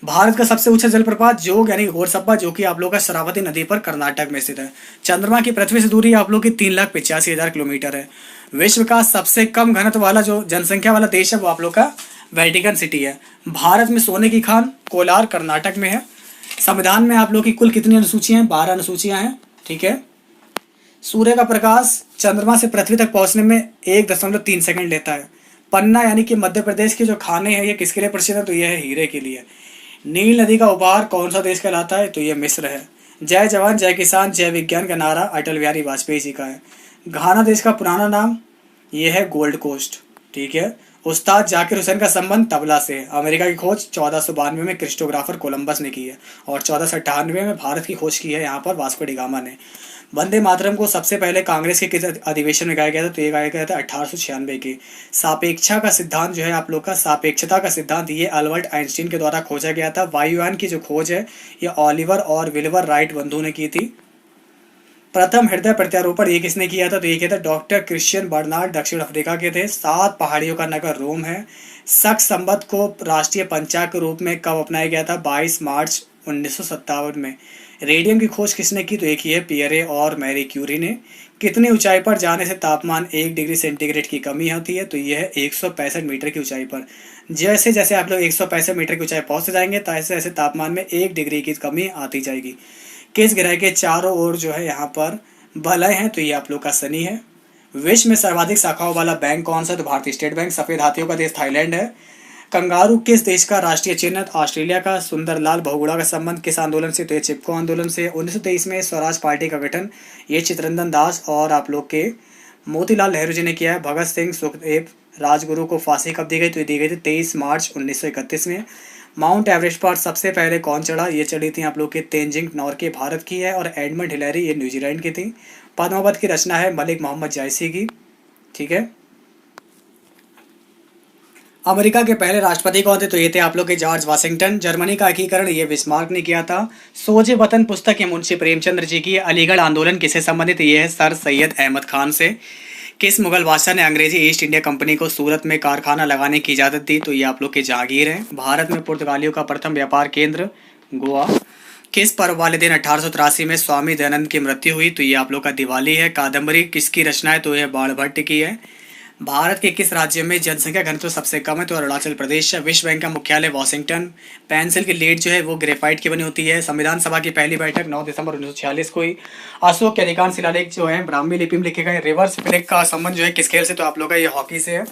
भारत का सबसे ऊंचा जलप्रपात जोग यानी घोरसप्पा, जो कि आप लोग का शरावती नदी पर कर्नाटक में स्थित है। चंद्रमा की पृथ्वी से दूरी आप लोग की 3,85,000 किलोमीटर है। विश्व का सबसे कम घनत्व वाला जो जनसंख्या वाला देश है वो आप लोग का वेटिकन सिटी है। भारत में सोने की खान कोलार कर्नाटक में है। संविधान में आप लोग की कुल कितनी अनुसूचियां हैं? 12 अनुसूचियां हैं। ठीक है। सूर्य का प्रकाश चंद्रमा से पृथ्वी तक पहुंचने में 1.3 सेकंड लेता है। पन्ना यानी कि मध्य प्रदेश के जो खाने हैं ये किसके लिए प्रसिद्ध है? तो यह है हीरे के लिए। नील नदी का उपहार कौन सा देश कहलाता है? तो यह मिस्र है। जय जवान जय किसान जय विज्ञान का नारा अटल बिहारी वाजपेयी जी का है। घाना देश का पुराना नाम यह है गोल्ड कोस्ट। ठीक है। उस्ताद जाकिर हुसैन का संबंध तबला से है। अमेरिका की खोज 1492 में क्रिस्टोग्राफर कोलंबस ने की है और 1498 में भारत की खोज की है यहाँ पर वास्को डी गामा ने। वंदे मातरम को सबसे पहले कांग्रेस के किस अधिवेशन में गाया गया था? तो ये गाया गया था 1896 के। सापेक्षा का सिद्धांत जो है आप लोग का सापेक्षता का सिद्धांत ये अल्बर्ट आइंस्टीन के द्वारा खोजा गया था। वायुयान की जो खोज है ये ऑलिवर और विल्बर राइट बंधु ने की थी। प्रथम हृदय प्रत्यारोपण ये किसने किया था? तो ये किया था डॉक्टर क्रिश्चियन बर्नार्ड, दक्षिण अफ्रीका के थे। 7 पहाड़ियों का नगर रोम है। शक संवत को राष्ट्रीय पंचांग के रूप में कब अपनाया गया था? 22 मार्च 1957 में। रेडियम की खोज किसने की? तो एक ही है, पियरे और मैरी क्यूरी ने। कितनी ऊंचाई पर जाने से तापमान 1 डिग्री सेंटीग्रेड की कमी होती है? तो यह है 165 मीटर की ऊंचाई पर। जैसे जैसे आप लोग 165 मीटर की ऊंचाई पहुंच जाएंगे तैसे ऐसे तापमान में 1 डिग्री की कमी आती जाएगी। किस ग्रह के चारों ओर जो है यहाँ पर वलय हैं? तो ये आप लोग का शनि है। विश्व में सर्वाधिक शाखाओं वाला बैंक कौन सा? तो भारतीय स्टेट बैंक। सफेद हाथियों का देश थाईलैंड है। कंगारू किस देश का राष्ट्रीय चिन्ह? ऑस्ट्रेलिया का। सुंदरलाल बहुगुणा का संबंध किस आंदोलन से? तो ये चिपको आंदोलन से। 1923 में स्वराज पार्टी का गठन ये चित्तरंजन दास और आप लोग के मोतीलाल नेहरू जी ने किया है। भगत सिंह सुखदेव राजगुरु को फांसी कब दी गई? तो ये दी गई थी 23 मार्च 1931 में। माउंट एवरेस्ट पर सबसे पहले कौन चढ़ा? ये चढ़ी थी आप लोग के तेंजिंग नॉर्गे, भारत की है। और एडमंड हिलैरी ये न्यूजीलैंड की थी। पद्मावत की रचना है मलिक मोहम्मद जायसी की। ठीक है। अमेरिका के पहले राष्ट्रपति कौन थे? तो ये थे आप लोग के जॉर्ज वाशिंगटन। जर्मनी का एकीकरण ये बिस्मार्क ने किया था। सोजे वतन पुस्तक ये मुंशी प्रेमचंद्र जी की। अलीगढ़ आंदोलन किससे संबंधित? ये है सर सैयद अहमद खान से। किस मुगल बादशाह ने अंग्रेजी ईस्ट इंडिया कंपनी को सूरत में कारखाना लगाने की इजाजत दी? तो ये आप लोग के जहांगीर हैं। भारत में पुर्तगालियों का प्रथम व्यापार केंद्र गोवा। किस पर्व वाले दिन 1883 में स्वामी दयानंद की मृत्यु हुई? तो ये आप लोग का दिवाली है। कादम्बरी किसकी रचना है? तो यह बाणभट्ट की है। भारत के किस राज्य में जनसंख्या घनत्व सबसे कम है? तो अरुणाचल प्रदेश है। विश्व बैंक का मुख्यालय वॉशिंगटन। पेंसिल की लीड जो है वो ग्रेफाइट की बनी होती है। संविधान सभा की पहली बैठक 9 दिसंबर 1946 को हुई। अशोक के अधिकांश शिलालेख जो है ब्राह्मी लिपि में लिखे गए। रिवर्स फ्लैग का संबंध जो है किस खेल से? तो आप लोग का ये हॉकी से है।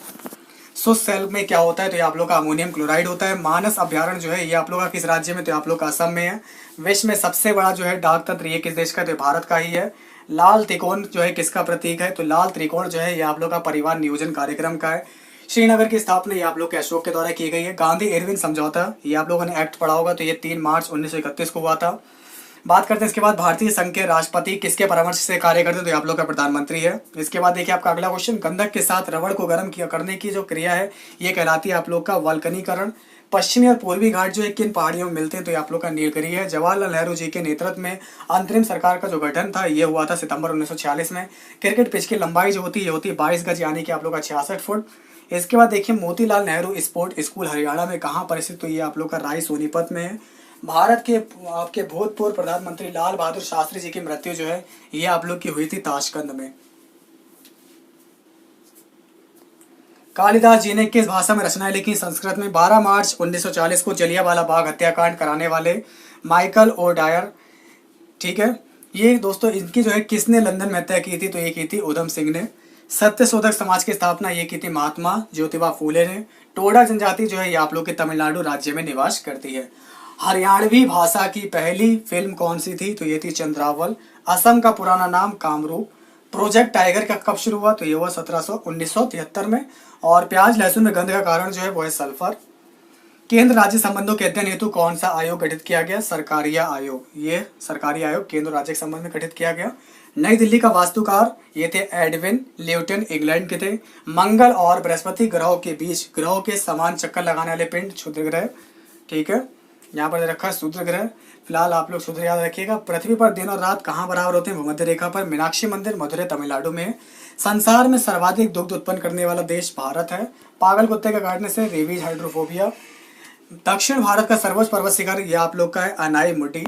शुष्क सेल में क्या होता है? तो ये आप लोग का अमोनियम क्लोराइड होता है। मानस अभ्यारण्य जो है ये आप लोग का किस राज्य में? तो आप लोग का असम में है। विश्व में सबसे बड़ा जो है डाक तंत्र ये किस देश का? तो भारत का ही है। लाल त्रिकोण जो है किसका प्रतीक है? तो लाल त्रिकोण जो है ये आप लोग का परिवार नियोजन कार्यक्रम का है। श्रीनगर की स्थापना ये आप लोग के अशोक के द्वारा की गई है। गांधी इरविन समझौता ये आप लोगों ने एक्ट पढ़ा होगा। तो ये 3 मार्च 1931 को हुआ था। बात करते हैं इसके बाद भारतीय संघ के राष्ट्रपति किसके परामर्श से कार्य करते हैं? तो आप लोग का प्रधानमंत्री है। इसके बाद देखिए आपका अगला क्वेश्चन, गंधक के साथ रबड़ को गर्म किया करने की जो क्रिया है ये कहलाती है आप लोग का वल्कनीकरण। पश्चिमी और पूर्वी घाट जो है किन पहाड़ियों में मिलते हैं? तो ये आप लोग का नीलगिरी है। जवाहरलाल नेहरू जी के नेतृत्व में अंतरिम सरकार का जो गठन था ये हुआ था सितंबर 1946 में। क्रिकेट पिच की लंबाई जो होती है ये होती है 22 गज यानी कि आप लोग का 66 फुट। इसके बाद देखिए मोतीलाल नेहरू स्पोर्ट स्कूल हरियाणा में कहाँ पर स्थित? तो ये आप लोग का राय सोनीपत में है। भारत के आपके भूतपूर्व प्रधानमंत्री लाल बहादुर शास्त्री जी की मृत्यु जो है ये आप लोग की हुई थी ताशकंद में। कालिदास जी ने किस भाषा में रचनाएं लिखी? संस्कृत में। 12 मार्च 1940 को जलियांवाला बाग हत्याकांड कराने वाले माइकल ओडायर, ठीक है, ये दोस्तों इनकी जो है किसने लंदन में हत्या की थी? तो ये की थी उधम सिंह ने। सत्य शोधक समाज की स्थापना ये की थी महात्मा ज्योतिबा फूले ने। टोडा जनजाति जो है ये आप लोग के तमिलनाडु राज्य में निवास करती है। हरियाणवी भाषा की पहली फिल्म कौन सी थी? तो ये थी चंद्रावल। असम का पुराना नाम कामरूप। प्रोजेक्ट टाइगर का कब शुरू हुआ? तो ये हुआ 1973 में। और प्याज लहसुन में गंध का कारण जो है वो है सल्फर। केंद्र राज्य संबंधों के अध्ययन हेतु कौन सा आयोग गठित किया गया? सरकारिया आयोग। ये सरकारी आयोग केंद्र राज्य के संबंध में गठित किया गया। नई दिल्ली का वास्तुकार ये थे एडविन ल्यूटन, इंग्लैंड के थे। मंगल और बृहस्पति ग्रहों के बीच ग्रहों के समान चक्कर लगाने वाले पिंड क्षुद्र ग्रह, ठीक है, यहाँ पर रखा है क्षुद्र ग्रह। फिलहाल आप लोग सूत्र याद रखिएगा। पृथ्वी पर दिन और रात कहाँ बराबर होते हैं? भूमध्य रेखा पर। मीनाक्षी मंदिर मधुरै तमिलनाडु में है। संसार में सर्वाधिक दुग्ध उत्पन्न करने वाला देश भारत है। पागल कुत्ते के काटने से रेबीज, हाइड्रोफोबिया। दक्षिण भारत का सर्वोच्च पर्वत शिखर ये आप लोग का है अनाई मुडी।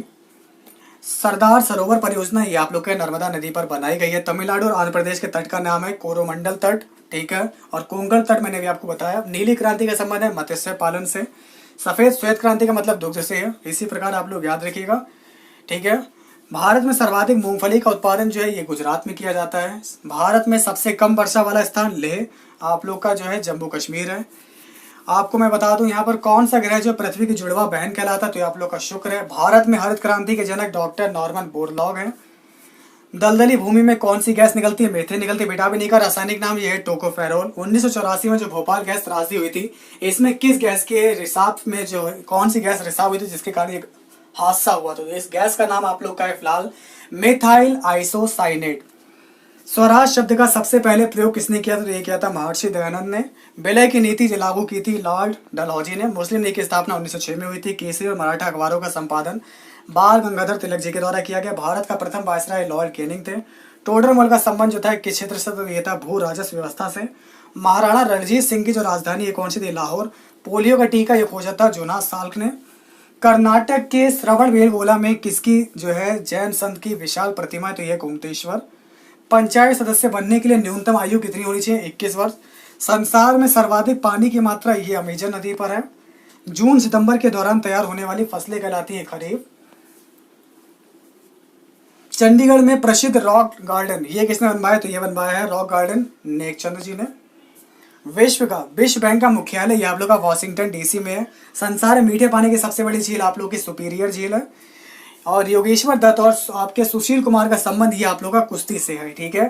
सरदार सरोवर परियोजना ये आप लोग के नर्मदा नदी पर बनाई गई है। तमिलनाडु और आंध्र प्रदेश के तट का नाम है कोरोमंडल तट, ठीक है। और कोंकण तट मैंने भी आपको बताया। नीली क्रांति का संबंध है मत्स्य पालन से। सफेद श्वेत क्रांति का मतलब दुग्ध से है। इसी प्रकार आप लोग याद रखिएगा, ठीक है। भारत में सर्वाधिक मूंगफली का उत्पादन जो है ये गुजरात में किया जाता है। भारत में सबसे कम वर्षा वाला स्थान लेह आप लोग का जो है जम्मू कश्मीर है। आपको मैं बता दूं यहाँ पर कौन सा ग्रह जो पृथ्वी की जुड़वा बहन कहलाता है? तो आप लोग का शुक्र है। भारत में हरित क्रांति के जनक डॉक्टर नॉर्मन बोरलॉग हैं। दलदली भूमि में कौन सी गैस निकलती है? मीथेन निकलती है। विटामिन ई का रासायनिक नाम ये है टोकोफेरोल। 1984 में जो भोपाल गैस त्रासदी हुई थी इसमें किस गैस के रिसाव में जो है कौन सी गैस रिसाव हुई थी जिसके कारण एक हादसा हुआ? तो इस गैस का नाम आप लोग का है फिलहाल मिथाइल आइसोसाइनेट। स्वराज शब्द का सबसे पहले प्रयोग किसने किया? तो ये किया था महर्षि दयानंद ने। विलय की नीति जो लागू की थी लॉर्ड डलहौजी ने। मुस्लिम लीग की स्थापना 1906 में हुई थी। केसरी और मराठा अखबारों का संपादन बाल गंगाधर तिलक जी के द्वारा किया गया। भारत का प्रथम वायसराय लॉर्ड कैनिंग थे। टोडरमल का संबंध जो था किस क्षेत्र से? तो ये था भू राजस्व व्यवस्था से। महाराणा रणजीत सिंह की जो राजधानी है कौन सी थी? लाहौर। पोलियो का टीका ये खोजा था जोनास साल्क ने। कर्नाटक के श्रवणबेलगोला में किसकी जो है जैन संत की विशाल प्रतिमा है? तो यह गोमतेश्वर। पंचायत सदस्य बनने के लिए न्यूनतम आयु कितनी होनी चाहिए? 21 वर्ष। संसार में सर्वाधिक पानी की मात्रा ये अमेजन नदी पर है। जून सितंबर के दौरान तैयार होने वाली फसलें कहलाती है खरीफ। चंडीगढ़ में प्रसिद्ध रॉक गार्डन ये किसने बनवाया? तो ये बनवाया है रॉक गार्डन नेकचंद जी ने। विश्व बैंक का मुख्यालय ये आप लोग का वॉशिंगटन डीसी में है। संसार में मीठे पानी की सबसे बड़ी झील आप लोग की सुपीरियर झील है। और योगेश्वर दत्त और आपके सुशील कुमार का संबंध ये आप लोग का कुश्ती से है, ठीक है।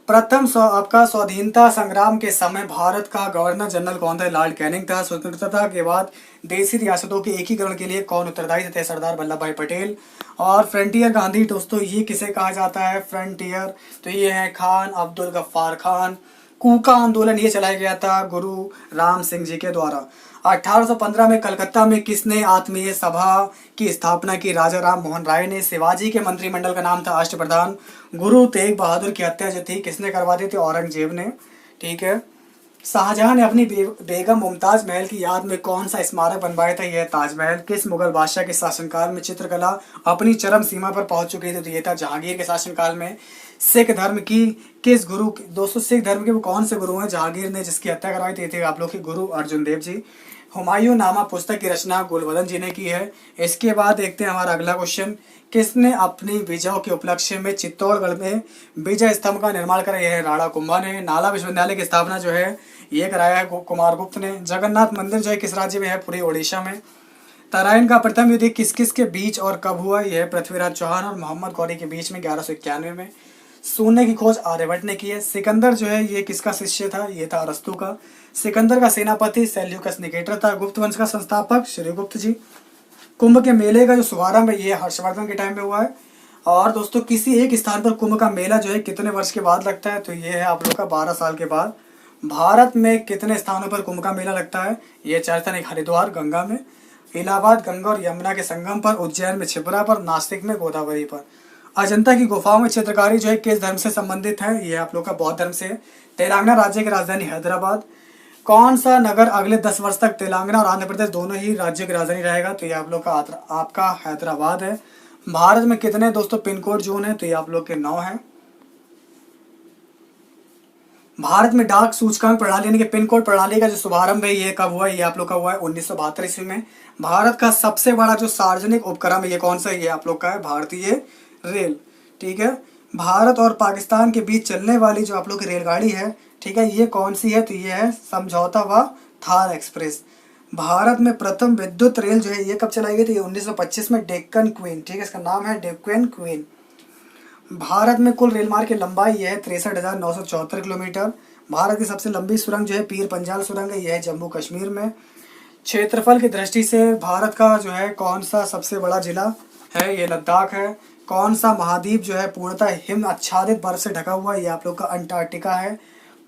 प्रथम आपका स्वाधीनता संग्राम के समय भारत का गवर्नर जनरल कौन था? लॉर्ड कैनिंग था। स्वतंत्रता के बाद देशी रियासतों के एकीकरण के लिए कौन उत्तरदायी थे? सरदार वल्लभ भाई पटेल। और फ्रंटियर गांधी दोस्तों ये किसे कहा जाता है? फ्रंटियर, तो ये है खान अब्दुल गफ्फार खान। कूका आंदोलन ये चलाया गया था गुरु राम सिंह जी के द्वारा। 1815 में कलकत्ता में किसने आत्मीय सभा की स्थापना की? राजा राम मोहन राय ने। शिवाजी के मंत्रिमंडल का नाम था अष्टप्रधान। गुरु तेग बहादुर की हत्या जो थी किसने करवा दी थी? औरंगजेब ने, ठीक है। शाहजहां ने अपनी बेगम मुमताज महल की याद में कौन सा स्मारक बनवाया था? यह ताजमहल। किस मुगल बादशाह के शासनकाल में चित्रकला अपनी चरम सीमा पर पहुंच चुकी थी? तो ये था जहांगीर के शासनकाल में। सिख धर्म की किस गुरु दोस्तों सिख धर्म के वो कौन से गुरु हैं जहांगीर ने जिसकी हत्या करवाई थी? थे आप लोग के गुरु अर्जुन देव जी। हुमायूं नामा पुस्तक की रचना गुलबदन जी ने की है। इसके बाद देखते हैं हमारा अगला क्वेश्चन। किसने अपनी विजयों के उपलक्ष्य में चित्तौड़गढ़ में विजय स्तंभ का निर्माण करा? यह है राणा कुंभा ने। नाला विश्वविद्यालय की स्थापना जो है ये कराया है कुमार गुप्त ने। जगन्नाथ मंदिर जो है किस राज्य में है? पूरी ओडिशा में। तराइन का प्रथम युद्ध किस किस के बीच और कब हुआ? यह पृथ्वीराज चौहान और मोहम्मद गौरी के बीच में 1191 में। शून्य की खोज आर्यभट्ट ने की है। सिकंदर जो है ये किसका शिष्य था? ये था अरस्तु का। सिकंदर का सेनापति सेल्यूकस निकेटर था। गुप्त वंश का संस्थापक श्रीगुप्त जी। कुंभ के मेले का जो शुभारंभ है ये हर्षवर्धन के टाइम में हुआ है। और दोस्तों किसी एक स्थान पर कुंभ का मेला जो है कितने वर्ष के बाद लगता है? तो ये है आप लोग का 12 साल के बाद। भारत में कितने स्थानों पर कुंभ का मेला लगता है? ये 4 स्थान, एक हरिद्वार गंगा में, इलाहाबाद गंगा और यमुना के संगम पर, उज्जैन में क्षिप्रा पर, नासिक में गोदावरी पर। अजंता की गुफाओं में चित्रकारी जो है किस धर्म से संबंधित है? ये आप लोग का बौद्ध धर्म से। तेलंगाना राज्य की राजधानी हैदराबाद। कौन सा नगर अगले 10 वर्ष तक तेलंगाना और आंध्र प्रदेश दोनों ही राज्यों की राजधानी रहेगा? तो ये आप लोग का आपका हैदराबाद है। भारत में कितने दोस्तों पिन कोड जोन है? तो ये आप लोग के 9 है। भारत में डाक सूचकांक प्रणाली यानी कि पिन कोड प्रणाली का जो शुभारंभ है ये कब हुआ? ये आप लोग का हुआ है 1972 ईस्वी में। भारत का सबसे बड़ा जो सार्वजनिक उपक्रम है ये कौन सा है? ये आप लोग का है भारतीय रेल, ठीक है। भारत और पाकिस्तान के बीच चलने वाली जो आप लोग की रेलगाड़ी है, ठीक है, ये कौन सी है? तो ये है समझौता व थार एक्सप्रेस। भारत में प्रथम विद्युत रेल जो है ये कब चलाई गई थी? 1925 में, डेक्कन क्वीन, ठीक है, इसका नाम है डेक्कन क्वीन। भारत में कुल रेल मार्ग की लंबाई यह है 63,974 किलोमीटर। भारत की सबसे लंबी सुरंग जो है पीर पंजाल सुरंग है, यह है जम्मू कश्मीर में। क्षेत्रफल की दृष्टि से भारत का जो है कौन सा सबसे बड़ा जिला है? ये लद्दाख है। कौन सा महाद्वीप जो है पूर्णतः हिम आच्छादित बर्फ से ढका हुआ है? ये आप लोग का अंटार्कटिका है।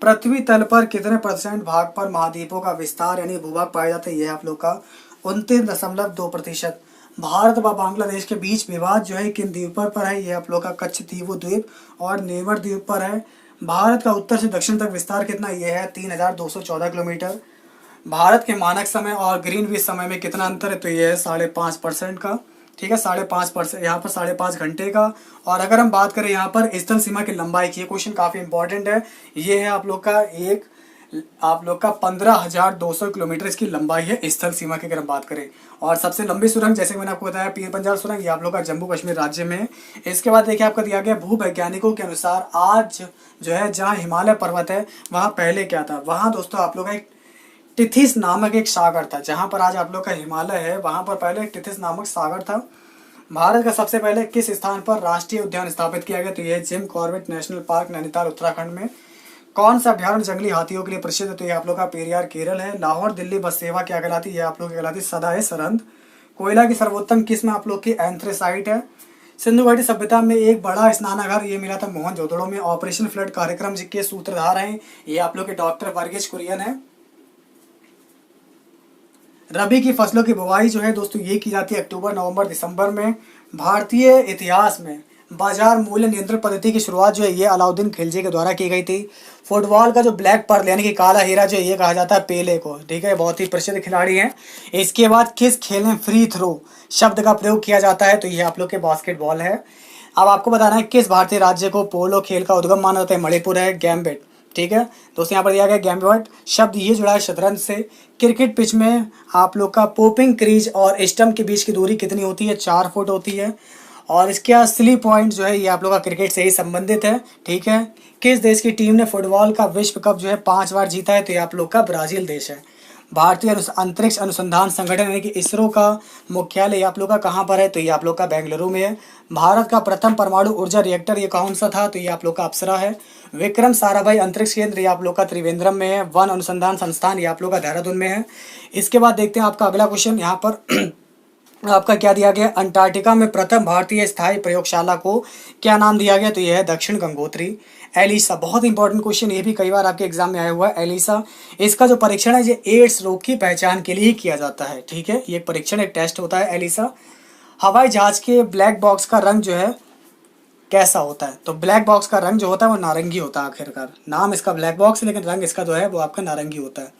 पृथ्वी तल पर कितने % भाग पर महाद्वीपों का विस्तार यानी भूभाग पाया जाता है? ये है आप लोग का 29.2%। भारत व बांग्लादेश के बीच विवाद जो है किन द्वीपों पर है? ये आप लोग का कच्छ तीवु द्वीप और नेवर द्वीप पर है। भारत का उत्तर से दक्षिण तक विस्तार कितना? ये है 3,214 किलोमीटर। भारत के मानक समय और ग्रीनविच समय में कितना अंतर है? तो ये है 5.5% का, ठीक है, 5.5%, यहाँ पर 5.5 घंटे का। और अगर हम बात करें यहाँ पर स्थल सीमा की लंबाई की, ये क्वेश्चन काफ़ी इंपॉर्टेंट है। ये है आप लोग का 15,200 किलोमीटर इसकी लंबाई है स्थल सीमा की अगर हम बात करें। और सबसे लंबी सुरंग जैसे मैंने आपको बताया पीर पंजाल सुरंग, ये आप लोग का जम्मू कश्मीर राज्य में है। इसके बाद देखिए आपका दिया गया भूवैज्ञानिकों के अनुसार आज जो है जहाँ हिमालय पर्वत है वहाँ पहले क्या था? वहाँ दोस्तों आप लोग का एक टिथिस नामक एक सागर था। जहाँ पर आज आप लोग का हिमालय है वहाँ पर पहले एक टिथिस नामक सागर था। भारत का सबसे पहले किस स्थान पर राष्ट्रीय उद्यान स्थापित किया गया? तो यह Jim Corbett national park Nainital Uttarakhand में। कौन सा अभ्यारण्य जंगली हाथियों के लिए प्रसिद्ध है? तो ये आप लोग का पेरियार केरल है। लाहौर दिल्ली बस सेवा क्या कहलाती है? आप लोग की कहलाती सदा सरंद। कोयला की सर्वोत्तम किस्म आप लोग की एंथ्रेसाइट है। सिंधु घाटी सभ्यता में एक बड़ा स्नानागार ये मिला था मोहनजोदड़ो में। ऑपरेशन फ्लड कार्यक्रम जिसके सूत्रधार हैं ये आप लोग के डॉक्टर वर्गीस कुरियन है। रबी की फसलों की बुवाई जो है दोस्तों ये की जाती है अक्टूबर, नवंबर, दिसंबर में। भारतीय इतिहास में बाजार मूल्य नियंत्रण पद्धति की शुरुआत जो है ये अलाउद्दीन खिलजी के द्वारा की गई थी। फुटबॉल का जो ब्लैक पर्ल यानी कि काला हीरा जो है ये कहा जाता है पेले को, ठीक है, बहुत ही प्रसिद्ध खिलाड़ी हैं। इसके बाद किस खेल में फ्री थ्रो शब्द का प्रयोग किया जाता है, तो ये आप लोग के बास्केटबॉल है। अब आपको बताना है किस भारतीय राज्य को पोलो खेल का उद्गम माना जाता है, मणिपुर है, गैम्बिट, ठीक है दोस्तों। यहाँ पर दिया गया गैम्बिट शब्द ये जुड़ा है शतरंज से। क्रिकेट पिच में आप लोग का पोपिंग क्रीज और स्टंप के बीच की दूरी कितनी होती है, 4 फुट होती है। और इसके असली पॉइंट जो है ये आप लोग का क्रिकेट से ही संबंधित है, ठीक है। किस देश की टीम ने फुटबॉल का विश्व कप जो है 5 बार जीता है, तो ये आप लोग का ब्राजील देश है। भारतीय अंतरिक्ष अनुसंधान संगठन यानी कि इसरो का मुख्यालय आप लोग का कहाँ पर है, तो ये आप लोग का बेंगलुरु में है। भारत का प्रथम परमाणु ऊर्जा रिएक्टर ये कौन सा था, तो ये आप लोग का अप्सरा है। विक्रम साराभाई अंतरिक्ष केंद्र ये आप लोग का त्रिवेंद्रम में है। वन अनुसंधान संस्थान ये आप लोग का देहरादून में है। इसके बाद देखते हैं आपका अगला क्वेश्चन। यहाँ पर आपका क्या दिया गया, अंटार्कटिका में प्रथम भारतीय स्थायी प्रयोगशाला को क्या नाम दिया गया, तो यह है दक्षिण गंगोत्री। एलिसा, बहुत इंपॉर्टेंट क्वेश्चन, ये भी कई बार आपके एग्जाम में आया हुआ है। एलिसा, इसका जो परीक्षण है ये एड्स रोग की पहचान के लिए ही किया जाता है, ठीक है। ये परीक्षण एक टेस्ट होता है एलिसा। हवाई जहाज के ब्लैक बॉक्स का रंग जो है कैसा होता है, तो ब्लैक बॉक्स का रंग जो होता है वो नारंगी होता है। आखिरकार नाम इसका ब्लैक बॉक्स है लेकिन रंग इसका जो है वो आपका नारंगी होता है।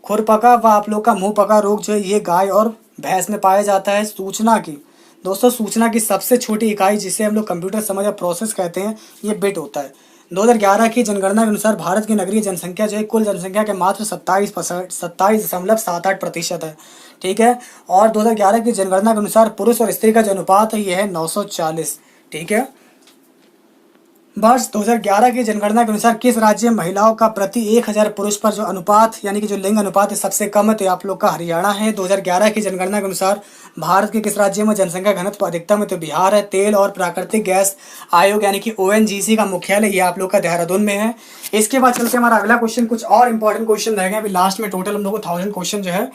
खुरपका व आप लोग का मुंह पका रोग जो है ये गाय और भैंस में पाया जाता है। सूचना की, दोस्तों सूचना की सबसे छोटी इकाई जिसे हम लोग कंप्यूटर समझ या प्रोसेस कहते हैं ये बिट होता है। 2011 की जनगणना के अनुसार भारत की नगरीय जनसंख्या जो है कुल जनसंख्या के मात्र 27.78% है, ठीक है। और 2011 की जनगणना के अनुसार पुरुष और स्त्री का जो अनुपात है ये है 940, ठीक है। वर्ष 2011 की जनगणना के अनुसार किस राज्य में महिलाओं का प्रति 1000 पुरुष पर जो अनुपात यानी कि जो लिंग अनुपात है सबसे कम है, तो आप लोग का हरियाणा है। 2011 की जनगणना के अनुसार भारत के किस राज्य में जनसंख्या घनत्व अधिकतम है, तो बिहार है। तेल और प्राकृतिक गैस आयोग यानी कि ONGC का मुख्यालय ये आप लोग का देहरादून में है। इसके बाद चलते हमारा अगला क्वेश्चन, कुछ और इंपॉर्टेंट क्वेश्चन रह गए अभी लास्ट में। टोटल हम लोग को 1000 क्वेश्चन जो है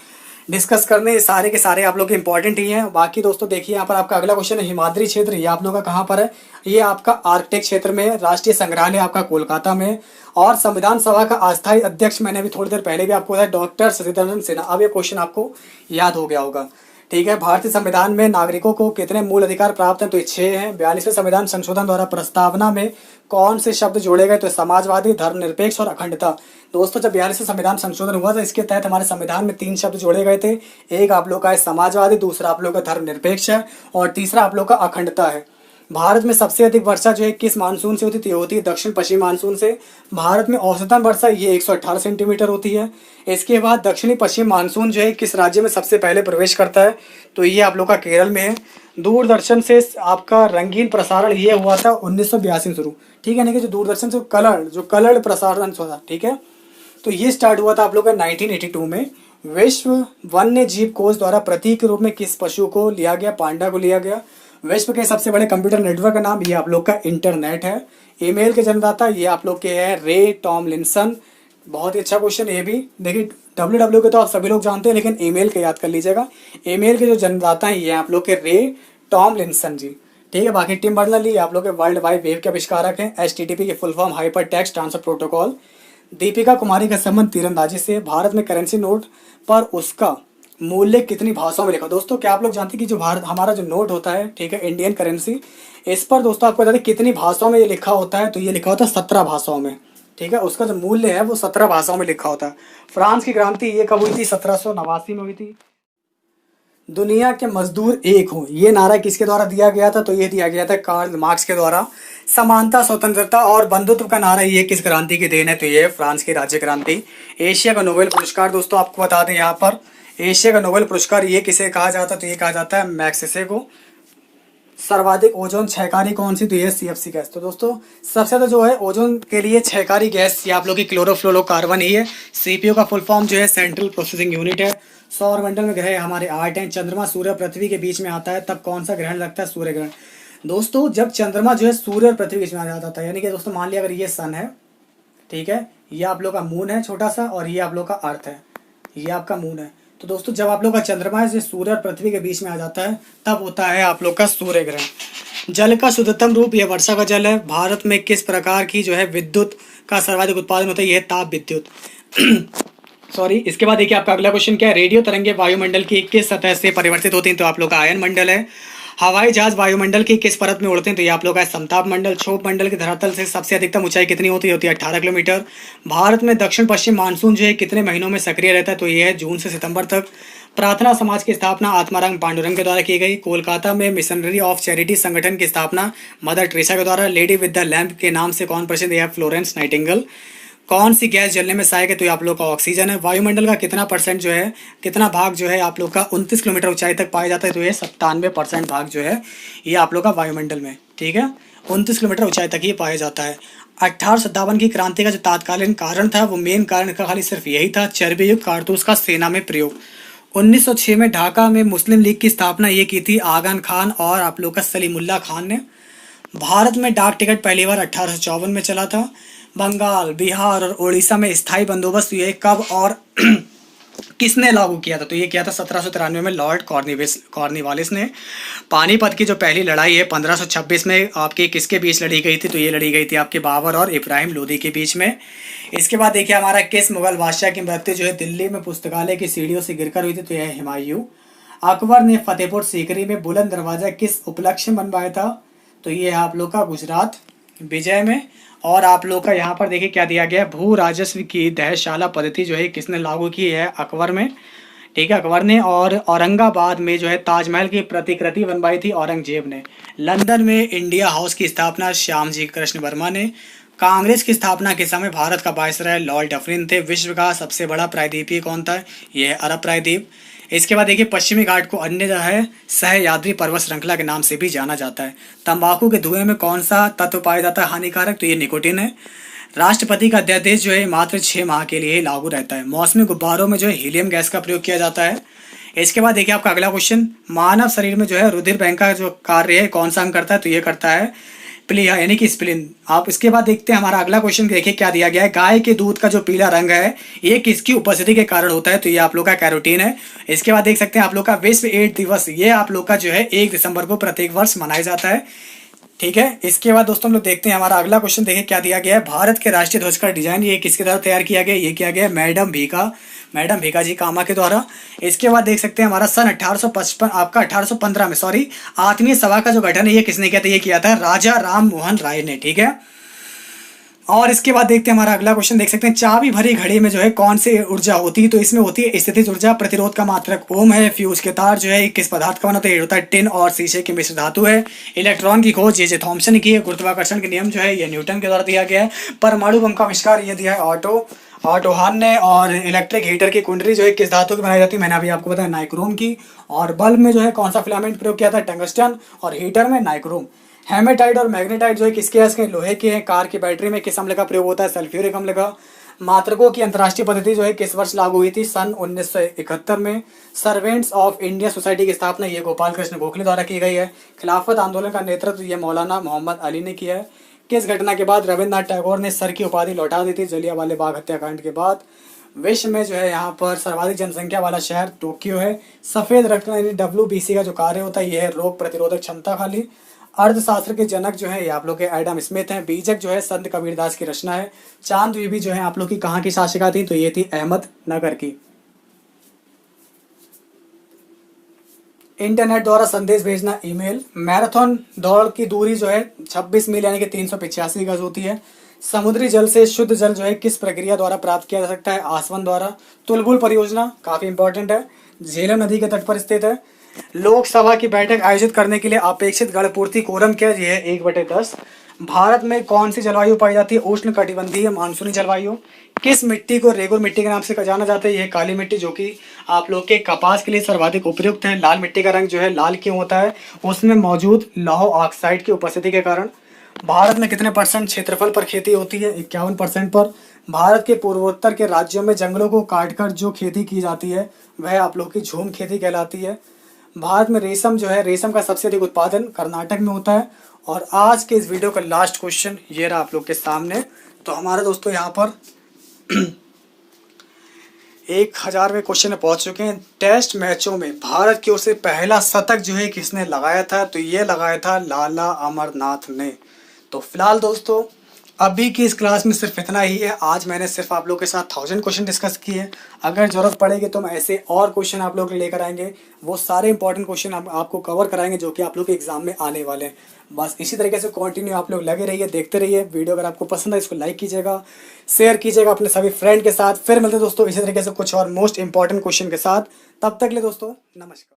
डिस्कस करने, सारे के सारे आप लोग के इंपॉर्टेंट ही हैं। बाकी दोस्तों देखिए यहाँ पर आपका अगला क्वेश्चन है हिमाद्री क्षेत्र, ये आप लोग का कहाँ पर है, ये आपका आर्कटिक क्षेत्र में है। राष्ट्रीय संग्रहालय आपका कोलकाता में। और संविधान सभा का अस्थायी अध्यक्ष मैंने अभी थोड़ी देर पहले भी आपको बताया डॉक्टर सचिदानंद सिन्हा। अब ये क्वेश्चन आपको याद हो गया होगा, ठीक है। भारतीय संविधान में नागरिकों को कितने मूल अधिकार प्राप्त हैं, तो ये 6 हैं। 42वें संविधान संशोधन द्वारा प्रस्तावना में कौन से शब्द जोड़े गए, तो समाजवादी, धर्मनिरपेक्ष और अखंडता। दोस्तों जब 42वें संविधान संशोधन हुआ था इसके तहत हमारे संविधान में 3 शब्द जोड़े गए थे। एक आप लोग का है समाजवादी, दूसरा आप लोग का धर्मनिरपेक्ष है और तीसरा आप लोग का अखंडता है। भारत में सबसे अधिक वर्षा जो है किस मानसून से होती है, तो ये होती है दक्षिण पश्चिम मानसून से। भारत में औसतन वर्षा ये 118 सेंटीमीटर होती है। इसके बाद दक्षिणी पश्चिम मानसून जो है किस राज्य में सबसे पहले प्रवेश करता है, तो ये आप लोग का केरल में है। दूरदर्शन से आपका रंगीन प्रसारण ये हुआ था 1982 में शुरू, ठीक है। यानी कि जो दूरदर्शन से कलर प्रसारण हुआ, ठीक है, तो ये स्टार्ट हुआ था आप लोग का 1982 में। विश्व वन्य जीव कोष द्वारा प्रतीक के रूप में किस पशु को लिया गया, पांडा को लिया गया। विश्व के सबसे बड़े कंप्यूटर नेटवर्क का नाम ये आप लोग का इंटरनेट है। ईमेल के जन्मदाता ये आप लोग के हैं रे टॉमलिंसन। बहुत ही अच्छा क्वेश्चन ये भी। देखिए WW के तो आप सभी लोग जानते हैं लेकिन ईमेल के याद कर लीजिएगा। ईमेल के जो जन्मदाता हैं ये आप लोग के रे टॉमलिंसन जी, ठीक है। बाकी टिम बर्नर्स-ली आप लोग के वर्ल्ड वाइड वेब के आविष्कारक हैं। HTTP की full form hyper text transfer protocol. Deepika Kumari का संबंध तीरंदाजी से। भारत में करेंसी नोट पर उसका मूल्य कितनी भाषाओं में लिखा। दोस्तों क्या आप लोग जानते हैं कि जो भारत हमारा जो नोट होता है, ठीक है, इंडियन करेंसी, इस पर दोस्तों आपको बता दें कितनी भाषाओं में ये लिखा होता है, तो ये लिखा होता है 17 भाषाओं में, ठीक है। उसका जो मूल्य है वो 17 भाषाओं में लिखा होता है। फ्रांस की क्रांति ये कब हुई थी, 1789 में हुई थी। दुनिया के मजदूर एक हो ये नारा किसके द्वारा दिया गया था, तो ये दिया गया था कार्ल मार्क्स के द्वारा। समानता, स्वतंत्रता और बंधुत्व का नारा ये किस क्रांति की देन है, तो ये फ्रांस की राज्य क्रांति। एशिया का नोबेल पुरस्कार दोस्तों आपको बता दें यहाँ पर, एशिया का नोबेल पुरस्कार ये किसे कहा जाता है, तो ये कहा जाता है मैग्सेसे को। सर्वाधिक ओजोन क्षयकारी कौन सी, तो ये CFC गैस। तो दोस्तों सबसे ज़्यादा जो है ओजोन के लिए क्षयकारी गैस ये आप लोग की क्लोरोफ्लोरोकार्बन ही है। CPU का फुल फॉर्म जो है सेंट्रल प्रोसेसिंग यूनिट है। सौरमंडल में ग्रह हमारे 8 हैं। चंद्रमा सूर्य पृथ्वी के बीच में आता है तब कौन सा ग्रहण लगता है, सूर्य ग्रहण। दोस्तों जब चंद्रमा जो है सूर्य और पृथ्वी के बीच में आ जाता है, यानी कि दोस्तों मान लिया अगर ये सन है, ठीक है, ये आप लोग का मून है छोटा सा और ये आप लोग का अर्थ है, ये आपका मून है। तो दोस्तों जब आप लोग का चंद्रमा है सूर्य और पृथ्वी के बीच में आ जाता है तब होता है आप लोग का सूर्य ग्रहण। जल का शुद्धतम रूप यह वर्षा का जल है। भारत में किस प्रकार की जो है विद्युत का सर्वाधिक उत्पादन होता है, यह ताप विद्युत। सॉरी। इसके बाद देखिए आपका अगला क्वेश्चन क्या है, रेडियो तरंगे वायुमंडल की किस सतह से परिवर्तित होती हैं, तो आप लोग का आयन मंडल है। हवाई जहाज वायुमंडल की किस परत में उड़ते हैं? तो ये आप लोग का समताप मंडल। क्षोभ मंडल की धरातल से सबसे अधिकतम ऊंचाई कितनी होती है 18 किलोमीटर। भारत में दक्षिण पश्चिम मानसून जो है कितने महीनों में सक्रिय रहता है? तो ये है जून से सितंबर तक। प्रार्थना समाज की स्थापना आत्माराम पांडुरंग के द्वारा की गई। कोलकाता में मिशनरी ऑफ चैरिटी संगठन की स्थापना मदर टेरेसा के द्वारा। लेडी विद द लैंप के नाम से कौन प्रसिद्ध है? Florence Nightingale. कौन सी गैस जलने में सहायक है? तो ये आप लोग का ऑक्सीजन है। वायुमंडल का कितना परसेंट जो है, कितना भाग जो है आप लोग का 29 किलोमीटर ऊंचाई तक पाया जाता है? तो ये 97% भाग जो है ये आप लोग का वायुमंडल में, ठीक है, 29 किलोमीटर ऊंचाई तक ये पाया जाता है। 1857 की क्रांति का जो तात्कालीन कारण था, वो मेन कारण का खाली सिर्फ यही था, चर्बी युक्त कारतूस का सेना में प्रयोग। 1906 में ढाका में मुस्लिम लीग की स्थापना ये की थी आगन खान और आप लोग का सलीमुल्लाह खान ने। भारत में डाक टिकट पहली बार 1854 में चला था। बंगाल, बिहार और उड़ीसा में स्थायी बंदोबस्त ये कब और किसने लागू किया था? तो ये किया था 1793 में लॉर्ड कॉर्नवालिस ने। पानीपत की जो पहली लड़ाई है 1526 में आपके किसके बीच लड़ी गई थी? तो ये लड़ी गई थी आपके बाबर और इब्राहिम लोदी के बीच में। इसके बाद देखिए हमारा किस मुगल बादशाह की मृत्यु जो है दिल्ली में पुस्तकालय की सीढ़ियों से गिरकर हुई थी? तो यह है हुमायूं। अकबर ने फतेहपुर सीकरी में बुलंद दरवाजा किस उपलक्ष्य में बनवाया था? तो ये है आप लोग का गुजरात विजय में। और आप लोग का यहाँ पर देखिए क्या दिया गया है, भू राजस्व की दहशाला पद्धति जो है किसने लागू की है? अकबर में, ठीक है, अकबर ने। और औरंगाबाद में जो है ताजमहल की प्रतिकृति बनवाई थी औरंगजेब ने। लंदन में इंडिया हाउस की स्थापना श्यामजी कृष्ण वर्मा ने। कांग्रेस की स्थापना के समय भारत का वायसराय लॉर्ड डफरिन थे। विश्व का सबसे बड़ा प्रायद्वीपीय कौन था? यह है अरब प्रायद्वीप। इसके बाद देखिए पश्चिमी घाट को अन्य जो है सहयाद्री पर्वत श्रृंखला के नाम से भी जाना जाता है। तंबाकू के धुएं में कौन सा तत्व पाया जाता है हानिकारक? तो ये निकोटिन है। राष्ट्रपति का अध्यादेश जो है मात्र 6 माह के लिए ही लागू रहता है। मौसमी गुब्बारों में जो है हीलियम गैस का प्रयोग किया जाता है। इसके बाद देखिए आपका अगला क्वेश्चन, मानव शरीर में जो है रुधिर बैंक का जो कार्य है कौन सा अंग करता है? तो ये करता है प्लीहा यानी कि स्प्लिन। आप इसके बाद देखते हैं हमारा अगला क्वेश्चन, देखिए क्या दिया गया है, गाय के दूध का जो पीला रंग है ये किसकी उपस्थिति के कारण होता है? तो ये आप लोग का कैरोटीन है। इसके बाद देख सकते हैं आप लोग का विश्व एड्स दिवस, ये आप लोग का जो है 1 दिसंबर को प्रत्येक वर्ष मनाया जाता है, ठीक है। इसके बाद दोस्तों हम लोग देखते हैं हमारा अगला क्वेश्चन, देखिए क्या दिया गया है, भारत के राष्ट्रीय ध्वज का डिजाइन ये किसके द्वारा तैयार किया गया? ये किया गया मैडम भीकाजी कामा के द्वारा। इसके बाद देख सकते हैं हमारा सन 1855 आपका 1815 में आत्मीय सभा का जो गठन है ये किसने किया था? ये किया था राजा राम मोहन राय ने, ठीक है। और इसके बाद देखते हैं हमारा अगला क्वेश्चन, देख सकते हैं चाबी भरी घड़ी में जो है कौन सी ऊर्जा होती है? तो इसमें होती है स्थितिज ऊर्जा। प्रतिरोध का मात्रक ओम है। फ्यूज के तार जो है किस पदार्थ का बना होता है? ये होता है टिन और शीशे की मिश्र धातु है। इलेक्ट्रॉन की खोज जे थॉमसन की है। गुरुत्वाकर्षण के नियम जो है ये न्यूटन के द्वारा दिया गया है। परमाणु बम का आविष्कार ये दिया है ऑटो हान ने। और इलेक्ट्रिक हीटर की कुंडली जो है किस धातु की बनाई जाती है? मैंने अभी आपको बताया नाइक्रोम की। और बल्ब में जो है कौन सा फिलामेंट प्रयोग किया था? टंगस्टन। और हीटर में नाइक्रोम। हेमेटाइट और मैग्नेटाइट जो है किसके हैं? लोहे के हैं। कार की बैटरी में किस अम्ल का प्रयोग होता है? सल्फ्यूरिक अम्ल का। मात्रकों की अंतर्राष्ट्रीय पद्धति जो है किस वर्ष लागू हुई थी? सन 1971 में। सर्वेंट्स ऑफ इंडिया सोसाइटी की स्थापना ये गोपाल कृष्ण गोखले द्वारा की गई है। खिलाफत आंदोलन का नेतृत्व ये मौलाना मोहम्मद अली ने किया है। किस घटना के बाद रविन्द्रनाथ टैगोर ने सर की उपाधि लौटा दी थी? जलियांवाला बाग हत्याकांड के बाद। विश्व में जो है यहाँ पर सर्वाधिक जनसंख्या वाला शहर टोक्यो है। सफेद रक्त यानी WBC का जो कार्य होता है ये है रोग प्रतिरोधक क्षमता खाली। अर्थशास्त्र के जनक जो है ये आप लोग के एडम स्मिथ हैं। बीजक जो है संत कबीरदास की रचना है। चांद बीबी जो है आप लोग की कहाँ की शासिका थी? तो ये थी अहमदनगर की। इंटरनेट द्वारा संदेश भेजना ईमेल। मैराथन दौड़ की दूरी जो है 26 मील यानी कि 385 गज होती है। समुद्री जल से शुद्ध जल जो है किस प्रक्रिया द्वारा प्राप्त किया जा सकता है? आसवन द्वारा। तुलबुल परियोजना काफी इंपॉर्टेंट है, झेलम नदी के तट पर स्थित है। लोकसभा की बैठक आयोजित करने के लिए अपेक्षित गणपूर्ति कोरम क्या है? 1/10। भारत में कौन सी जलवायु पाई जाती है? उष्ण कटिबंधीय मानसूनी जलवायु। किस मिट्टी को रेगुर मिट्टी के नाम से जाना जाता है? यह काली मिट्टी जो कि आप लोग के कपास के लिए सर्वाधिक उपयुक्त है। लाल मिट्टी का रंग जो है लाल क्यों होता है? उसमें मौजूद लौह ऑक्साइड की उपस्थिति के कारण। भारत में कितने % क्षेत्रफल पर खेती होती है? 51% पर। भारत के पूर्वोत्तर के राज्यों में जंगलों को काटकर जो खेती की जाती है वह आप लोग की झूम खेती कहलाती है। भारत में रेशम जो है, रेशम का सबसे अधिक उत्पादन कर्नाटक में होता है। और आज के इस वीडियो का लास्ट क्वेश्चन ये रहा आप लोग के सामने। तो हमारे दोस्तों यहाँ पर 1000वें क्वेश्चन में पहुंच चुके हैं। टेस्ट मैचों में भारत की ओर से पहला शतक जो है किसने लगाया था? तो ये लगाया था लाला अमरनाथ ने। तो फिलहाल दोस्तों अभी की इस क्लास में सिर्फ इतना ही है। आज मैंने सिर्फ आप लोगों के साथ 1000 क्वेश्चन डिस्कस किए हैं। अगर ज़रूरत पड़ेगी तो हम ऐसे और क्वेश्चन आप लोग लेकर आएंगे। वो सारे इंपॉर्टेंट क्वेश्चन हम आपको कवर कराएंगे जो कि आप लोग के एग्जाम में आने वाले हैं। बस इसी तरीके से कंटिन्यू आप लोग लगे रहिए, देखते रहिए। वीडियो अगर आपको पसंद है इसको लाइक कीजिएगा, शेयर कीजिएगा अपने सभी फ्रेंड के साथ। फिर मिलते हैं दोस्तों इसी तरीके से कुछ और मोस्ट इंपॉर्टेंट क्वेश्चन के साथ। तब तक के लिए दोस्तों नमस्कार।